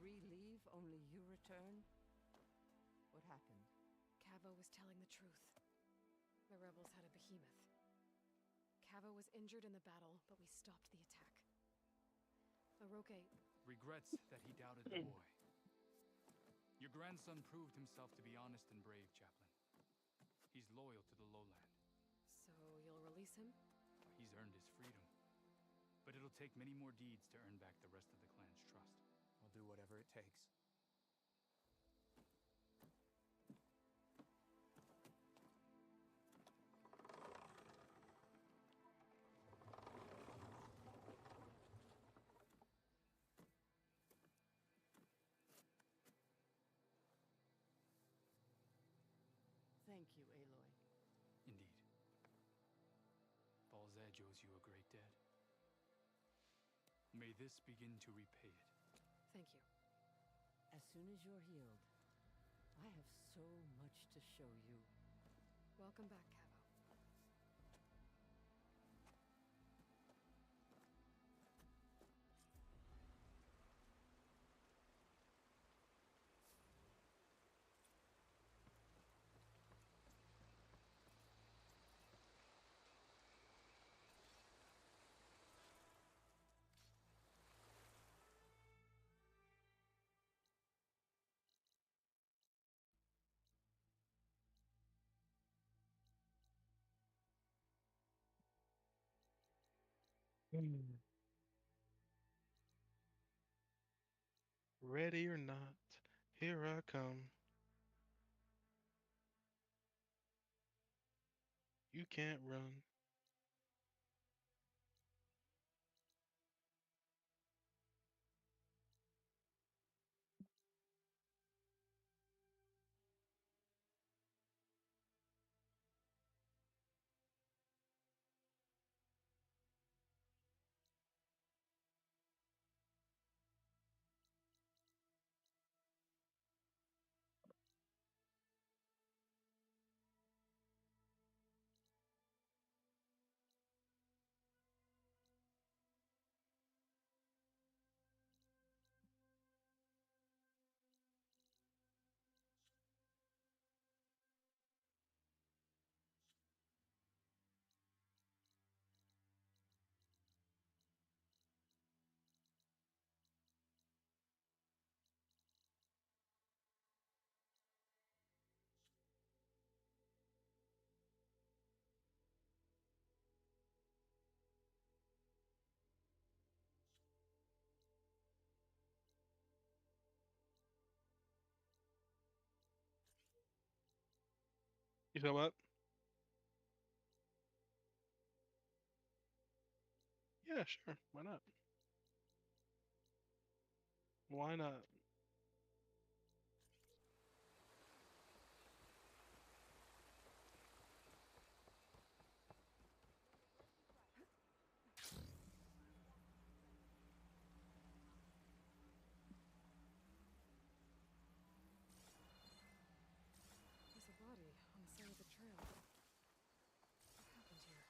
Three leave, only you return? What happened? Cavo was telling the truth. The rebels had a behemoth. Cavo was injured in the battle, but we stopped the attack. Oroke... Regrets that he doubted the boy. Your grandson proved himself to be honest and brave, Chaplain. He's loyal to the lowland. So you'll release him? He's earned his freedom. But it'll take many more deeds to earn back the rest of the clan's trust. I'll do whatever it takes. Thank you, Aloy. Indeed. Baal's Edge owes you a great debt. May this begin to repay it. Thank you. As soon as you're healed, I have so much to show you. Welcome back, Cavo. Ready or not, here I come. You can't run. You know what? Yeah, sure. Why not? Why not? There's a body on the side of the trail. What happened here?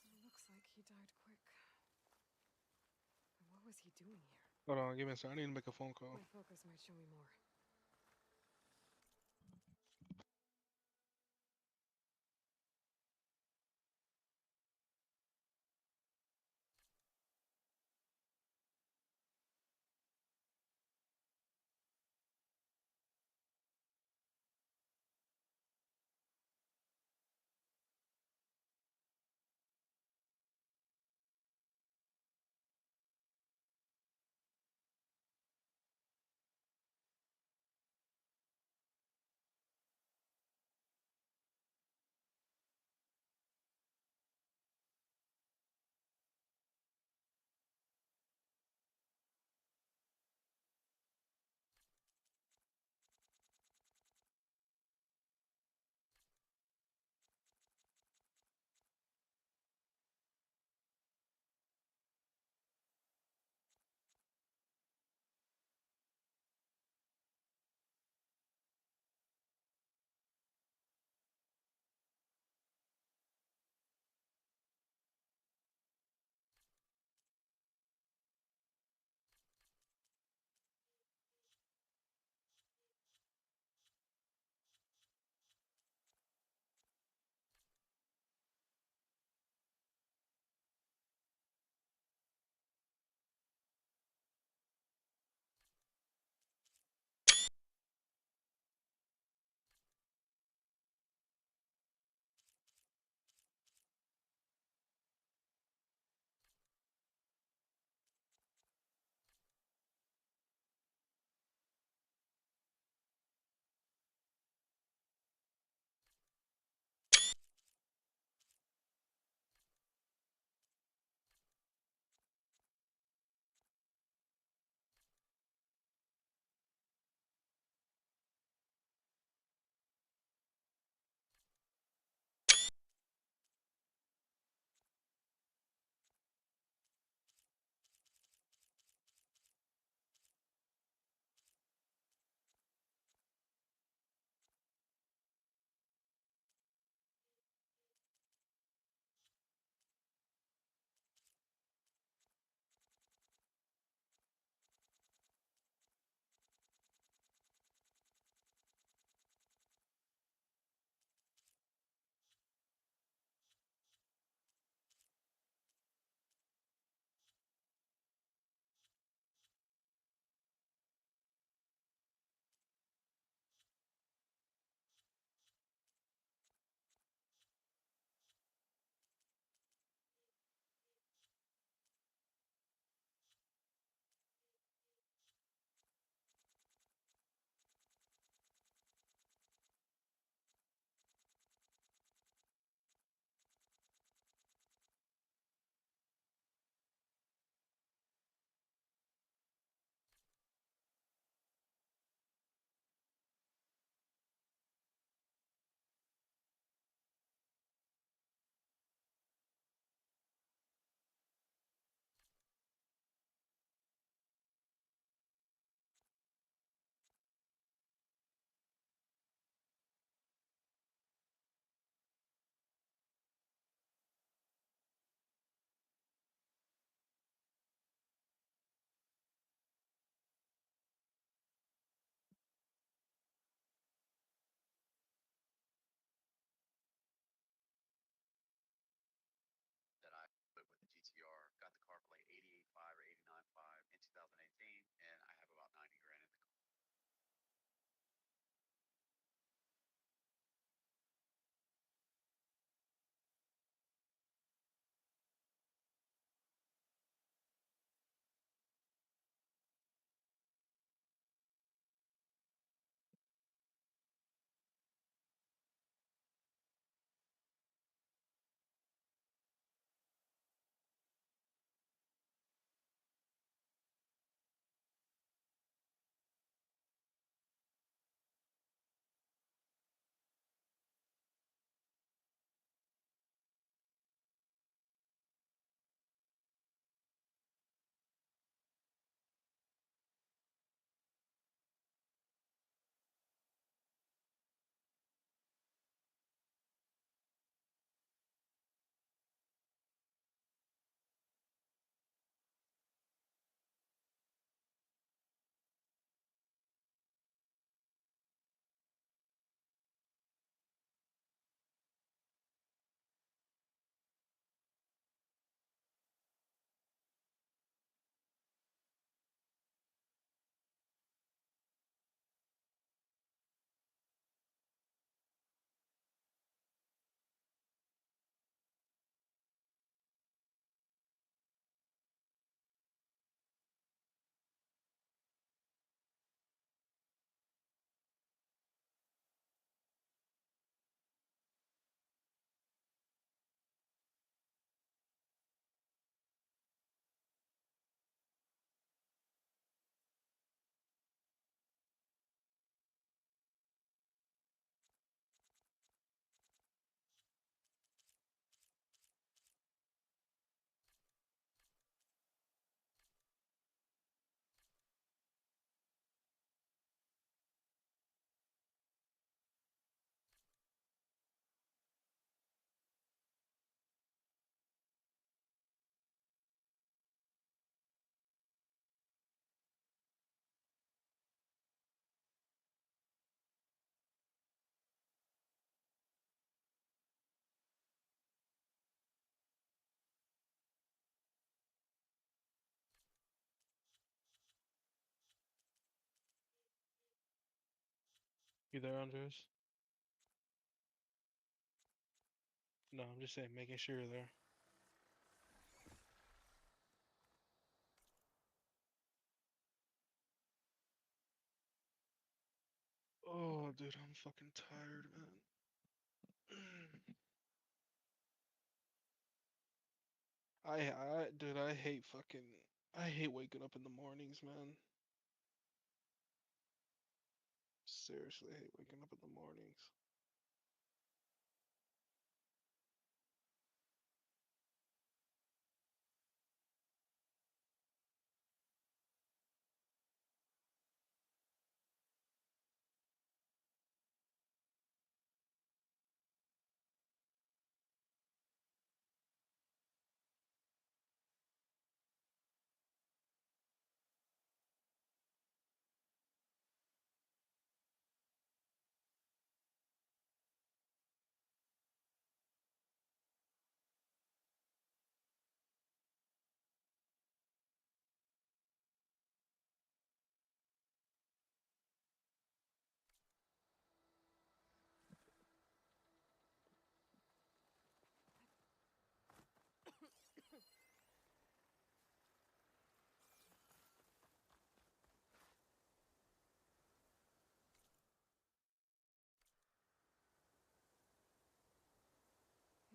It looks like he died quick. But what was he doing here? Hold on, give me a second. I need to make a phone call. My focus might show me more. You there, Andres? No, I'm just saying, making sure you're there. Oh, dude, I'm fucking tired, man. Dude, I hate waking up in the mornings, man. Seriously, I hate waking up in the mornings.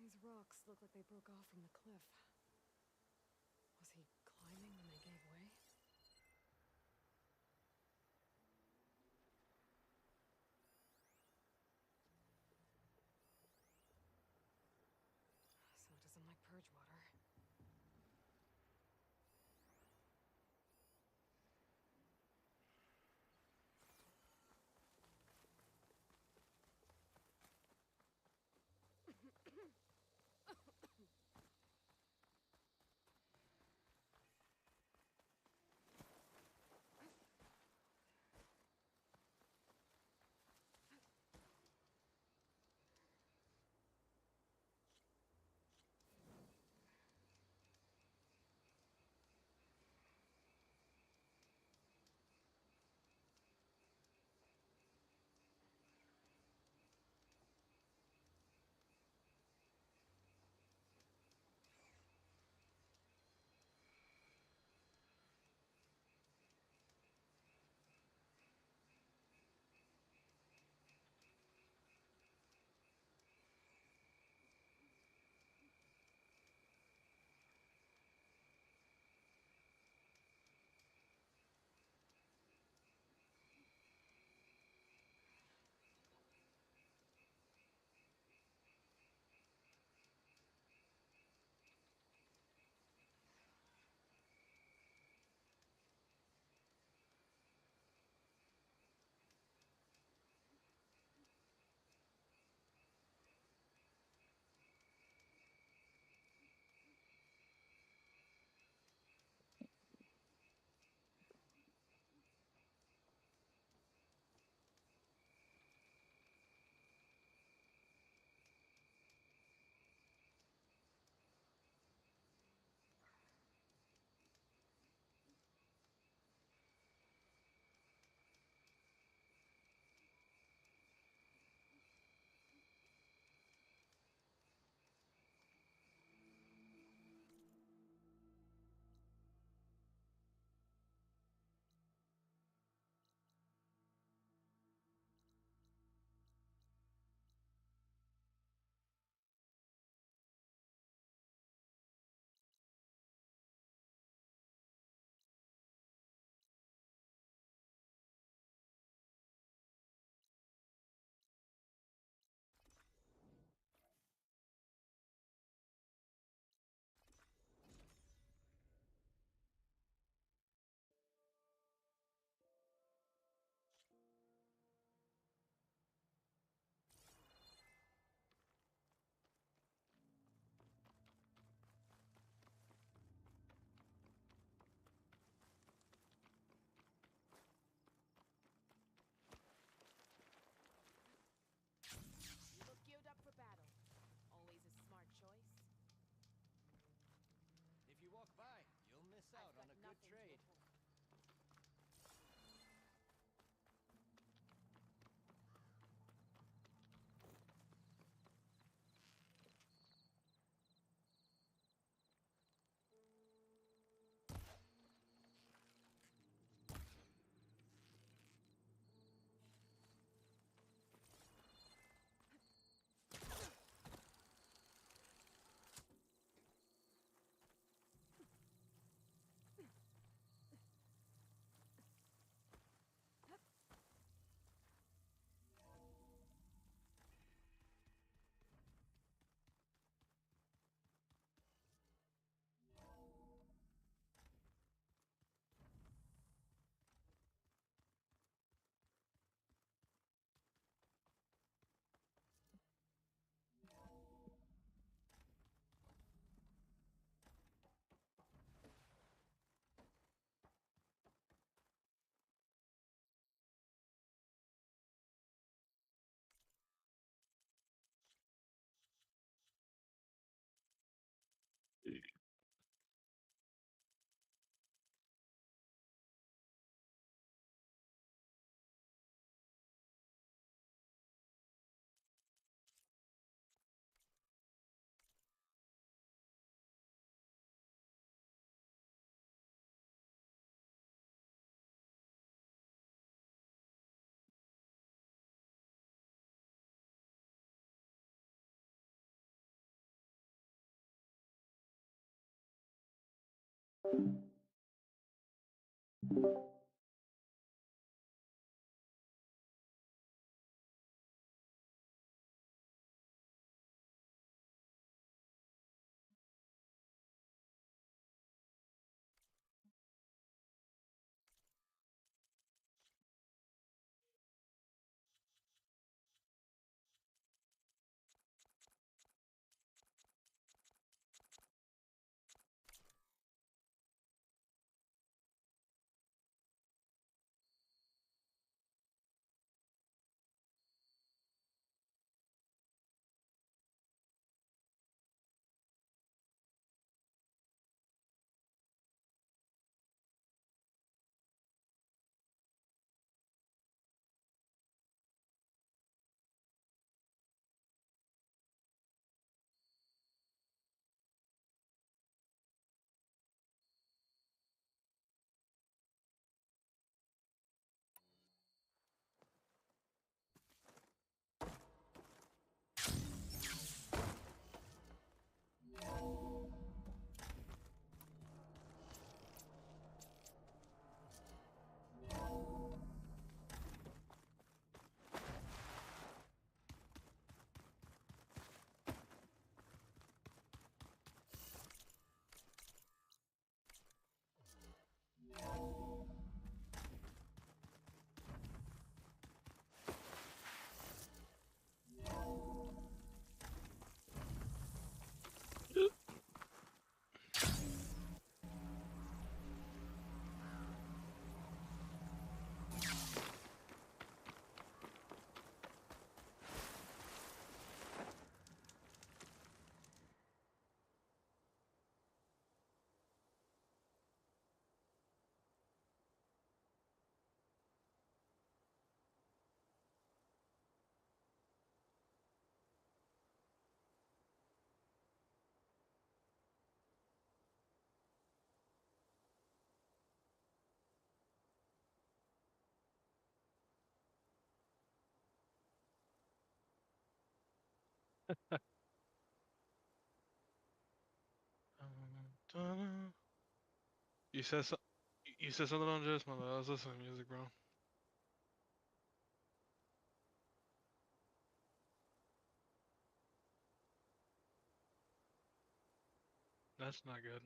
These rocks look like they broke off from the cliff. Was he climbing when they gave way? So it doesn't like purge water. You look geared up for battle. Always a smart choice. If you walk by, you'll miss out on a good trade. You said so. You said something on just mother. I was listening to music, bro. That's not good.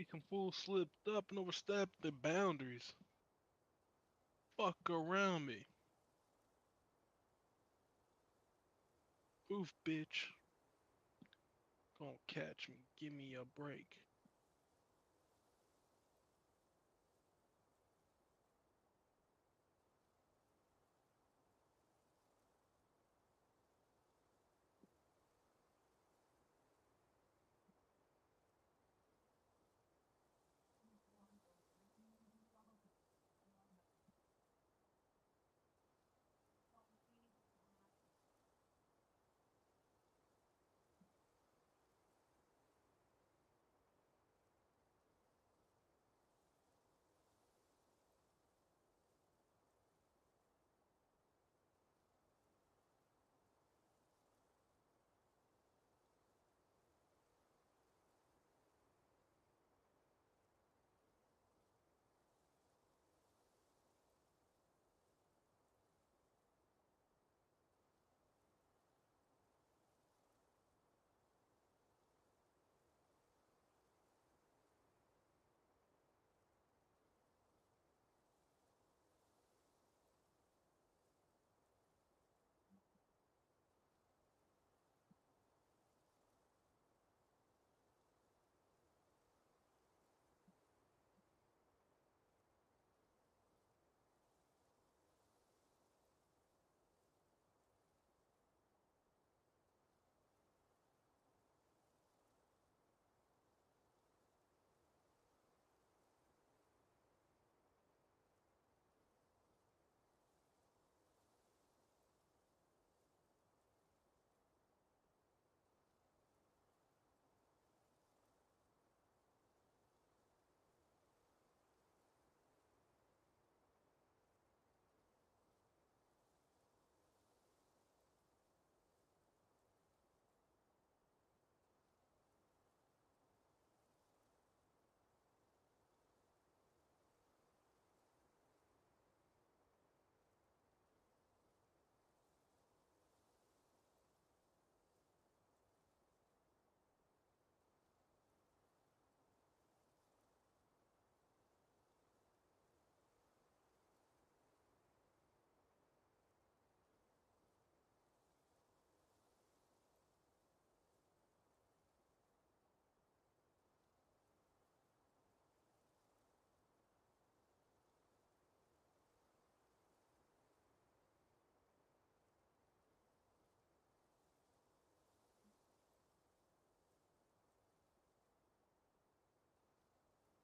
We can full slipped up and overstepped the boundaries. Fuck around me. Oof, bitch. Don't catch me. Give me a break.